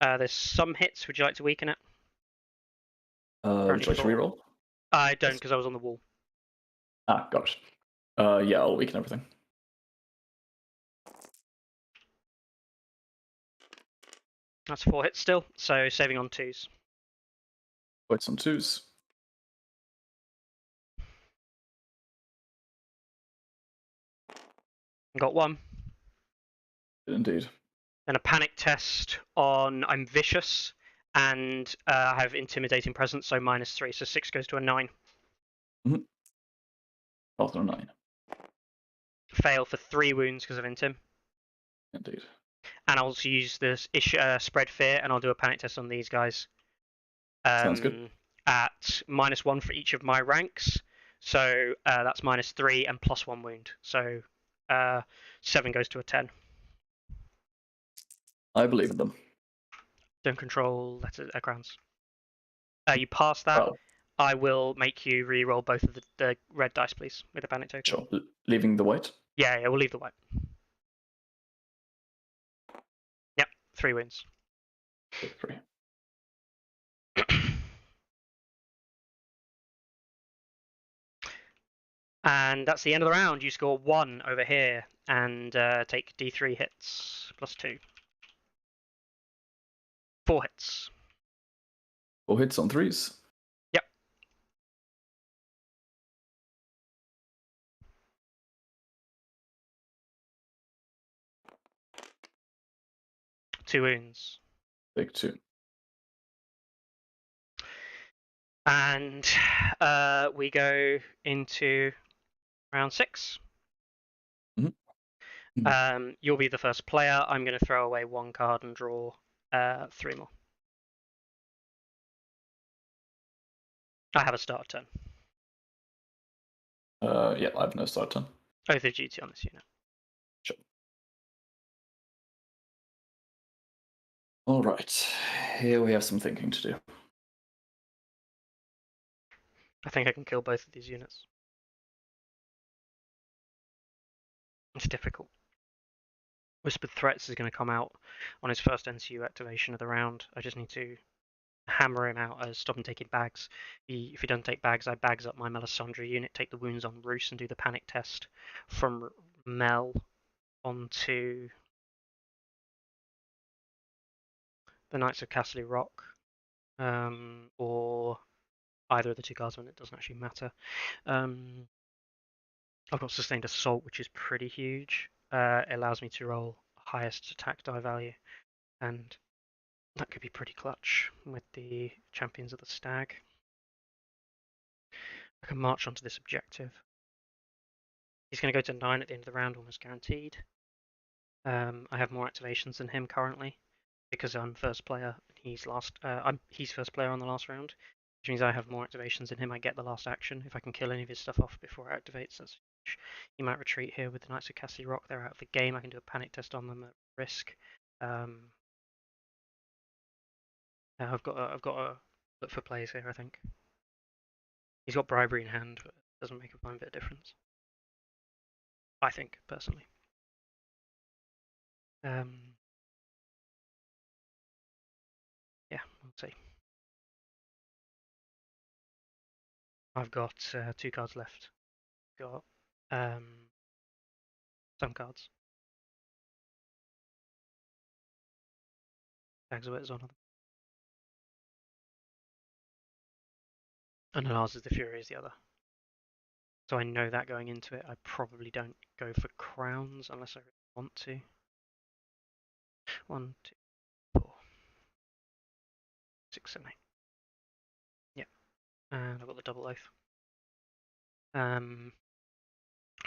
There's some hits. Would you like to weaken it? Would you like to reroll? I don't, because I was on the wall. Ah, got it. Yeah, I'll weaken everything. That's 4 hits still, so saving on 2s. Quite some 2s. Got 1. Indeed. Then a panic test on I'm vicious, and I have intimidating presence, so -3, so 6 goes to a 9. Also a 9. Fail for 3 wounds because of intim. Indeed. And I'll also use this spread fear, and I'll do a panic test on these guys. Sounds good. At -1 for each of my ranks, so that's -3 and +1 wound. So 7 goes to a 10. I believe in them. Don't control letters, crowns. You pass that. Well, I will make you re-roll both of the red dice, please, with a panic token. sure. Leaving the white? Yeah, we'll leave the white. Yep, 3 wins. 3. And that's the end of the round. You score 1 over here and take D3 hits plus 2. 4 hits. 4 hits on 3s. Yep. Two wounds. Take 2. And we go into round 6. You'll be the first player. I'm going to throw away 1 card and draw 3 more. I have a start turn. Yeah, I have no start turn. Oath of duty on this unit. Sure. All right, here we have some thinking to do. I think I can kill both of these units. It's difficult. Whispered Threats is going to come out on his first NCU activation of the round. I just need to hammer him out as stop him taking bags. If he doesn't take bags, I bags up my Melisandre unit, take the wounds on Roose and do the panic test from Mel onto the Knights of Casterly Rock, or either of the 2 guardsmen, it doesn't actually matter. I've got Sustained Assault, which is pretty huge. It allows me to roll highest attack die value, and that could be pretty clutch with the Champions of the Stag. I can march onto this objective. He's going to go to 9 at the end of the round, almost guaranteed. I have more activations than him currently, because I'm first player. He's first player on the last round, which means I have more activations than him. I get the last action. If I can kill any of his stuff off before it activates, that's huge. He might retreat here with the Knights of Casterly Rock. They're out of the game. I can do a panic test on them at risk. I've got to look for plays here, I think. He's got bribery in hand, but it doesn't make a fine bit of difference. I think, personally. Yeah, we'll see. I've got 2 cards left. Got some cards. Bags of Wit is one of them. And ours is the Fury is the other. So I know that going into it. I probably don't go for crowns unless I really want to. 1, 2, 4, 6, 7, 8. Yeah. And I've got the double oath. I'm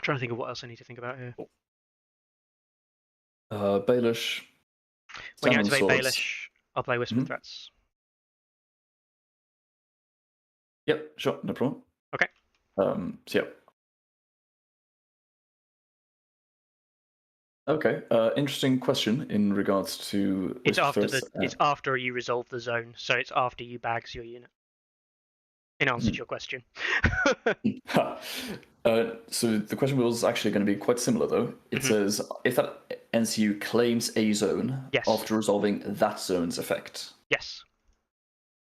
trying to think of what else I need to think about here. Baelish. When you activate Baelish, I'll play Whispered Threats. Yep, sure, no problem. Okay. So yeah. Okay. Interesting question in regards to. It's after you resolve the zone, so it's after you bags your unit. In answer to your question. So the question was actually going to be quite similar, though. It says if that NCU claims a zone after resolving that zone's effect. Yes.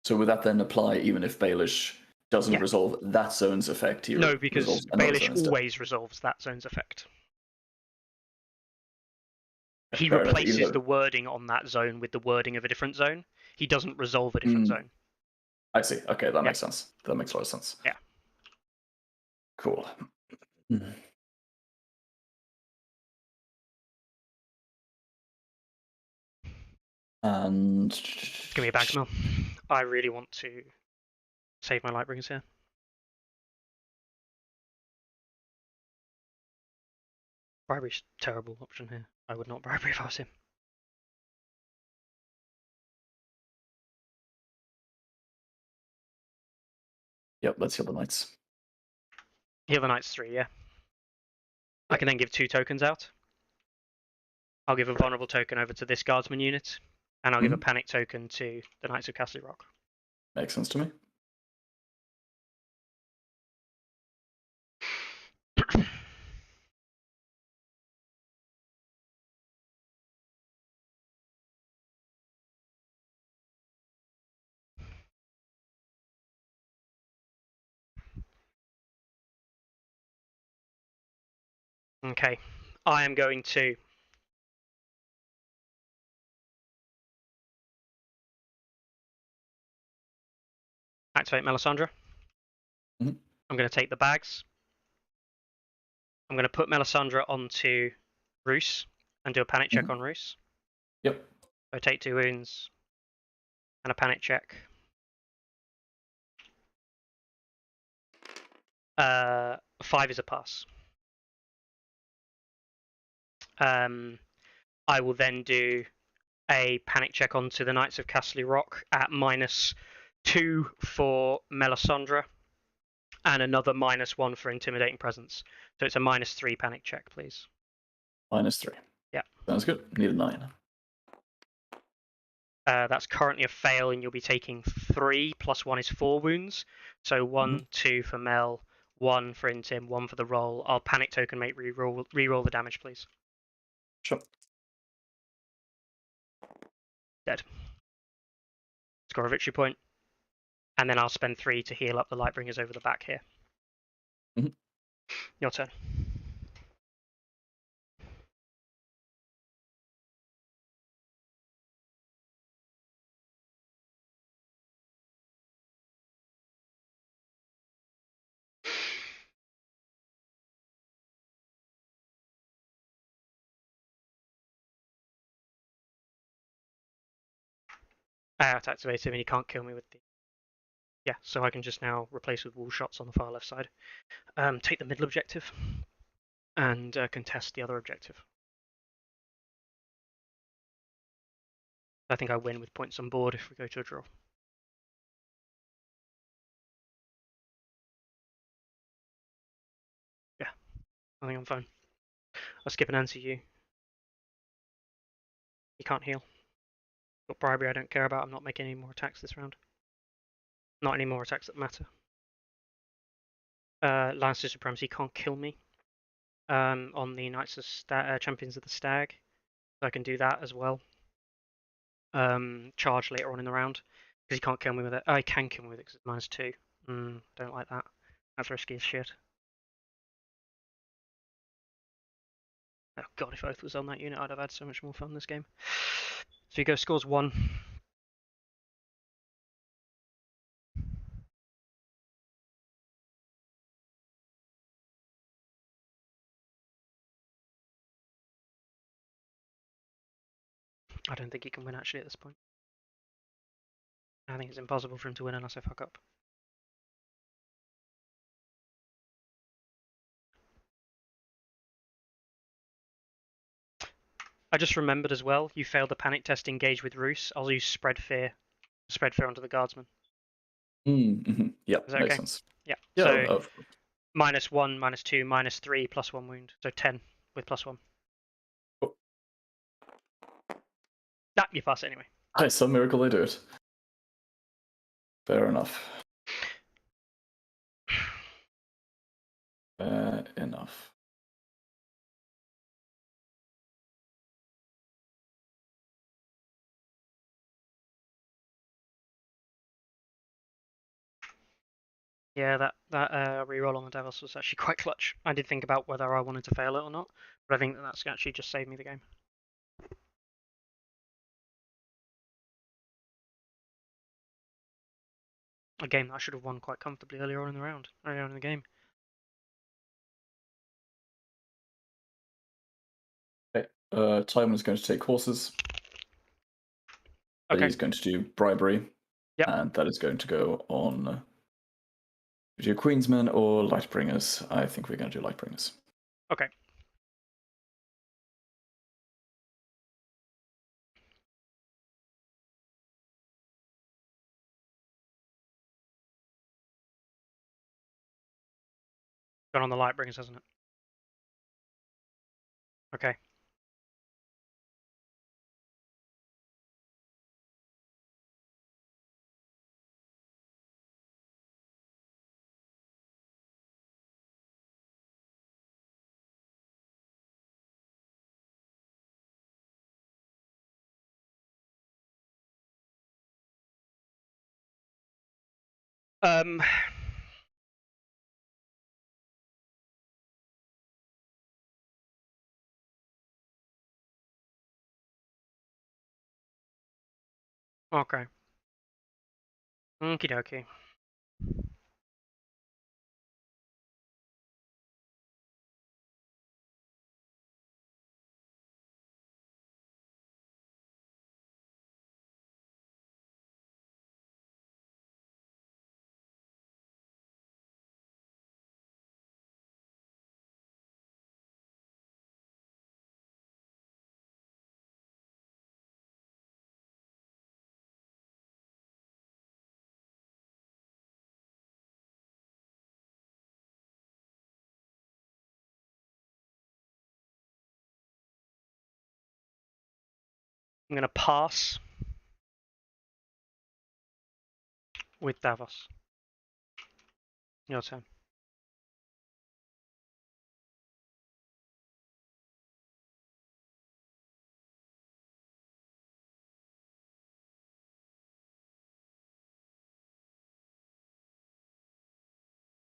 So would that then apply even if Baelish doesn't resolve that zone's effect? No, because Baelish always resolves that zone's effect. He replaces the wording on that zone with the wording of a different zone. He doesn't resolve a different zone. I see. Okay, that makes sense. That makes a lot of sense. Yeah. Cool. And give me a bag mill. I really want to save my Lightbringers here. Bribery's a terrible option here. I would not bribery if I was him. Yep, let's heal the knights. Heal the knights 3, yeah. I can then give 2 tokens out. I'll give a vulnerable token over to this guardsman unit, and I'll give a panic token to the Knights of Casterly Rock. Makes sense to me. Okay, I am going to activate Melisandre. I'm going to take the bags. I'm going to put Melisandre onto Roose and do a panic check on Roose. Yep. I take 2 wounds and a panic check. 5 is a pass. I will then do a panic check onto the Knights of Casterly Rock at -2 for Melisandre, and another -1 for Intimidating Presence. So it's a -3 panic check, please. -3. Yeah. Sounds good. Need a 9. That's currently a fail, and you'll be taking 3 + 1 is 4 wounds. So 1, 2 for Mel, 1 for Intim, 1 for the roll. I'll panic token make reroll the damage, please. Sure. Dead. Score a victory point. And then I'll spend 3 to heal up the Lightbringers over the back here. Your turn. I have to activate him, and he can't kill me with the... Yeah, so I can just now replace with wall shots on the far left side. Take the middle objective, and contest the other objective. I think I win with points on board if we go to a draw. Yeah, I think I'm fine. I'll skip and answer you. You can't heal. Got bribery I don't care about. I'm not making any more attacks this round. Not any more attacks that matter. Lannister Supremacy can't kill me on the Knights of Champions of the Stag. So I can do that as well. Charge later on in the round. Because he can't kill me with it. I can kill me with it because it's -2. Don't like that. That's risky as shit. Oh god, if Oath was on that unit, I'd have had so much more fun this game. So you go scores 1. I don't think he can win actually at this point. I think it's impossible for him to win unless I fuck up. I just remembered as well, you failed the panic test engage with Roose. I'll use Spread Fear. Spread Fear onto the Guardsman. Yeah, Is that makes okay? sense. Yeah. Yeah, So of course. -1, -2, -3, +1 wound. So 10 with +1. Oh. Nah, you pass it anyway. By some miracle they do it. Fair enough. Fair enough. Yeah, that reroll on the Devils was actually quite clutch. I did think about whether I wanted to fail it or not, but I think that's actually just saved me the game. A game that I should have won quite comfortably earlier on in the game. Okay. Tywin is going to take horses. Okay. He's going to do bribery. Yep. And that is going to go on your Queensmen or Lightbringers. I think we're going to do Lightbringers. Okay. Gone on the Lightbringers, hasn't it? Okay. Um. Okay. Okie dokie. I'm gonna pass with Davos. Your turn.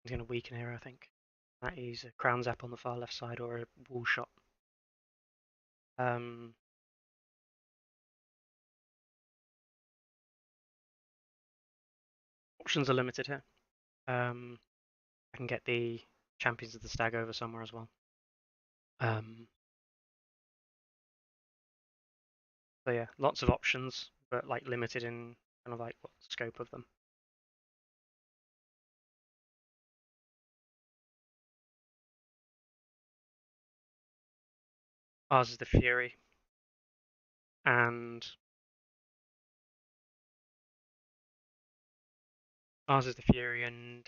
He's gonna weaken here, I think. That is a crown zap on the far left side or a wall shot. Options are limited here. I can get the Champions of the Stag over somewhere as well. So yeah, lots of options, but like limited in kind of like what scope of them. Ours is the Fury, and ours is the Fury, and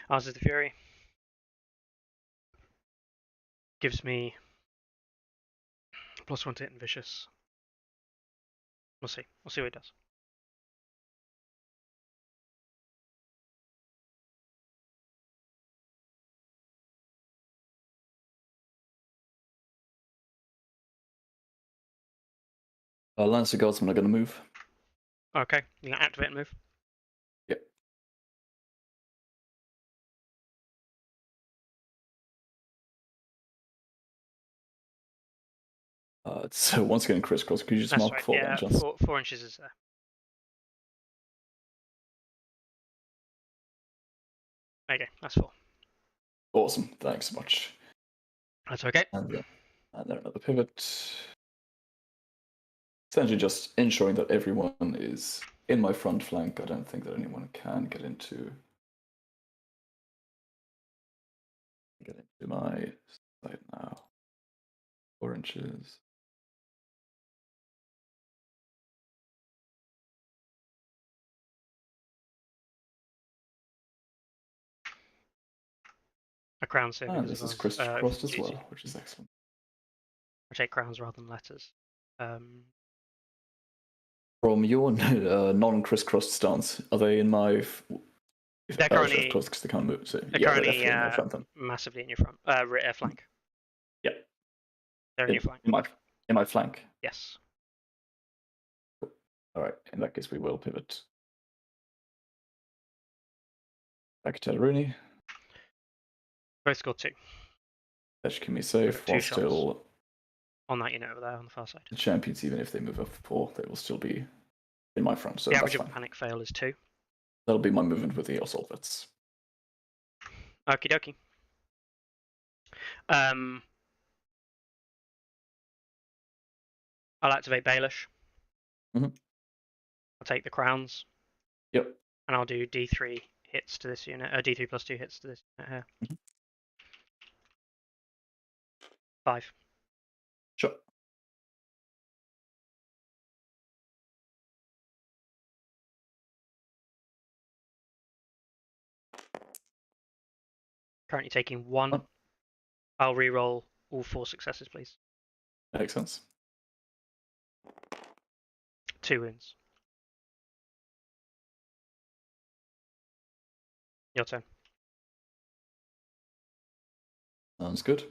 ours is the Fury. Gives me +1 to hit and vicious. We'll see. We'll see what it does. Lannister Guardsmen are going to move. Okay, you can activate and move. Yep. So once again, crisscross. Could you just mark right. 4 yeah, chance? 4 inches is there. Okay, that's 4. Awesome. Thanks so much. That's okay. And then another pivot. Essentially just ensuring that everyone is in my front flank. I don't think that anyone can get into my side now. 4 inches. A crown save. And this is crisscrossed as well, which is excellent. I take crowns rather than letters. From your non-crisscrossed stance, are they in my? They're currently close because they can't move. So they're yeah, currently they're definitely in my front then. massively in your front. Rear flank. Yeah, They're in your flank. In my flank. Yes. All right. In that case, we will pivot back to Rooney. Both scored 2. That should keep me safe while still on that unit over there on the far side. The champions, even if they move up 4, they will still be in my front. So the that's average fine. of panic fail is 2. That'll be my movement with the assault vets. Okie dokie. I'll activate Baelish. Mm-hmm. I'll take the crowns. Yep. And I'll do D3 hits to this unit. D3 plus 2 hits to this unit here. 5. Sure. Currently taking 1. Oh. I'll re-roll all 4 successes, please. Makes sense. 2 wounds. Your turn. Sounds good.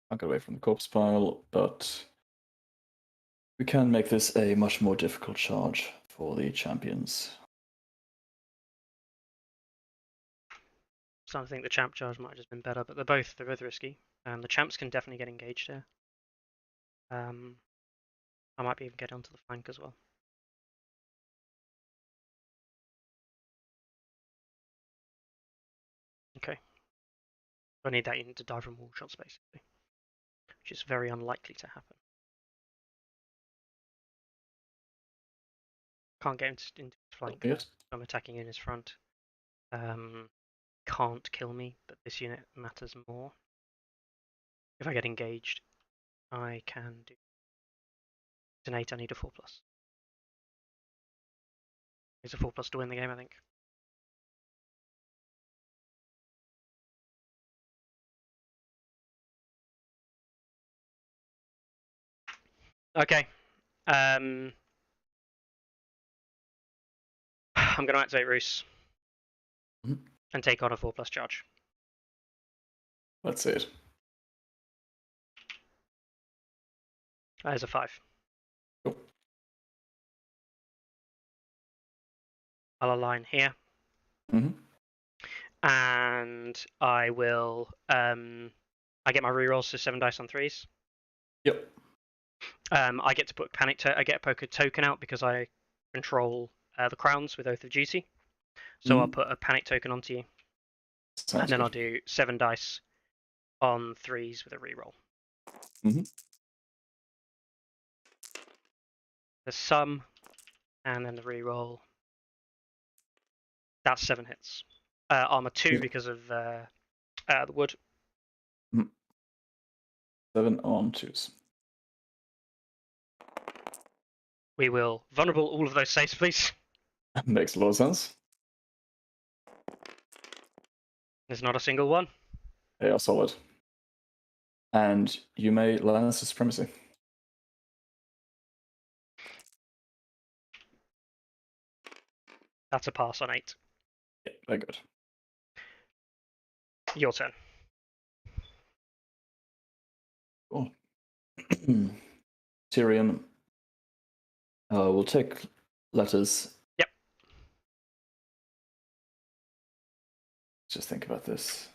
I'll get away from the corpse pile, but we can make this a much more difficult charge for the champions. So I think the champ charge might have just been better, but they're both risky. The champs can definitely get engaged here. I might be even get onto the flank as well. Okay. I need that unit to die from wall shots, basically, which is very unlikely to happen. Can't get into his flank. Yes. I'm attacking in his front. Can't kill me, but this unit matters more. If I get engaged, I can do. It's an 8. I need a 4+. It's a 4+ to win the game, I think. Okay. I'm going to activate Roose and take on a 4+ charge. Let's see it. That is a 5. Cool. I'll align here. And I will. I get my rerolls, so 7 dice on 3s. Yep. I get to put I get a token out because I control the crowns with Oath of Duty. So I'll put a panic token onto you. Sounds and then good. I'll do 7 dice on 3s with a reroll. The sum, and then the reroll. That's 7 hits. Armor 2 because of the wood. 7 on 2s. We will vulnerable all of those saves, please. Makes a lot of sense. There's not a single one. They are solid. And you may Lannister supremacy. That's a pass on 8. Yeah, very good. Your turn. Cool. Tyrion will take letters. Yep. Just think about this.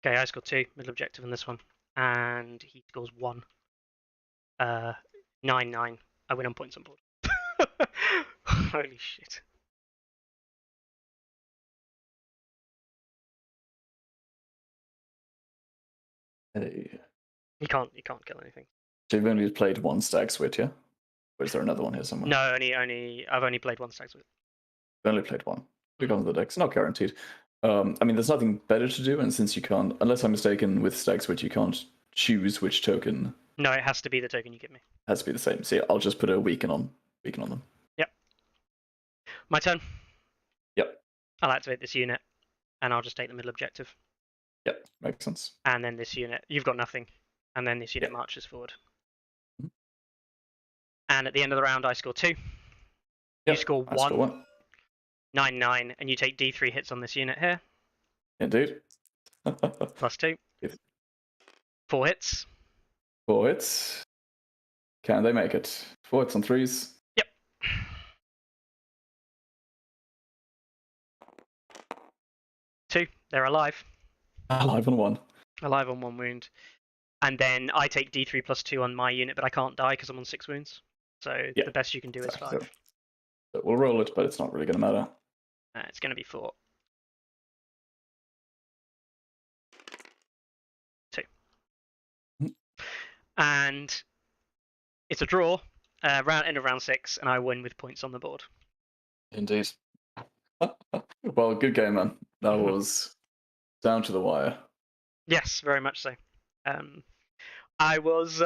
Okay, I scored 2, middle objective in this one. And he scores 1. 9-9. I win on points on board. Holy shit. Hey. You can't kill anything. So you've only played 1 stag switch, yeah? Or is there another one here somewhere? No, I've only played 1 stag switch. I've only played 1. Look on the decks, not guaranteed. I mean, there's nothing better to do, and since you can't, unless I'm mistaken, with stag switch, you can't choose which token. No, it has to be the token you give me. Has to be the same. See, I'll just put a weaken on them. Yep. My turn. Yep. I'll activate this unit, and I'll just take the middle objective. Yep, makes sense. And then this unit, you've got nothing, and then this unit marches forward. And at the end of the round, I score 2. Yep, you score 1. Score 1. 9-9, and you take D3 hits on this unit here. Indeed. Plus 2. Yes. 4 hits. 4 hits. Can they make it? 4 hits on 3s. Yep. 2. They're alive. Alive on 1. Alive on 1 wound. And then I take D3 plus 2 on my unit, but I can't die because I'm on 6 wounds. So the best you can do is 5. So we'll roll it, but it's not really going to matter. It's going to be 4. 2. And it's a draw. End of round 6, and I win with points on the board. Indeed. Well, good game, man. That was down to the wire. Yes, very much so. I was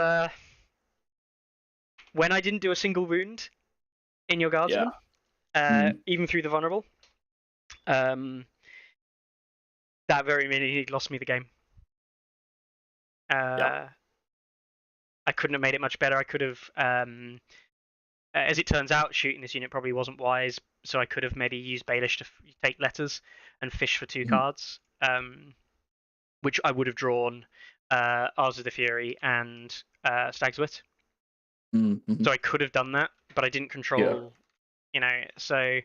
when I didn't do a single wound in your guardsman, even through the vulnerable. That very minute he lost me the game. I couldn't have made it much better. I could have, as it turns out, shooting this unit probably wasn't wise. So I could have maybe used Baelish to take letters and fish for 2 cards, which I would have drawn Eyes of the Fury and Stag's Wit. So I could have done that, but I didn't control, so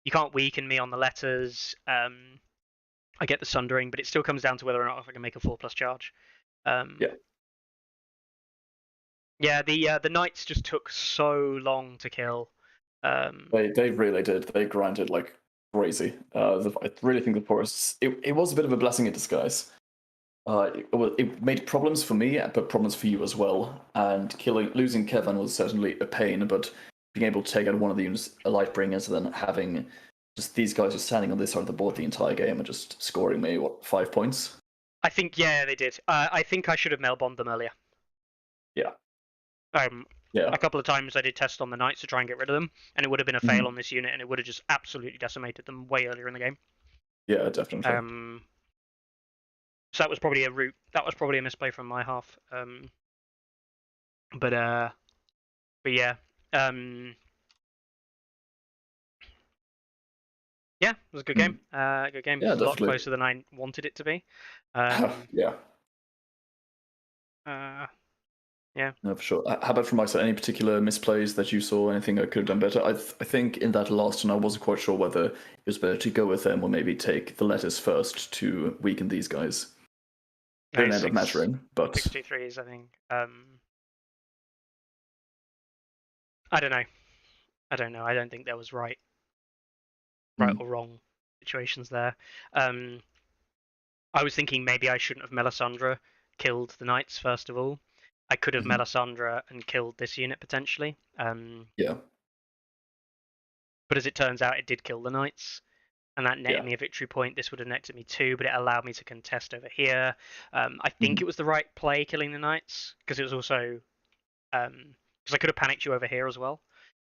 you can't weaken me on the letters. I get the Sundering, but it still comes down to whether or not I can make a 4+ charge. The Knights just took so long to kill. They really did. They grinded like crazy. I really think the forests. It was a bit of a blessing in disguise. It made problems for me, but problems for you as well. And losing Kevan was certainly a pain, but being able to take out one of the units, a Lightbringers, and then having just these guys just standing on this side of the board the entire game and just scoring me 5 points. I think they did. I think I should have mail bombed them earlier. Yeah. A couple of times I did test on the Knights to try and get rid of them, and it would have been a fail on this unit, and it would have just absolutely decimated them way earlier in the game. Yeah, definitely. So that was probably a misplay from my half. But yeah. Yeah, it was a good game. Good game. Yeah, a lot closer than I wanted it to be. Yeah. No, for sure. How about from my side? Any particular misplays that you saw? Anything I could have done better? I think in that last one, I wasn't quite sure whether it was better to go with them or maybe take the letters first to weaken these guys. Didn't end up mattering, but 63s, I think. I don't know. I don't think there was right or wrong situations there. I was thinking maybe I shouldn't have Melisandre killed the Knights first of all. I could have Melisandre and killed this unit potentially. Yeah. But as it turns out, it did kill the Knights, and that netted me a victory point. This would have netted me 2, but it allowed me to contest over here. I think it was the right play killing the Knights, because it was also because I could have panicked you over here as well,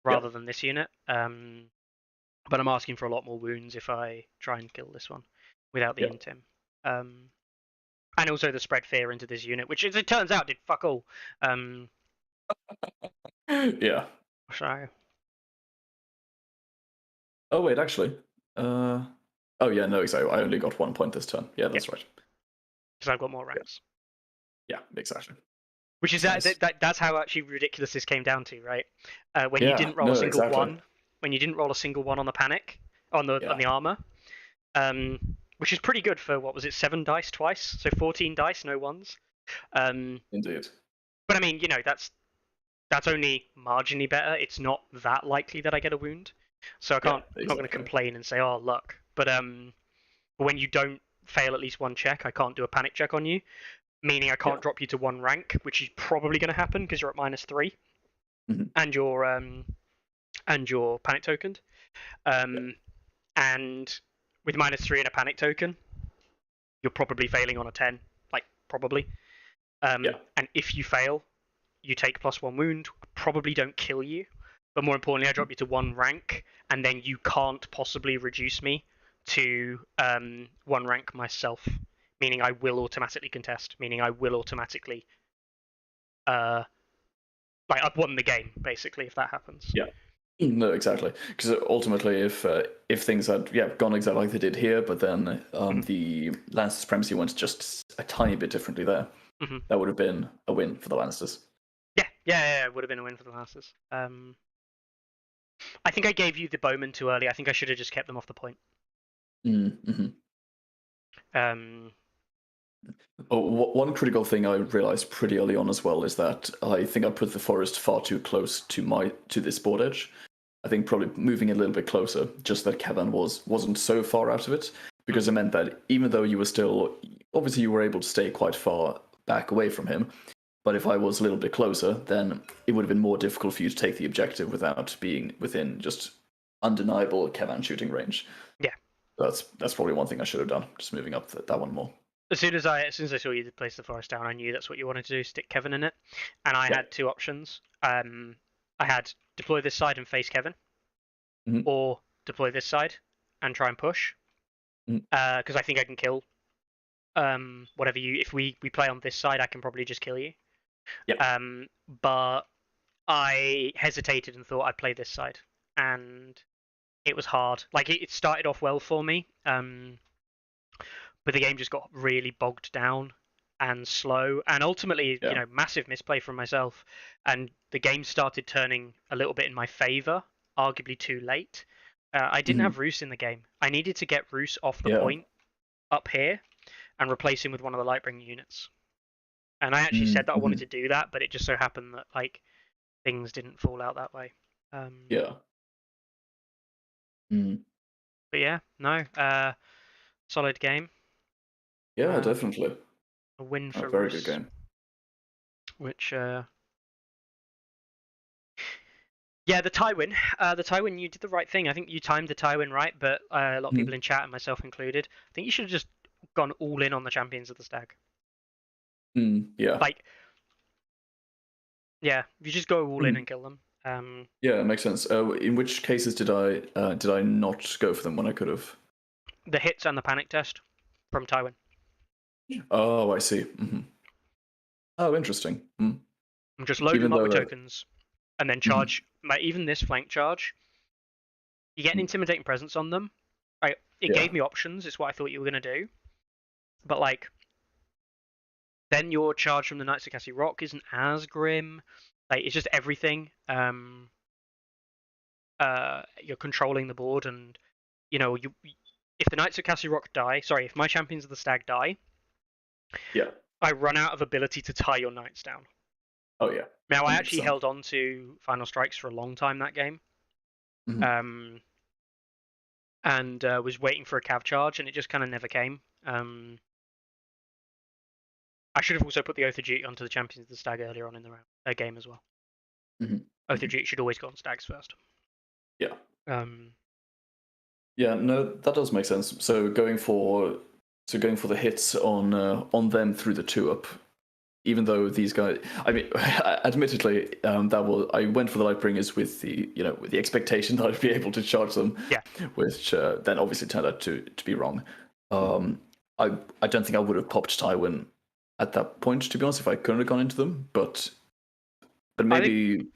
rather than this unit. But I'm asking for a lot more wounds if I try and kill this one without the intim. And also the spread fear into this unit, which as it turns out did fuck all. Yeah. So. Oh wait, actually. Oh yeah, no, exactly. I only got 1 point this turn. Yeah, that's right. Because I've got more ranks. Yeah, exactly. Which is nice. That's how actually ridiculous this came down to, right? When you didn't roll a single one, when you didn't roll a single one on the panic, on the armor, which is pretty good for what was it, 7 dice twice, so 14 dice, no ones. Indeed. But I mean, that's only marginally better. It's not that likely that I get a wound, so I'm not going to complain and say, oh luck. But when you don't fail at least one check, I can't do a panic check on you. Meaning I can't drop you to 1 rank, which is probably going to happen because you're at -3, and you're panic tokened. And with -3 and a panic token, you're probably failing on a 10, like probably. And if you fail, you take +1 wound. Probably don't kill you, but more importantly, I drop you to 1 rank, and then you can't possibly reduce me to 1 rank myself. Meaning I will automatically contest. Meaning I will automatically, I've won the game basically if that happens. Yeah, no, exactly. Because ultimately, if things had gone exactly like they did here, but then the Lannister supremacy went just a tiny bit differently there, that would have been a win for the Lannisters. Yeah, it would have been a win for the Lannisters. I think I gave you the bowmen too early. I think I should have just kept them off the point. One critical thing I realized pretty early on as well is that I think I put the forest far too close to this board edge. I think probably moving a little bit closer, just that Kevan wasn't so far out of it, because it meant that even though you were still, obviously you were able to stay quite far back away from him, but if I was a little bit closer, then it would have been more difficult for you to take the objective without being within just undeniable Kevan shooting range. Yeah. That's probably one thing I should have done, just moving up that one more. As soon as I saw you place the forest down, I knew that's what you wanted to do, stick Kevan in it. And I had two options. I had deploy this side and face Kevan, or deploy this side and try and push. Because I think I can kill whatever you. If we play on this side, I can probably just kill you. But I hesitated and thought I'd play this side, and it was hard. Like it started off well for me, but the game just got really bogged down and slow, and ultimately, massive misplay from myself, and the game started turning a little bit in my favor, arguably too late. I didn't have Roose in the game. I needed to get Roose off the point up here and replace him with one of the Lightbringer units. And I actually said that I wanted to do that, but it just so happened that like things didn't fall out that way. But yeah, no, solid game. Yeah, definitely. A win for a very Roose, good game. Which yeah, the Tywin, you did the right thing. I think you timed the Tywin right, but a lot of people in chat, and myself included, I think you should have just gone all in on the Champions of the Stag. Yeah. Like, yeah, you just go all in and kill them. Yeah, it makes sense. In which cases did I not go for them when I could have? The hits and the panic test from Tywin. Oh, I see. Oh, interesting. Just load them up with tokens, and then charge. Like, even this flank charge, you get an intimidating presence on them. Right, it gave me options. It's what I thought you were gonna do, but like, then your charge from the Knights of Castle Rock isn't as grim. Like, it's just everything. You're controlling the board, and if the Knights of Castle Rock die, if my Champions of the Stag die, I run out of ability to tie your knights down. Oh yeah. Now I actually held on to Final Strikes for a long time that game, and was waiting for a cav charge, and it just kind of never came. I should have also put the Oath of Duty onto the Champions of the Stag earlier on in the game as well. Oath of Duty should always go on Stags first. Yeah. Yeah, no, that does make sense. So going for the hits on them through the 2-up, even though these guys, I mean, admittedly, I went for the Lightbringers with the expectation that I'd be able to charge them. Yeah. Which then obviously turned out to be wrong. I don't think I would have popped Tywin at that point, to be honest, if I couldn't have gone into them. But maybe.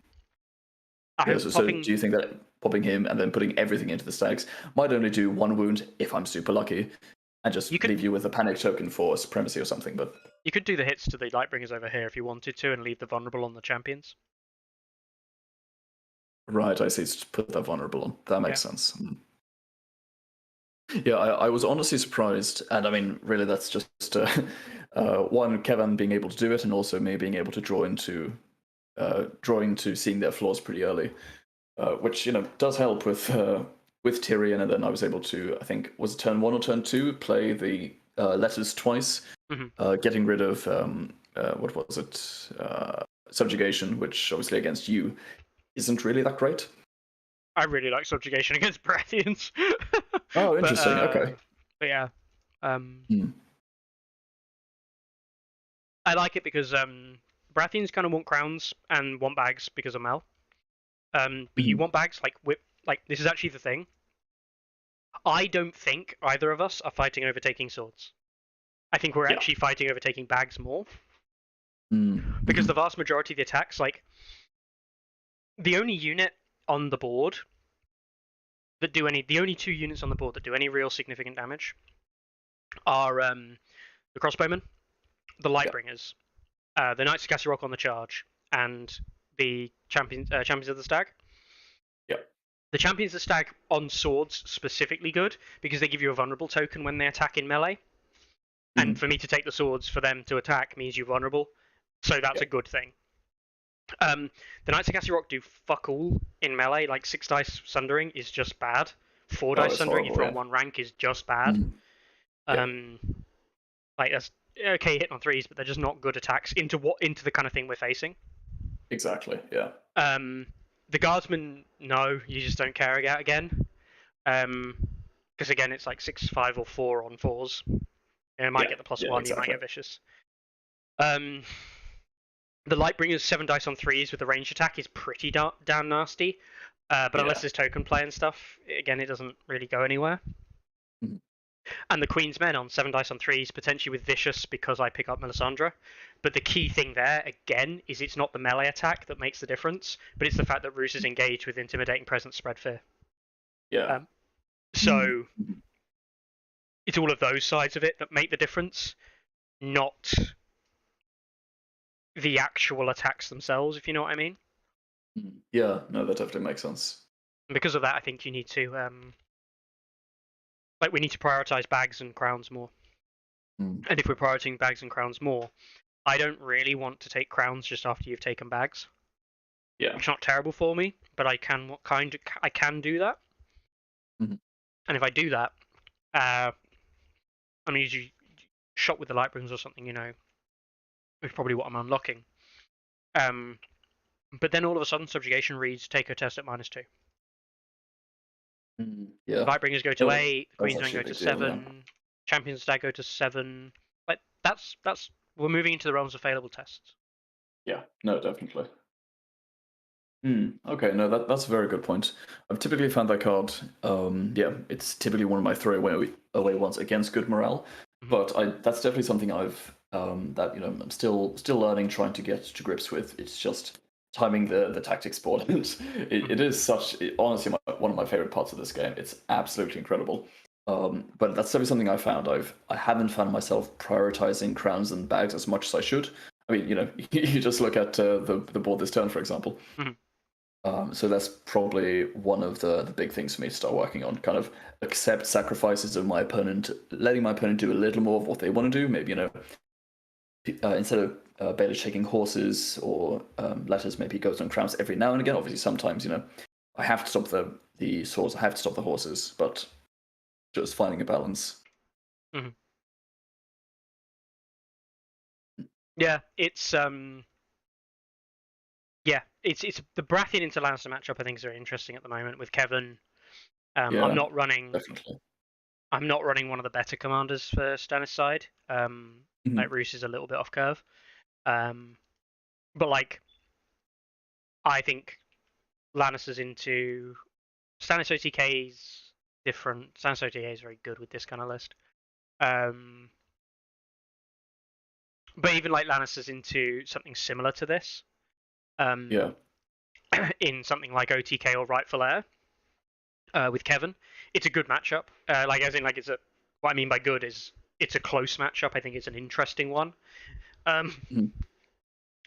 So do you think that popping him and then putting everything into the stags might only do 1 wound if I'm super lucky, and just leave you with a panic token for supremacy or something? But you could do the hits to the Lightbringers over here if you wanted to, and leave the vulnerable on the Champions. Right, I see. Just put that vulnerable on. That makes sense. Yeah, I was honestly surprised, and I mean, really, that's just one, Kevan being able to do it, and also me being able to draw into seeing their flaws pretty early, which does help with Tyrion. And then I was able to, I think, was it turn 1 or turn 2, play the letters twice, getting rid of what was it, subjugation, which obviously against you isn't really that great. I really like subjugation against Baratheons. Oh, interesting. Okay. But yeah, I like it because Baratheons kind of want crowns and want bags because of Mel. But you want bags like this is actually the thing. I don't think either of us are fighting over taking swords. I think we're actually fighting over taking bags more. Because the vast majority of the attacks, like the only unit on the board that the only 2 units on the board that do any real significant damage are the Crossbowmen, the Lightbringers, the Knights of Castle Rock on the charge, and the Champions of the Stag. The Champions of the Stag on swords specifically good because they give you a vulnerable token when they attack in melee. And for me to take the swords for them to attack means you're vulnerable, so that's a good thing. The Knights of Castle Rock do fuck all in melee. Like 6 dice sundering is just bad. 4 dice sundering if you're on 1 rank is just bad. Like that's okay hit on 3s, but they're just not good attacks into the kind of thing we're facing. Exactly. Yeah. The Guardsmen, no, you just don't care about again. Because again, it's like 6, 5, or 4 on 4s. You might get the +1, exactly. You might get vicious. The Lightbringer's 7 dice on 3s with the ranged attack is pretty damn nasty. But unless there's token play and stuff, again, it doesn't really go anywhere. Mm-hmm. And the Queen's Men on 7 dice on 3s, potentially with vicious because I pick up Melisandre. But the key thing there, again, is it's not the melee attack that makes the difference, but it's the fact that Roose is engaged with Intimidating Presence, Spread Fear. Yeah. So it's all of those sides of it that make the difference, not the actual attacks themselves, if you know what I mean. Yeah, no, that definitely makes sense. And because of that, I think you need to we need to prioritize bags and crowns more. And if we're prioritizing bags and crowns more, I don't really want to take crowns just after you've taken bags. Yeah, it's not terrible for me, but I can do that. Mm-hmm. And if I do that, I'm usually shot with the Lightbringers or something, is probably what I'm unlocking. But then all of a sudden, Subjugation reads take a test at -2. Yeah. Lightbringers go to 8, Queensmen go to 7, Champions Stag go to 7. Like that's we're moving into the realms of failable tests. Yeah, no, definitely. Okay, no, that's a very good point. I've typically found that card. It's typically one of my throwaway ones against good morale. But that's definitely something I've I'm still learning, trying to get to grips with. It's just timing the tactics board. It is honestly one of my favorite parts of this game. It's absolutely incredible. But that's definitely something I found. I haven't found myself prioritizing crowns and bags as much as I should. I mean, you just look at the board this turn, for example. So that's probably one of the big things for me to start working on. Kind of accept sacrifices of my opponent, letting my opponent do a little more of what they want to do. Maybe instead of Baelish taking horses or letters, maybe goes on crowns every now and again. Obviously, sometimes I have to stop the swords. I have to stop the horses, but just finding a balance. Yeah, it's it's the Baratheon into Lannister matchup. I think is very interesting at the moment with Kevan. I'm not running. Definitely. I'm not running one of the better commanders for Stannis' side. Like Roose is a little bit off curve. But I think Lannister's into Stannis OTK is different. Stannis OTK is very good with this kind of list. But even Lannister's into something similar to this. In something like OTK or Rightful Heir with Kevan, it's a good matchup. What I mean by good is it's a close matchup. I think it's an interesting one.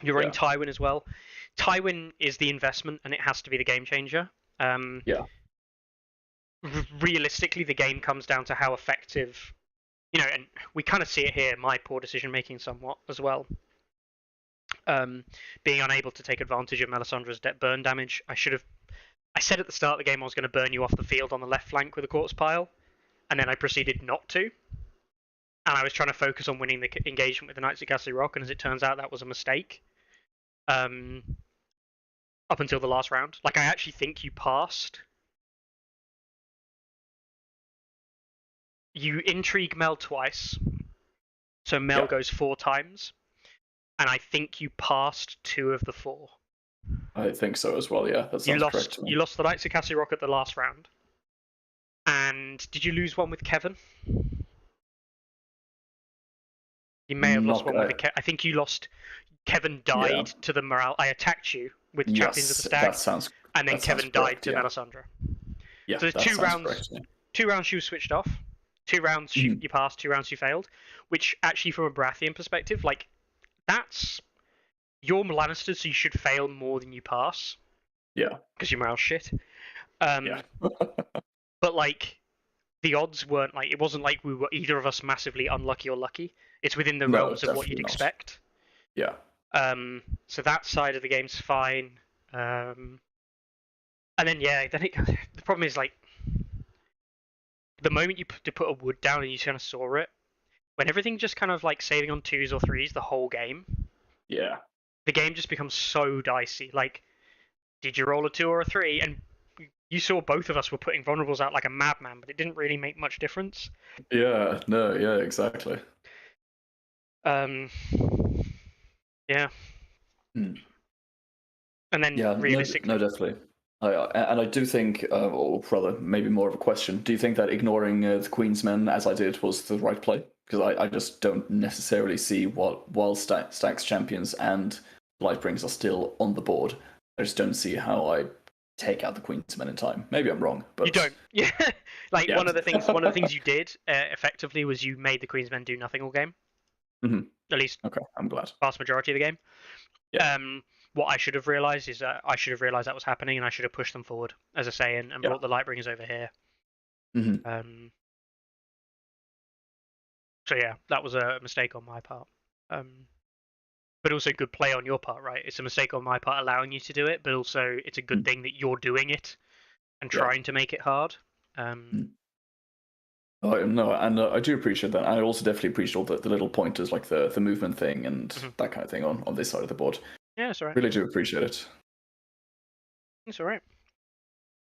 You're running Tywin as well. Tywin is the investment, and it has to be the game changer. Realistically, the game comes down to how effective, and we kind of see it here. My poor decision making, somewhat as well. Being unable to take advantage of Melisandre's burn damage. I said at the start of the game I was going to burn you off the field on the left flank with a corpse pile, and then I proceeded not to. And I was trying to focus on winning the engagement with the Knights of Casterly Rock, and as it turns out, that was a mistake. Up until the last round. I actually think you passed. You intrigue Mel twice. So Mel goes 4 times. And I think you passed 2 of the 4. I think so as well, yeah. That sounds correct to me. You lost the Knights of Casterly Rock at the last round. And did you lose one with Kevan? You may have lost one with I think you lost. Kevan died to the morale. I attacked you with Champions of the Stag. And then Kevan died to Melisandre. Yeah, so there's 2 rounds. Correct, 2 rounds you switched off. 2 rounds you passed. 2 rounds you failed. Which actually, from a Baratheon perspective, that's your Lannister, so you should fail more than you pass. Yeah. Because your morale's shit. But the odds weren't it wasn't like we were either of us massively unlucky or lucky. It's within the realms of what you'd expect. Yeah. So that side of the game's fine. And then the problem is the moment you put a wood down and you kind of saw it, when everything just kind of saving on 2s or 3s the whole game. Yeah. The game just becomes so dicey. did you roll a 2 or a 3? And you saw both of us were putting vulnerables out like a madman, but it didn't really make much difference. Yeah, no, yeah, exactly. Yeah. And then Yeah, realistically, no, definitely. And I do think, or rather, maybe more of a question. Do you think that ignoring the Queen's Men, as I did, was the right play? Because I just don't necessarily see while Stacks Champions and Lightbrings are still on the board, I just don't see how I take out the Queen's Men in time. Maybe I'm wrong, but you don't. Yeah. Like yeah. one of the things you did effectively was you made the Queen's Men do nothing all game. At least Okay, I'm glad. vast majority of the game. Yeah. What I should have realized is I should have realized that was happening, and I should have pushed them forward, as I say, and brought the Lightbringers over here. So yeah, that was a mistake on my part. But also good play on your part, right? It's a mistake on my part allowing you to do it, but also it's a good thing that you're doing it and trying to make it hard. Oh, no, and I do appreciate that. I also definitely appreciate all the little pointers, like the movement thing and that kind of thing on this side of the board. Yeah, it's alright. Really do appreciate it. It's alright.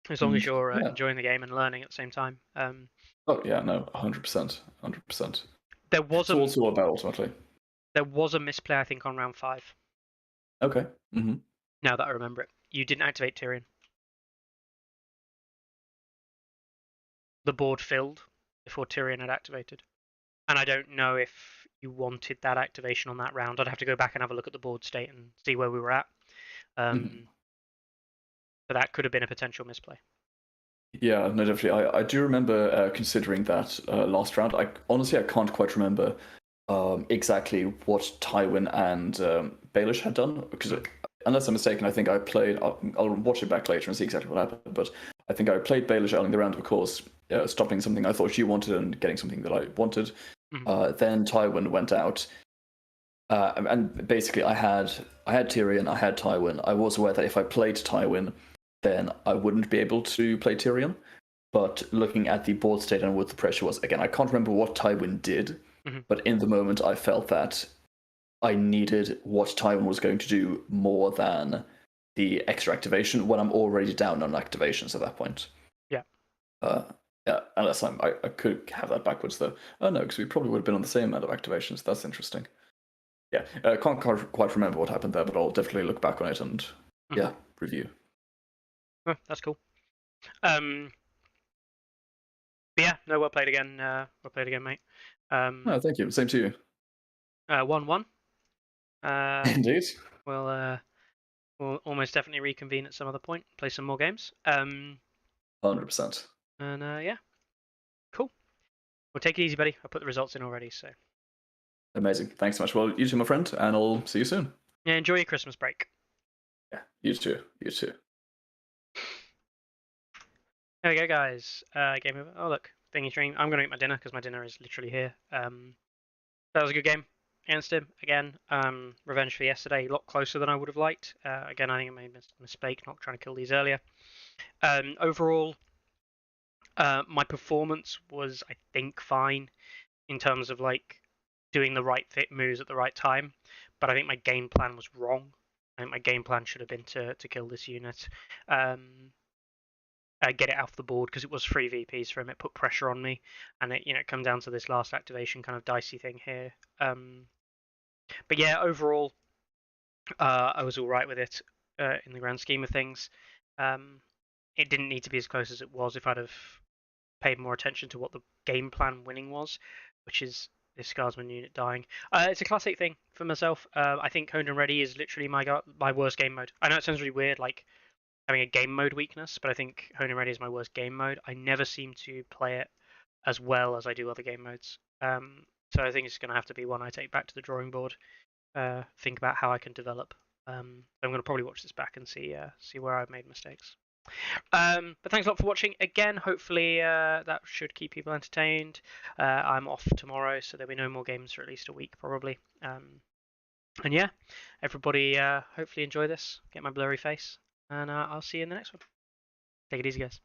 As long as you're enjoying the game and learning at the same time. Oh yeah, no, 100%, 100%. There was it's all about ultimately. There was a misplay, I think, on round 5. Okay. Now that I remember it, you didn't activate Tyrion. The board filled before Tyrion had activated, and I don't know if you wanted that activation on that round. I'd have to go back and have a look at the board state and see where we were at. But that could have been a potential misplay. Yeah, no, definitely. I do remember considering that last round. I can't quite remember exactly what Tywin and Baelish had done, because unless I'm mistaken, I think I played. I'll watch it back later and see exactly what happened. But I think I played Baelish early in the round, of course, stopping something I thought she wanted and getting something that I wanted. Then Tywin went out, and basically I had Tyrion, I had Tywin. I was aware that if I played Tywin, then I wouldn't be able to play Tyrion. But looking at the board state and what the pressure was, again, I can't remember what Tywin did, but in the moment I felt that I needed what Tywin was going to do more than the extra activation when I'm already down on activations at that point. Yeah. Yeah, unless I could have that backwards though. Oh no, because we probably would have been on the same amount of activations. That's interesting. Yeah, can't quite remember what happened there, but I'll definitely look back on it and review. Oh, that's cool. But yeah, no, well played again. Well played again, mate. No, thank you. Same to you. 1-1. Indeed. We'll almost definitely reconvene at some other point, play some more games. 100%. And yeah, cool. Well, take it easy, buddy. I put the results in already, so. Amazing. Thanks so much. Well, you too, my friend, and I'll see you soon. Yeah, enjoy your Christmas break. Yeah, you too. You too. There we go, guys. Game over. Oh, look. Thingy stream. I'm going to eat my dinner because my dinner is literally here. That was a good game against him. Again, revenge for yesterday. A lot closer than I would have liked. Again, I think I made a mistake not trying to kill these earlier. Overall, my performance was, I think, fine in terms of like doing the right fit moves at the right time. But I think my game plan was wrong. I think my game plan should have been to kill this unit. Get it off the board because it was 3 VPs for him. It put pressure on me, and it come down to this last activation kind of dicey thing here. But yeah, overall, I was all right with it in the grand scheme of things. It didn't need to be as close as it was if I'd have paid more attention to what the game plan winning was, which is this Guardsman unit dying. It's a classic thing for myself. I think Honed and Ready is literally my worst game mode. I know it sounds really weird, like having a game mode weakness, but I think Honed and Ready is my worst game mode. I never seem to play it as well as I do other game modes. So I think it's going to have to be one I take back to the drawing board. Think about how I can develop. I'm going to probably watch this back and see where I've made mistakes. But thanks a lot for watching again. Hopefully that should keep people entertained. I'm off tomorrow, so there'll be no more games for at least a week probably. And yeah, everybody hopefully enjoy this. Get my blurry face. And I'll see you in the next one. Take it easy, guys.